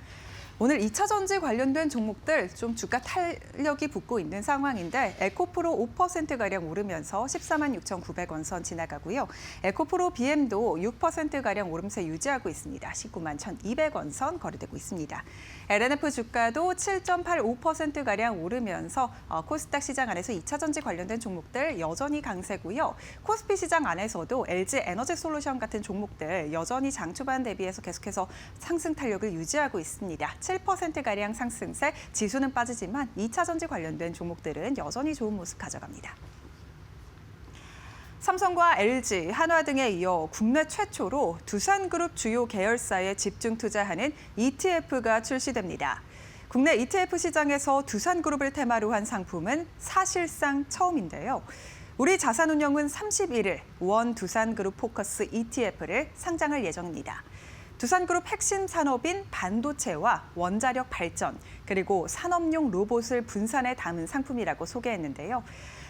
B: 오늘 2차 전지 관련된 종목들 좀 주가 탄력이 붙고 있는 상황인데 에코프로 5%가량 오르면서 14만 6,900원 선 지나가고요. 에코프로 BM도 6%가량 오름세 유지하고 있습니다. 19만 1,200원 선 거래되고 있습니다. LNF 주가도 7.85%가량 오르면서 코스닥 시장 안에서 2차 전지 관련된 종목들 여전히 강세고요. 코스피 시장 안에서도 LG 에너지 솔루션 같은 종목들 여전히 장 초반 대비해서 계속해서 상승 탄력을 유지하고 있습니다. 7%가량 상승세, 지수는 빠지지만 2차 전지 관련된 종목들은 여전히 좋은 모습 가져갑니다. 삼성과 LG, 한화 등에 이어 국내 최초로 두산그룹 주요 계열사에 집중 투자하는 ETF가 출시됩니다. 국내 ETF 시장에서 두산그룹을 테마로 한 상품은 사실상 처음인데요. 우리 자산운용은 31일 원 두산그룹 포커스 ETF를 상장할 예정입니다. 두산그룹 핵심 산업인 반도체와 원자력 발전, 그리고 산업용 로봇을 분산해 담은 상품이라고 소개했는데요.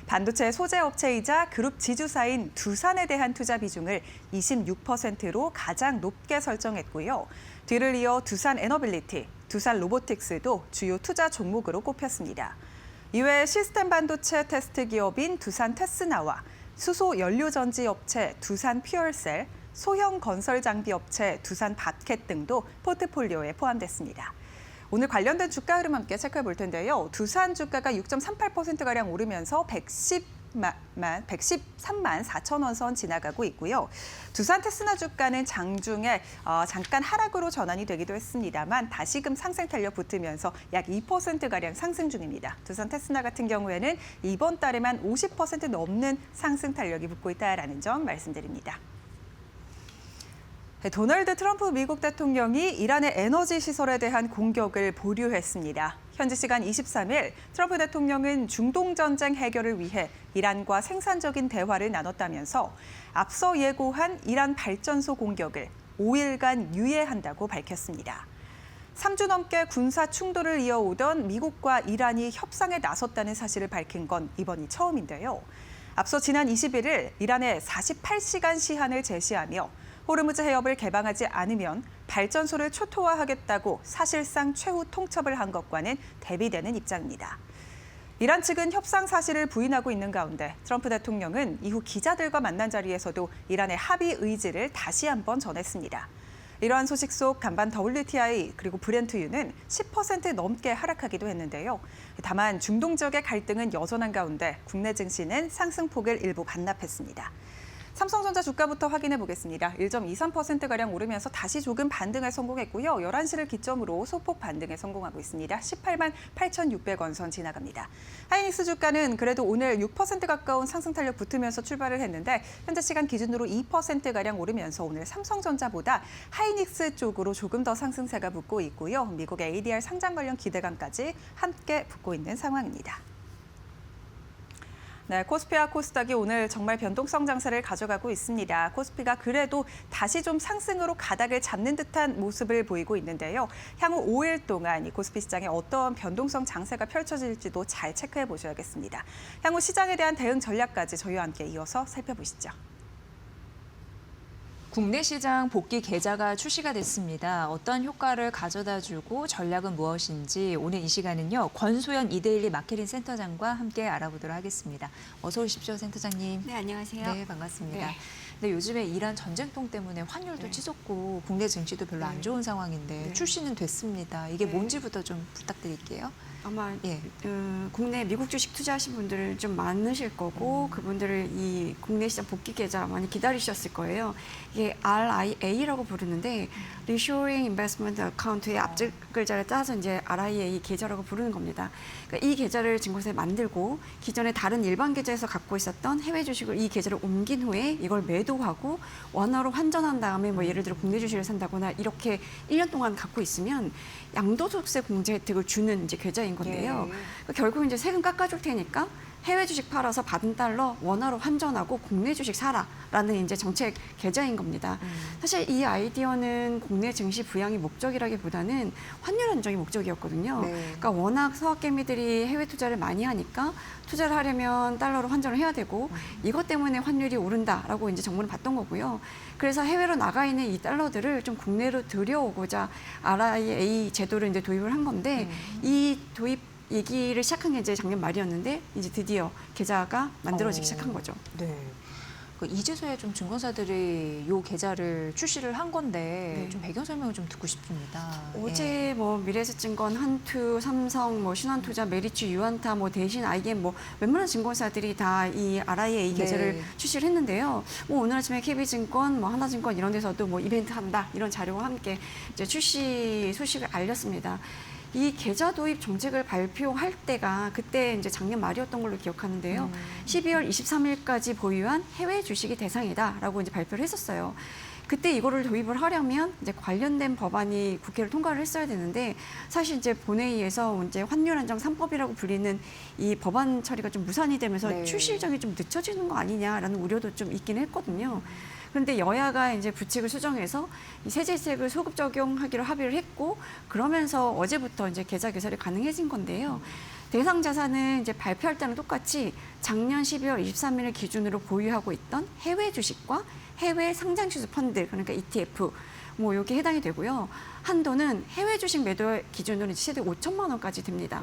B: 반도체 소재 업체이자 그룹 지주사인 두산에 대한 투자 비중을 26%로 가장 높게 설정했고요. 뒤를 이어 두산 에너빌리티, 두산 로보틱스도 주요 투자 종목으로 꼽혔습니다. 이외에 시스템 반도체 테스트 기업인 두산 테스나와 수소 연료 전지 업체 두산 퓨얼셀, 소형 건설 장비 업체 두산 바켓 등도 포트폴리오에 포함됐습니다. 오늘 관련된 주가 흐름 함께 체크해 볼 텐데요. 두산 주가가 6.38%가량 오르면서 113만 4천 원 선 지나가고 있고요. 두산 테스나 주가는 장중에 잠깐 하락으로 전환이 되기도 했습니다만 다시금 상승 탄력 붙으면서 약 2%가량 상승 중입니다. 두산 테스나 같은 경우에는 이번 달에만 50% 넘는 상승 탄력이 붙고 있다는 점 말씀드립니다. 도널드 트럼프 미국 대통령이 이란의 에너지 시설에 대한 공격을 보류했습니다. 현지 시간 23일 트럼프 대통령은 중동 전쟁 해결을 위해 이란과 생산적인 대화를 나눴다면서 앞서 예고한 이란 발전소 공격을 5일간 유예한다고 밝혔습니다. 3주 넘게 군사 충돌을 이어오던 미국과 이란이 협상에 나섰다는 사실을 밝힌 건 이번이 처음인데요. 앞서 지난 21일 이란에 48시간 시한을 제시하며 호르무즈 해협을 개방하지 않으면 발전소를 초토화하겠다고 사실상 최후 통첩을 한 것과는 대비되는 입장입니다. 이란 측은 협상 사실을 부인하고 있는 가운데 트럼프 대통령은 이후 기자들과 만난 자리에서도 이란의 합의 의지를 다시 한번 전했습니다. 이러한 소식 속 간반 WTI 그리고 브렌트유는 10% 넘게 하락하기도 했는데요. 다만 중동 지역의 갈등은 여전한 가운데 국내 증시는 상승폭을 일부 반납했습니다. 삼성전자 주가부터 확인해 보겠습니다. 1.23%가량 오르면서 다시 조금 반등에 성공했고요. 11시를 기점으로 소폭 반등에 성공하고 있습니다. 18만 8,600원 선 지나갑니다. 하이닉스 주가는 그래도 오늘 6% 가까운 상승 탄력 붙으면서 출발을 했는데 현재 시간 기준으로 2%가량 오르면서 오늘 삼성전자보다 하이닉스 쪽으로 조금 더 상승세가 붙고 있고요. 미국 ADR 상장 관련 기대감까지 함께 붙고 있는 상황입니다. 네, 코스피와 코스닥이 오늘 정말 변동성 장세를 가져가고 있습니다. 코스피가 그래도 다시 좀 상승으로 가닥을 잡는 듯한 모습을 보이고 있는데요. 향후 5일 동안 이 코스피 시장에 어떤 변동성 장세가 펼쳐질지도 잘 체크해 보셔야겠습니다. 향후 시장에 대한 대응 전략까지 저희와 함께 이어서 살펴보시죠.
A: 국내 시장 복귀 계좌가 출시가 됐습니다. 어떤 효과를 가져다주고 전략은 무엇인지 오늘 이 시간은요. 권소연 이데일리 마케팅 센터장과 함께 알아보도록 하겠습니다. 어서 오십시오, 센터장님.
H: 네, 안녕하세요.
A: 네, 반갑습니다.
H: 네.
A: 근데 요즘에 이란 전쟁통 때문에 환율도 치솟고 국내 증시도 별로 안 좋은 상황인데 출시는 됐습니다. 이게 뭔지부터 좀 부탁드릴게요.
H: 아마
A: 예.
H: 국내 미국 주식 투자하신 분들 좀 많으실 거고 그분들을 이 국내 시장 복귀 계좌 많이 기다리셨을 거예요. 이게 RIA라고 부르는데 Reshoring Investment Account의 앞줄 글자를 따서 이제 RIA 계좌라고 부르는 겁니다. 그러니까 이 계좌를 증권사에 만들고 기존에 다른 일반 계좌에서 갖고 있었던 해외 주식을 이 계좌를 옮긴 후에 이걸 매도하고 원화로 환전한 다음에 뭐 예를 들어 국내 주식을 산다거나 이렇게 1년 동안 갖고 있으면 양도소득세 공제 혜택을 주는 이제 계좌인 건데요. 그러니까 결국 이제 세금 깎아줄 테니까 해외 주식 팔아서 받은 달러 원화로 환전하고 국내 주식 사라라는 이제 정책 계좌인 겁니다. 사실 이 아이디어는 국내 증시 부양이 목적이라기보다는 환율 안정이 목적이었거든요. 그러니까 워낙 서학개미들이 해외 투자를 많이 하니까 투자를 하려면 달러로 환전을 해야 되고 이것 때문에 환율이 오른다라고 이제 정부는 봤던 거고요. 그래서 해외로 나가 있는 이 달러들을 좀 국내로 들여오고자 RIA 제도를 이제 도입을 한 건데 이 도입 얘기를 시작한 게 이제 작년 말이었는데 이제 드디어 계좌가 만들어지기 시작한 거죠.
A: 네. 이제서야 좀 증권사들이 이 계좌를 출시를 한 건데 좀 배경 설명을 좀 듣고 싶습니다.
H: 어제 뭐 미래에셋증권, 한투, 삼성, 뭐 신한투자, 메리츠, 유안타, 뭐 대신 IM 뭐 웬만한 증권사들이 다 이 RIA 계좌를 출시를 했는데요. 뭐 오늘 아침에 KB증권, 뭐 하나증권 이런 데서도 뭐 이벤트 한다 이런 자료와 함께 이제 출시 소식을 알렸습니다. 이 계좌 도입 정책을 발표할 때가 그때 이제 작년 말이었던 걸로 기억하는데요. 12월 23일까지 보유한 해외 주식이 대상이다라고 이제 발표를 했었어요. 그때 이거를 도입을 하려면 이제 관련된 법안이 국회를 통과를 했어야 되는데 사실 이제 본회의에서 이제 환율 안정 3법이라고 불리는 이 법안 처리가 좀 무산이 되면서 출시 일정이 좀 늦춰지는 거 아니냐라는 우려도 좀 있긴 했거든요. 그런데 여야가 이제 부칙을 수정해서 이 세제 혜택을 소급 적용하기로 합의를 했고 그러면서 어제부터 이제 계좌 개설이 가능해진 건데요. 대상 자산은 이제 발표할 때는 똑같이 작년 12월 23일을 기준으로 보유하고 있던 해외 주식과 해외 상장 주식 펀드 그러니까 ETF 뭐 여기 해당이 되고요. 한도는 해외 주식 매도 기준으로 최대 5천만 원까지 됩니다.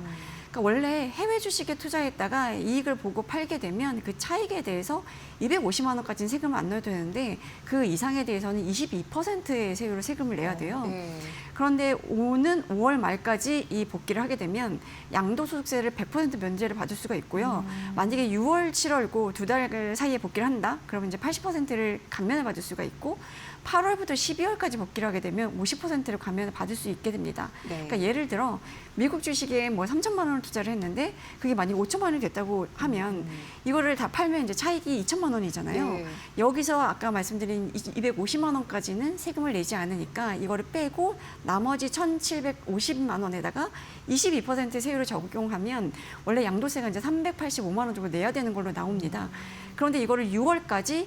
H: 그러니까 원래 해외 주식에 투자했다가 이익을 보고 팔게 되면 그 차익에 대해서 250만 원까지는 세금을 안 넣어도 되는데 그 이상에 대해서는 22%의 세율로 세금을 내야 돼요.
A: 네.
H: 그런데 오는 5월 말까지 이 복귀를 하게 되면 양도소득세를 100% 면제를 받을 수가 있고요. 만약에 6월, 7월고 2달 사이에 복귀를 한다? 그러면 이제 80%를 감면을 받을 수가 있고 8월부터 12월까지 복귀를 하게 되면 50%를 감면을 받을 수 있게 됩니다.
A: 네.
H: 그러니까 예를 들어 미국 주식에 뭐 3천만 원을 투자를 했는데 그게 만약 5천만 원이 됐다고 하면 이거를 다 팔면 이제 차익이 2천만 원이잖아요.
A: 네.
H: 여기서 아까 말씀드린 250만 원까지는 세금을 내지 않으니까 이거를 빼고 나머지 1,750만 원에다가 22% 세율을 적용하면 원래 양도세가 이제 385만 원 정도 내야 되는 걸로 나옵니다. 그런데 이거를 6월까지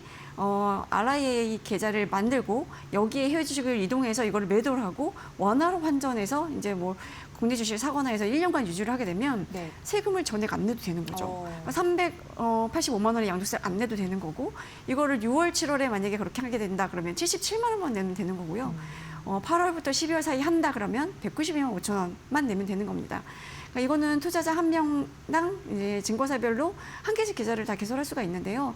H: RIA 계좌를 만들고 여기에 해외 주식을 이동해서 이거를 매도를 하고 원화로 환전해서 이제 뭐 국내 주식을 사거나 해서 1년간 유지를 하게 되면
A: 네.
H: 세금을 전액 안 내도 되는 거죠. 385만 원의 양도세를 안 내도 되는 거고 이거를 6월, 7월에 만약에 그렇게 하게 된다 그러면 77만 원만 내면 되는 거고요. 8월부터 12월 사이 한다 그러면 192만 5천 원만 내면 되는 겁니다. 그러니까 이거는 투자자 한 명당 이제 증권사별로 한 개씩 계좌를 다 개설할 수가 있는데요.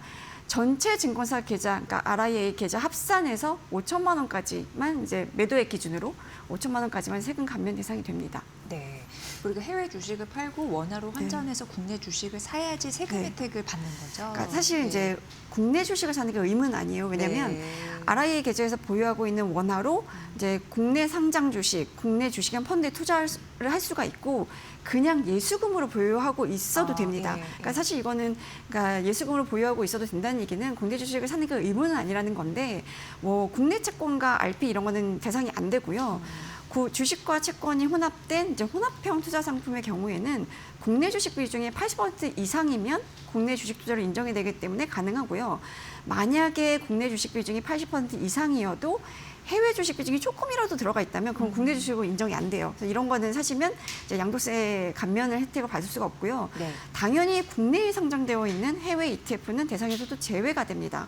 H: 전체 증권사 계좌, 그러니까 RIA 계좌 합산해서 5천만 원까지만 이제 매도액 기준으로 5천만 원까지만 세금 감면 대상이 됩니다.
A: 네. 그리고 해외 주식을 팔고 원화로 환전해서 국내 주식을 사야지 세금
H: 네.
A: 혜택을 받는 거죠.
H: 그러니까 사실
A: 네.
H: 이제 국내 주식을 사는 게 의무는 아니에요. 왜냐하면
A: 네.
H: RIA 계좌에서 보유하고 있는 원화로 이제 국내 상장 주식, 국내 주식형 펀드에 투자를 할 수가 있고 그냥 예수금으로 보유하고 있어도 됩니다.
A: 네,
H: 그러니까
A: 네.
H: 사실 이거는 그러니까 예수금으로 보유하고 있어도 된다는 얘기는 국내 주식을 사는 게 의무는 아니라는 건데 뭐 국내 채권과 RP 이런 거는 대상이 안 되고요. 그 주식과 채권이 혼합된 이제 혼합형 투자 상품의 경우에는 국내 주식 비중이 80% 이상이면 국내 주식 투자를 인정이 되기 때문에 가능하고요. 만약에 국내 주식 비중이 80% 이상이어도 해외 주식 비중이 조금이라도 들어가 있다면 그건 국내 주식으로 인정이 안 돼요. 그래서 이런 거는 사시면 이제 양도세 감면을 혜택을 받을 수가 없고요.
A: 네.
H: 당연히 국내에 상장되어 있는 해외 ETF는 대상에서도 제외가 됩니다.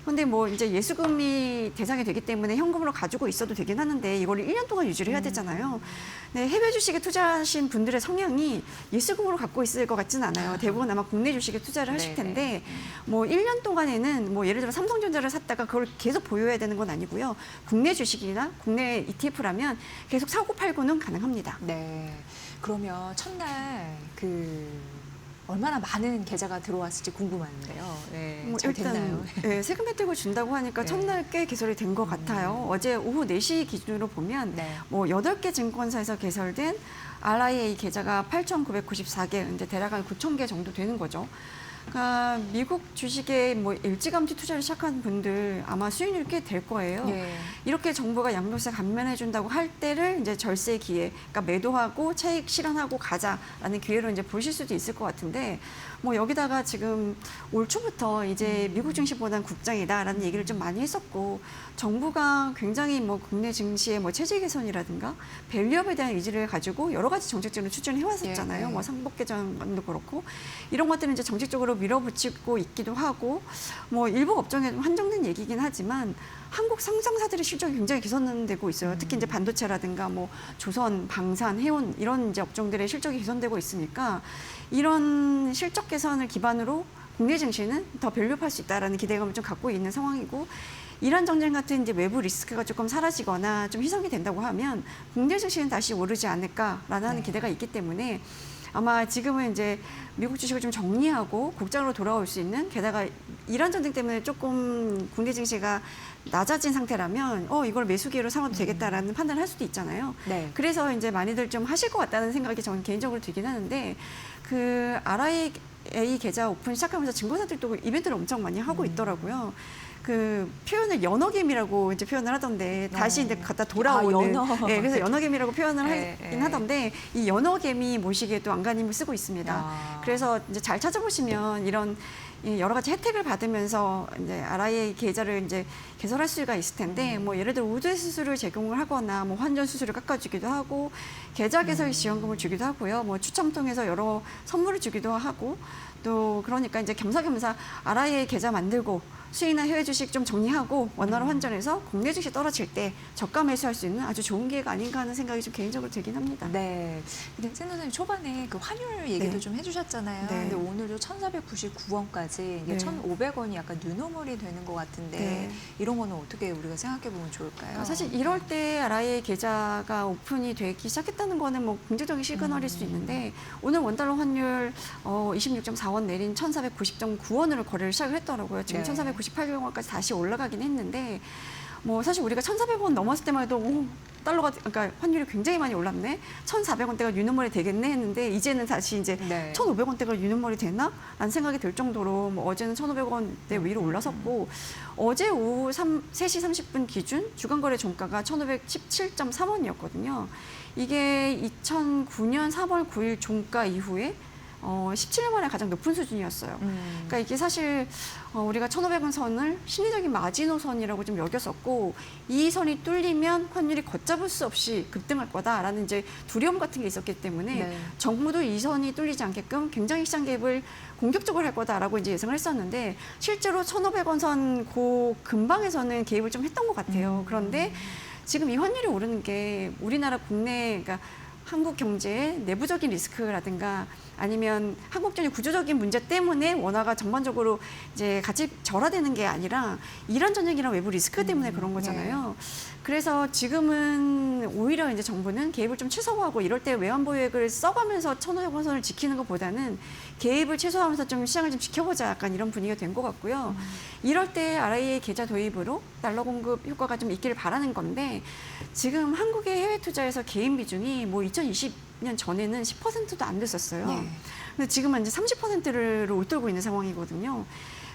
H: 그런데 뭐 이제 예수금이 대상이 되기 때문에 현금으로 가지고 있어도 되긴 하는데 이걸 1년 동안 유지를 해야 되잖아요. 네, 해외 주식에 투자하신 분들의 성향이 예수금으로 갖고 있을 것 같지는 않아요. 대부분 아마 국내 주식에 투자를 하실 텐데 뭐 1년 동안에는 뭐 예를 들어 삼성전자를 샀다가 그걸 계속 보유해야 되는 건 아니고요. 국내 주식이나 국내 ETF라면 계속 사고 팔고는 가능합니다.
A: 네. 그러면 첫날 얼마나 많은 계좌가 들어왔을지 궁금한데요. 네.
H: 뭐
A: 잘
H: 일단
A: 됐나요?
H: 네, 세금 혜택을 준다고 하니까
A: 네.
H: 첫날 꽤 개설이 된 것 같아요. 어제 오후 4시 기준으로 보면
A: 네.
H: 뭐 8개 증권사에서 개설된 RIA 계좌가 8,994개, 이제 대략 한 9,000개 정도 되는 거죠. 그러니까 미국 주식에 뭐 일찌감치 투자를 시작한 분들 아마 수익률이 꽤 될 거예요.
A: 네.
H: 이렇게 정부가 양도세 감면해 준다고 할 때를 이제 절세 기회, 그러니까 매도하고 차익 실현하고 가자라는 기회로 이제 보실 수도 있을 것 같은데 뭐 여기다가 지금 올 초부터 이제 미국 증시보다는 국장이다라는 얘기를 좀 많이 했었고 정부가 굉장히 뭐 국내 증시의 뭐 체제 개선이라든가 밸류업에 대한 의지를 가지고 여러 가지 정책들을 추진해 왔었잖아요.
A: 네.
H: 뭐 상법 개정도 그렇고 이런 것들은 이제 정책적으로 밀어붙이고 있기도 하고 뭐 일부 업종에 좀 한정된 얘기긴 하지만 한국 상장사들의 실적이 굉장히 개선되고 있어요. 특히 이제 반도체라든가 뭐 조선, 방산, 해운 이런 이제 업종들의 실적이 개선되고 있으니까 이런 실적 개선을 기반으로 국내 증시는 더 밸류업할 수 있다라는 기대감을 좀 갖고 있는 상황이고 이란 정쟁 같은 이제 외부 리스크가 조금 사라지거나 좀 희석이 된다고 하면 국내 증시는 다시 오르지 않을까라는 기대가 있기 때문에 아마 지금은 이제 미국 주식을 좀 정리하고 국장으로 돌아올 수 있는 게다가 이란 전쟁 때문에 조금 국내 증시가 낮아진 상태라면 이걸 매수 기회로 삼아도 되겠다라는 판단을 할 수도 있잖아요.
A: 네.
H: 그래서 이제 많이들 좀 하실 것 같다는 생각이 저는 개인적으로 들긴 하는데 그 RIA 계좌 오픈 시작하면서 증권사들도 이벤트를 엄청 많이 하고 있더라고요. 그 표현을 연어개미라고 이제 표현을 하던데 다시 이제 갖다 돌아오는
A: 연어.
H: 네, 그래서 연어개미라고 표현을
A: 네,
H: 하긴
A: 네.
H: 하던데 이 연어개미 모시기에 또 안간힘을 쓰고 있습니다.
A: 야.
H: 그래서 이제 잘 찾아보시면 이런 여러 가지 혜택을 받으면서 이제 RIA 계좌를 이제 개설할 수가 있을 텐데 뭐 예를 들어 우대 수수료를 제공을 하거나 뭐 환전 수수료 깎아주기도 하고 계좌 개설 지원금을 주기도 하고요. 뭐 추첨 통해서 여러 선물을 주기도 하고 또 그러니까 이제 겸사겸사 RIA 계좌 만들고 수익이나 해외 주식 좀 정리하고 원화로 환전해서 국내 주식 떨어질 때 저가 매수할 수 있는 아주 좋은 기회가 아닌가 하는 생각이 좀 개인적으로 들긴 합니다.
A: 네. 근데 센 선생님 초반에 그 환율 얘기도
H: 네.
A: 좀 해주셨잖아요.
H: 네.
A: 근데 오늘도 1,499원까지 이게
H: 네.
A: 1,500원이 약간 뉴노멀이 되는 것 같은데
H: 네.
A: 이런 거는 어떻게 우리가 생각해 보면 좋을까요?
H: 사실 이럴 때 RIA 계좌가 오픈이 되기 시작했다는 거는 뭐 긍정적인 시그널일 수 있는데 오늘 원달러 환율 26.4원 내린 1,490.9원으로 거래를 시작을 했더라고요. 지금
A: 네.
H: 1,498원까지 다시 올라가긴 했는데 뭐 사실 우리가 1,400원 넘었을 때만 해도 오, 달러가 그러니까 환율이 굉장히 많이 올랐네. 1,400원대가 유노멀이 되겠네 했는데 이제는 다시 이제
A: 네.
H: 1,500원대가 유노멀이 되나? 라는 생각이 들 정도로 뭐 어제는 1,500원대 위로 올라섰고 어제 오후 3시 30분 기준 주간 거래 종가가 1,517.3원이었거든요. 이게 2009년 3월 9일 종가 이후에 17년 만에 가장 높은 수준이었어요. 그러니까 이게 사실 우리가 1,500원 선을 심리적인 마지노 선이라고 좀 여겼었고 이 선이 뚫리면 환율이 걷잡을 수 없이 급등할 거다라는 이제 두려움 같은 게 있었기 때문에
A: 네.
H: 정부도 이 선이 뚫리지 않게끔 굉장히 시장 개입을 공격적으로 할 거다라고 이제 예상을 했었는데 실제로 1,500원 선 그 근방에서는 개입을 좀 했던 것 같아요. 그런데 지금 이 환율이 오르는 게 우리나라 국내 그러니까 한국 경제의 내부적인 리스크라든가 아니면 한국전의 구조적인 문제 때문에 원화가 전반적으로 이제 같이 절하되는 게 아니라 이란 전쟁이랑 외부 리스크 때문에 그런 거잖아요. 그래서 지금은 오히려 이제 정부는 개입을 좀 최소화하고 이럴 때 외환 보유액을 써가면서 1,500원 선을 지키는 것보다는 개입을 최소화하면서 좀 시장을 좀 지켜보자 약간 이런 분위기가 된 것 같고요. 이럴 때 RIA 계좌 도입으로 달러 공급 효과가 좀 있기를 바라는 건데 지금 한국의 해외 투자에서 개인 비중이 뭐 2020년 전에는 10%도 안 됐었어요.
A: 네.
H: 근데 지금은 이제 30%를 웃돌고 있는 상황이거든요.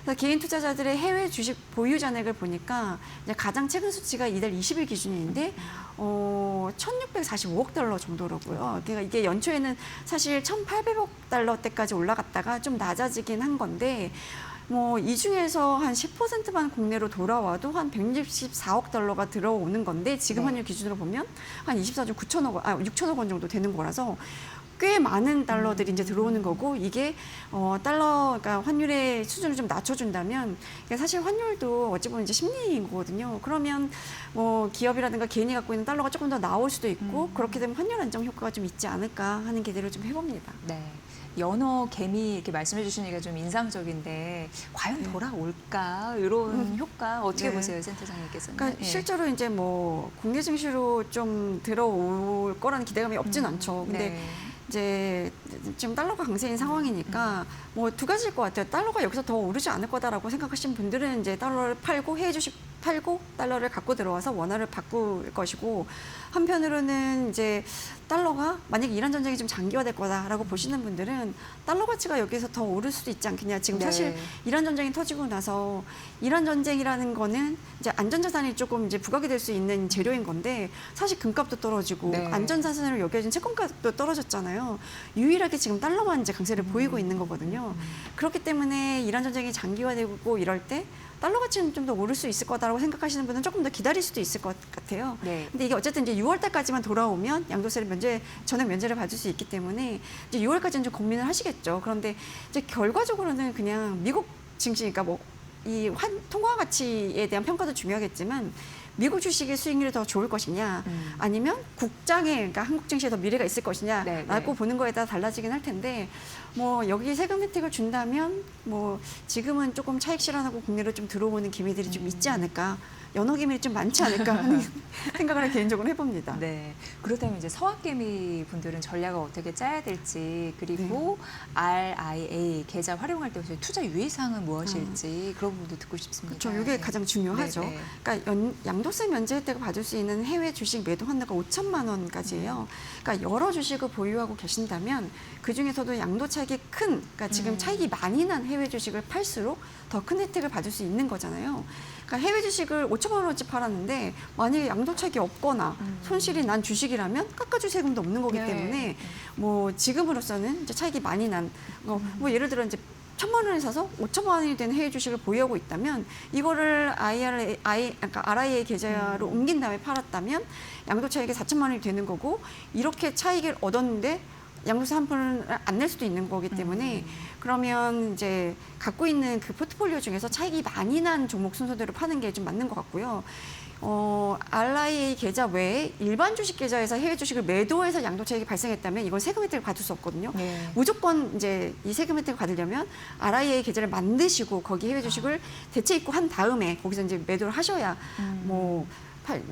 H: 그래서 개인 투자자들의 해외 주식 보유 잔액을 보니까 이제 가장 최근 수치가 이달 20일 기준인데 1,645억 달러 정도라고요. 그러니까 이게 연초에는 사실 1,800억 달러대까지 올라갔다가 좀 낮아지긴 한 건데 뭐 이 중에서 한 10%만 국내로 돌아와도 한 164억 달러가 들어오는 건데 지금 환율 기준으로 보면 한 24조 6천억 원 정도 되는 거라서 꽤 많은 달러들이 이제 들어오는 거고 이게 달러 그러니까 환율의 수준을 좀 낮춰준다면 사실 환율도 어찌 보면 이제 심리인 거거든요. 그러면 뭐 기업이라든가 개인이 갖고 있는 달러가 조금 더 나올 수도 있고 그렇게 되면 환율 안정 효과가 좀 있지 않을까 하는 기대를 좀 해봅니다.
A: 네. 연어 개미 이렇게 말씀해 주시니까 좀 인상적인데 과연 돌아올까 이런 효과 어떻게
H: 네.
A: 보세요, 센터장님께서는?
H: 그러니까
A: 예.
H: 실제로 이제 뭐 국내 증시로 좀 들어올 거라는 기대감이 없진 않죠. 근데
A: 네.
H: 이제 지금 달러가 강세인 상황이니까 뭐 두 가지일 것 같아요. 달러가 여기서 더 오르지 않을 거다라고 생각하시는 분들은 이제 달러를 팔고 해외 주식 팔고 달러를 갖고 들어와서 원화를 바꿀 것이고 한편으로는 이제 달러가 만약에 이란 전쟁이 좀 장기화될 거다라고 보시는 분들은 달러 가치가 여기서 더 오를 수도 있지 않겠냐. 지금
A: 네.
H: 사실 이란 전쟁이 터지고 나서 이란 전쟁이라는 거는 이제 안전자산이 조금 이제 부각이 될 수 있는 재료인 건데 사실 금값도 떨어지고
A: 네.
H: 안전자산으로 여겨진 채권값도 떨어졌잖아요. 유일하게 지금 달러만 이제 강세를 보이고 있는 거거든요. 그렇기 때문에 이란 전쟁이 장기화되고 이럴 때 달러 가치는 좀 더 오를 수 있을 거다라고 생각하시는 분은 조금 더 기다릴 수도 있을 것 같아요.
A: 네.
H: 근데 이게 어쨌든 이제 6월 달까지만 돌아오면 양도세를 전액 면제를 받을 수 있기 때문에 이제 6월까지는 좀 고민을 하시겠죠. 그런데 이제 결과적으로는 그냥 미국 증시니까 뭐 이 통화 가치에 대한 평가도 중요하겠지만 미국 주식의 수익률이 더 좋을 것이냐 아니면 국장에 그러니까 한국 증시에 더 미래가 있을 것이냐라고
A: 네.
H: 보는 거에 따라 달라지긴 할 텐데 뭐 여기 세금 혜택을 준다면 뭐 지금은 조금 차익 실현하고 국내로 좀 들어오는 기미들이 좀 있지 않을까 연어 기밀이 좀 많지 않을까 하는 생각을 개인적으로 해봅니다.
A: 네. 그렇다면 이제 서학개미 분들은 전략을 어떻게 짜야 될지 그리고 RIA 계좌 활용할 때 투자 유의사항은 무엇일지 그런 부분도 듣고 싶습니다.
H: 그렇죠. 이게 가장 중요하죠.
A: 네, 네.
H: 그러니까 양도세 면제 혜택을 받을 수 있는 해외 주식 매도 한도가 5천만 원까지예요. 그러니까 여러 주식을 보유하고 계신다면 그 중에서도 양도 차익이 큰, 그러니까 지금 차익이 많이 난 해외 주식을 팔수록 더 큰 혜택을 받을 수 있는 거잖아요. 그러니까 해외 주식을 5천만 원어치 팔았는데 만약에 양도 차익이 없거나 손실이 난 주식이라면 깎아줄 세금도 없는 거기
A: 네.
H: 때문에 뭐 지금으로서는 이제 차익이 많이 난 뭐 예를 들어 이제 1,000만 원에 사서 5천만 원이 되는 해외 주식을 보유하고 있다면 이거를 그러니까 RIA 계좌로 옮긴 다음에 팔았다면 양도 차익이 4천만 원이 되는 거고 이렇게 차익을 얻었는데 양도세 환불을 안 낼 수도 있는 거기 때문에 그러면 이제 갖고 있는 그 포트폴리오 중에서 차익이 많이 난 종목 순서대로 파는 게 좀 맞는 것 같고요. RIA 계좌 외에 일반 주식 계좌에서 해외 주식을 매도해서 양도차익이 발생했다면 이건 세금 혜택을 받을 수 없거든요.
A: 네.
H: 무조건 이제 이 세금 혜택을 받으려면 RIA 계좌를 만드시고 거기 해외 주식을 대체 입고한 다음에 거기서 이제 매도를 하셔야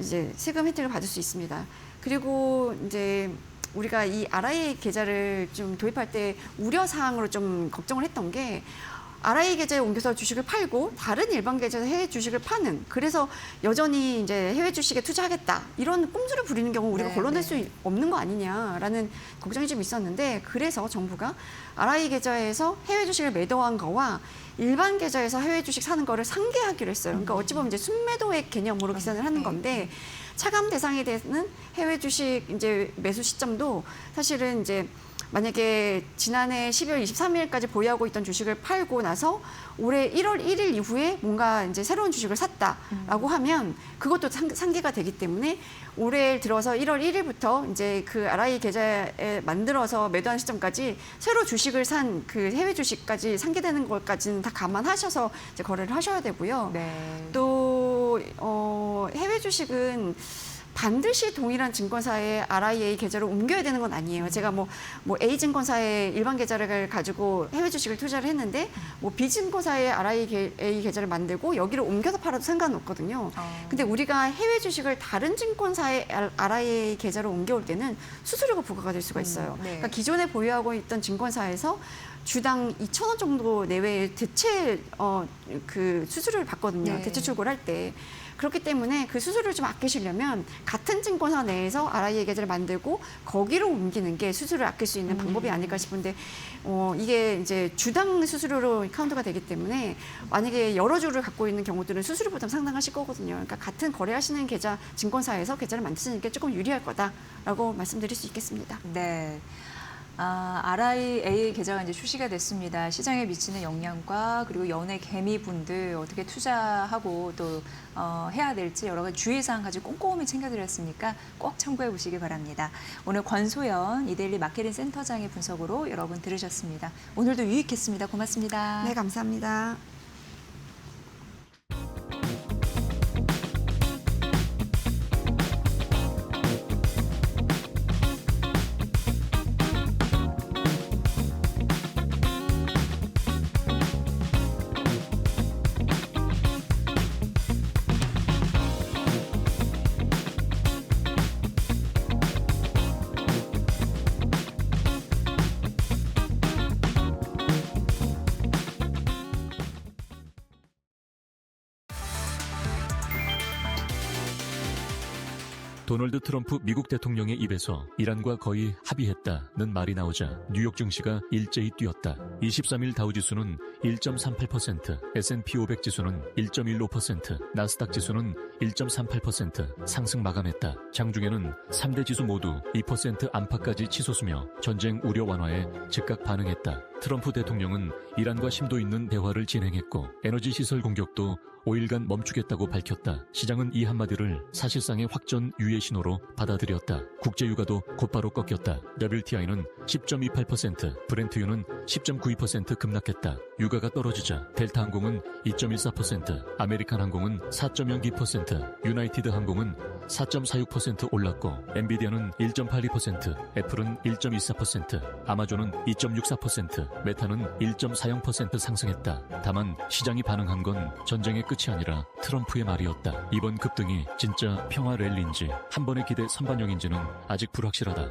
H: 이제 세금 혜택을 받을 수 있습니다. 그리고 이제 우리가 이 RIA 계좌를 좀 도입할 때 우려 사항으로 좀 걱정을 했던 게 RIA 계좌에 옮겨서 주식을 팔고 다른 일반 계좌에서 해외 주식을 파는, 그래서 여전히 이제 해외 주식에 투자하겠다 이런 꼼수를 부리는 경우 우리가
A: 네,
H: 걸러낼
A: 네.
H: 수 없는 거 아니냐라는 걱정이 좀 있었는데, 그래서 정부가 RIA 계좌에서 해외 주식을 매도한 거와 일반 계좌에서 해외 주식 사는 거를 상계하기로 했어요. 그러니까 어찌 보면 이제 순매도액 개념으로 계산을 하는 건데, 차감 대상이 되는 해외 주식 이제 매수 시점도 사실은 이제 만약에 지난해 12월 23일까지 보유하고 있던 주식을 팔고 나서 올해 1월 1일 이후에 뭔가 이제 새로운 주식을 샀다라고 하면 그것도 상계가 되기 때문에 올해 들어서 1월 1일부터 이제 그 RIA 계좌에 만들어서 매도한 시점까지 새로 주식을 산 그 해외 주식까지 상계되는 것까지는 다 감안하셔서 이제 거래를 하셔야 되고요.
A: 네.
H: 또 해외 주식은 반드시 동일한 증권사의 RIA 계좌로 옮겨야 되는 건 아니에요. 제가 뭐 A 증권사의 일반 계좌를 가지고 해외 주식을 투자를 했는데 뭐 B 증권사의 RIA 계좌를 만들고 여기를 옮겨서 팔아도 상관없거든요. 근데 우리가 해외 주식을 다른 증권사의 RIA 계좌로 옮겨올 때는 수수료가 부과가 될 수가 있어요.
A: 네.
H: 그러니까 기존에 보유하고 있던 증권사에서 주당 2,000원 정도 내외의 대체 그 수수료를 받거든요.
A: 네.
H: 대체 출고를 할 때. 그렇기 때문에 그 수수료를 좀 아끼시려면 같은 증권사 내에서 RIA 계좌를 만들고 거기로 옮기는 게 수수료를 아낄 수 있는 방법이 아닐까 싶은데, 이게 이제 주당 수수료로 카운트가 되기 때문에 만약에 여러 주를 갖고 있는 경우들은 수수료 부담 상당하실 거거든요. 그러니까 같은 거래하시는 계좌 증권사에서 계좌를 만드시는 게 조금 유리할 거다라고 말씀드릴 수 있겠습니다.
A: 네. RIA 계좌가 이제 출시가 됐습니다. 시장에 미치는 영향과 그리고 연예 개미분들 어떻게 투자하고 또 해야 될지 여러 가지 주의사항 가지고 꼼꼼히 챙겨드렸으니까 꼭 참고해 보시기 바랍니다. 오늘 권소연 이데일리 마케팅 센터장의 분석으로 여러분 들으셨습니다. 오늘도 유익했습니다. 고맙습니다.
H: 네, 감사합니다.
D: 도널드 트럼프 미국 대통령의 입에서 이란과 거의 합의했다는 말이 나오자 뉴욕 증시가 일제히 뛰었다. 23일 다우지수는 1.38%, S&P 500 지수는 1.15%, 나스닥 지수는 1.38% 상승 마감했다. 장중에는 3대 지수 모두 2% 안팎까지 치솟으며 전쟁 우려 완화에 즉각 반응했다. 트럼프 대통령은 이란과 심도 있는 대화를 진행했고 에너지 시설 공격도 5일간 멈추겠다고 밝혔다. 시장은 이 한마디를 사실상의 확전 유예 신호로 받아들였다. 국제유가도 곧바로 꺾였다. WTI는 10.28%, 브렌트유는 10.92% 급락했다. 유가가 떨어지자 델타항공은 2.14%, 아메리칸 항공은 4.09%, 유나이티드 항공은 4.46% 올랐고 엔비디아는 1.82%, 애플은 1.24%, 아마존은 2.64%, 메타는 1.40% 상승했다. 다만 시장이 반응한 건 전쟁의 끝이 아니라 트럼프의 말이었다. 이번 급등이 진짜 평화 랠리인지 한 번의 기대 선반영인지는 아직 불확실하다.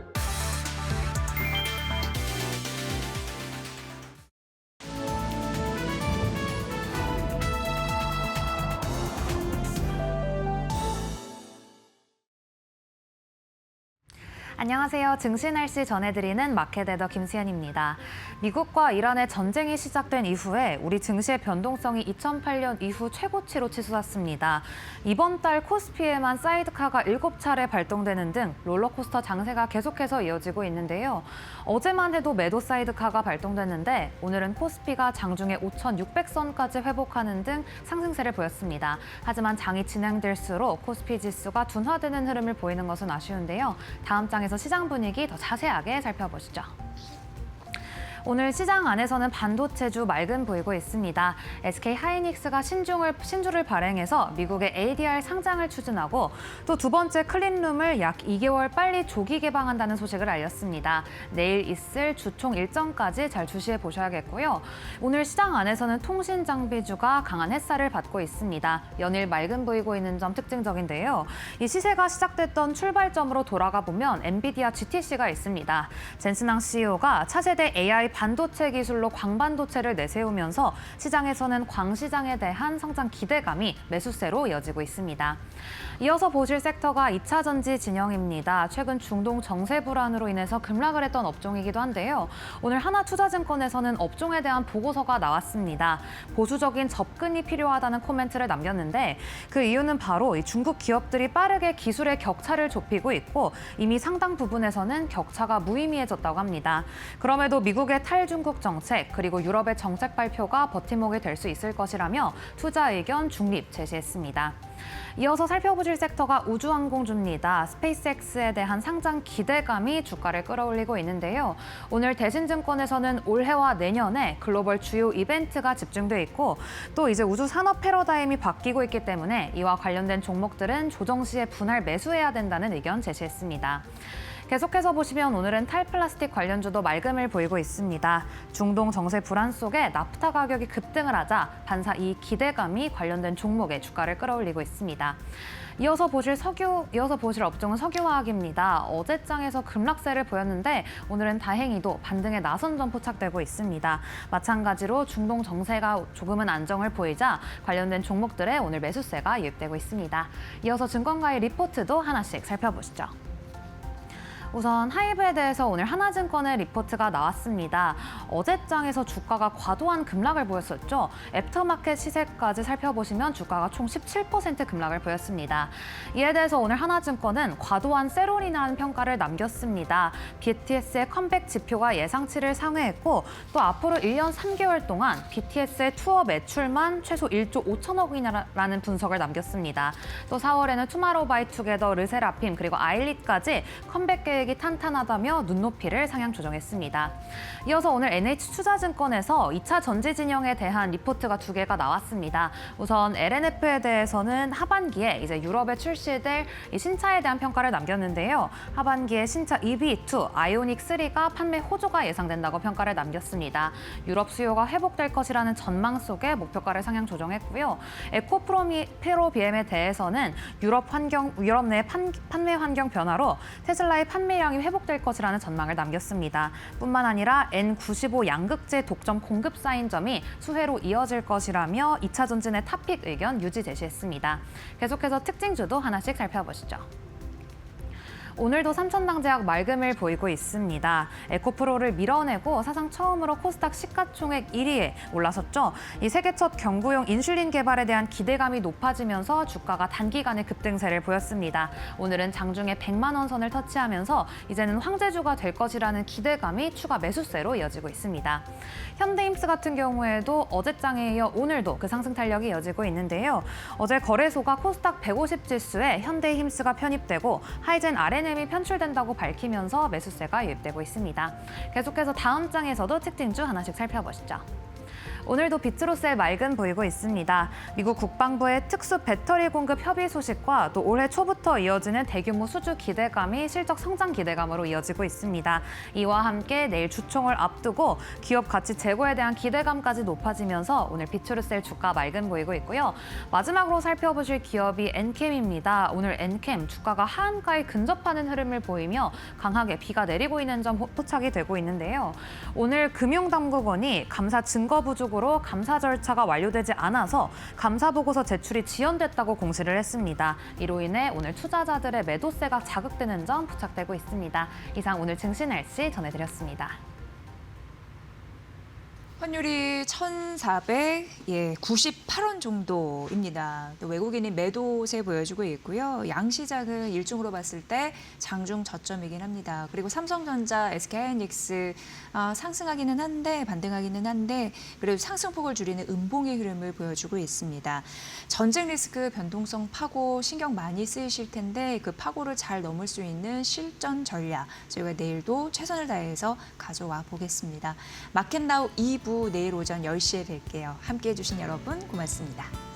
F: 안녕하세요. 증시 날씨 전해드리는 마켓에더 김수현입니다. 미국과 이란의 전쟁이 시작된 이후에 우리 증시의 변동성이 2008년 이후 최고치로 치솟았습니다. 이번 달 코스피에만 사이드카가 7차례 발동되는 등 롤러코스터 장세가 계속해서 이어지고 있는데요. 어제만 해도 매도 사이드카가 발동됐는데 오늘은 코스피가 장중에 5,600선까지 회복하는 등 상승세를 보였습니다. 하지만 장이 진행될수록 코스피 지수가 둔화되는 흐름을 보이는 것은 아쉬운데요. 다음 장에서 현장에서 시장 분위기 더 자세하게 살펴보시죠. 오늘 시장 안에서는 반도체주 맑음 보이고 있습니다. SK 하이닉스가 신주를 발행해서 미국의 ADR 상장을 추진하고 또 두 번째 클린룸을 약 2개월 빨리 조기 개방한다는 소식을 알렸습니다. 내일 있을 주총 일정까지 잘 주시해 보셔야겠고요. 오늘 시장 안에서는 통신 장비주가 강한 햇살을 받고 있습니다. 연일 맑음 보이고 있는 점 특징적인데요. 이 시세가 시작됐던 출발점으로 돌아가 보면 엔비디아 GTC가 있습니다. 젠슨항 CEO가 차세대 AI 반도체 기술로 광반도체를 내세우면서 시장에서는 광시장에 대한 성장 기대감이 매수세로 이어지고 있습니다. 이어서 보실 섹터가 2차 전지 진영입니다. 최근 중동 정세 불안으로 인해서 급락을 했던 업종이기도 한데요. 오늘 하나투자증권에서는 업종에 대한 보고서가 나왔습니다. 보수적인 접근이 필요하다는 코멘트를 남겼는데 그 이유는 바로 이 중국 기업들이 빠르게 기술의 격차를 좁히고 있고 이미 상당 부분에서는 격차가 무의미해졌다고 합니다. 그럼에도 미국의 탈중국 정책 그리고 유럽의 정책 발표가 버팀목이 될 수 있을 것이라며 투자 의견 중립 제시했습니다. 이어서 살펴보실 섹터가 우주항공주입니다. 스페이스X에 대한 상장 기대감이 주가를 끌어올리고 있는데요. 오늘 대신증권에서는 올해와 내년에 글로벌 주요 이벤트가 집중돼 있고 또 이제 우주 산업 패러다임이 바뀌고 있기 때문에 이와 관련된 종목들은 조정 시에 분할 매수해야 된다는 의견 제시했습니다. 계속해서 보시면 오늘은 탈플라스틱 관련주도 맑음을 보이고 있습니다. 중동 정세 불안 속에 나프타 가격이 급등을 하자 반사 이 기대감이 관련된 종목의 주가를 끌어올리고 있습니다. 이어서 보실 업종은 석유화학입니다. 어제장에서 급락세를 보였는데 오늘은 다행히도 반등의 나선 점 포착되고 있습니다. 마찬가지로 중동 정세가 조금은 안정을 보이자 관련된 종목들의 오늘 매수세가 유입되고 있습니다. 이어서 증권가의 리포트도 하나씩 살펴보시죠. 우선 하이브에 대해서 오늘 하나증권의 리포트가 나왔습니다. 어제장에서 주가가 과도한 급락을 보였었죠. 애프터마켓 시세까지 살펴보시면 주가가 총 17% 급락을 보였습니다. 이에 대해서 오늘 하나증권은 과도한 세롤이라는 평가를 남겼습니다. BTS의 컴백 지표가 예상치를 상회했고 또 앞으로 1년 3개월 동안 BTS의 투어 매출만 최소 1조 5천억 원이라는 분석을 남겼습니다. 또 4월에는 투마로우바이투게더, 르세라핌 그리고 아일릿까지 컴백 계획이 탄탄하다며 눈높이를 상향 조정했습니다. 이어서 오늘 NH투자증권에서 2차 전지 진영에 대한 리포트가 2개가 나왔습니다. 우선 LNF에 대해서는 하반기에 이제 유럽에 출시될 이 신차에 대한 평가를 남겼는데요. 하반기에 신차 EV2, 아이오닉3가 판매 호조가 예상된다고 평가를 남겼습니다. 유럽 수요가 회복될 것이라는 전망 속에 목표가를 상향 조정했고요. 에코프로비엠에 대해서는 유럽 내 판매 환경 변화로 테슬라의 판매량이 회복될 것이라는 전망을 남겼습니다. 뿐만 아니라 N95 양극재 독점 공급 쌓인 점이 수혜로 이어질 것이라며 2차 전진의 탑픽 의견 유지 제시했습니다. 계속해서 특징주도 하나씩 살펴보시죠. 오늘도 삼천당제약 맑음을 보이고 있습니다. 에코프로를 밀어내고 사상 처음으로 코스닥 시가총액 1위에 올라섰죠. 이 세계 첫 경구용 인슐린 개발에 대한 기대감이 높아지면서 주가가 단기간에 급등세를 보였습니다. 오늘은 장중에 100만 원 선을 터치하면서 이제는 황제주가 될 것이라는 기대감이 추가 매수세로 이어지고 있습니다. 현대힘스 같은 경우에도 어제장에 이어 오늘도 그 상승 탄력이 이어지고 있는데요. 어제 거래소가 코스닥 150 지수에 현대힘스가 편입되고 하이젠 RNM이 편출된다고 밝히면서 매수세가 유입되고 있습니다. 계속해서 다음 장에서도 특징주 하나씩 살펴보시죠. 오늘도 비트로셀 맑음 보이고 있습니다. 미국 국방부의 특수 배터리 공급 협의 소식과 또 올해 초부터 이어지는 대규모 수주 기대감이 실적 성장 기대감으로 이어지고 있습니다. 이와 함께 내일 주총을 앞두고 기업 가치 재고에 대한 기대감까지 높아지면서 오늘 비트로셀 주가 맑음 보이고 있고요. 마지막으로 살펴보실 기업이 엔캠입니다. 오늘 엔캠 주가가 하한가에 근접하는 흐름을 보이며 강하게 비가 내리고 있는 점 포착이 되고 있는데요. 오늘 금융당국원이 감사 증거 부족으로 감사 절차가 완료되지 않아서 감사 보고서 제출이 지연됐다고 공시를 했습니다. 이로 인해 오늘 투자자들의 매도세가 자극되는 점 포착되고 있습니다. 이상 오늘 증시 날씨 전해드렸습니다.
A: 환율이 1,498원 정도입니다. 또 외국인이 매도세 보여주고 있고요. 양시장은 일중으로 봤을 때 장중 저점이긴 합니다. 그리고 삼성전자, SK하이닉스 상승하기는 한데 반등하기는 한데 그래도 상승폭을 줄이는 음봉의 흐름을 보여주고 있습니다. 전쟁 리스크, 변동성 파고 신경 많이 쓰이실 텐데 그 파고를 잘 넘을 수 있는 실전 전략 저희가 내일도 최선을 다해서 가져와 보겠습니다. 마켓나우 2부 내일 오전 10시에 뵐게요. 함께해 주신 여러분 고맙습니다.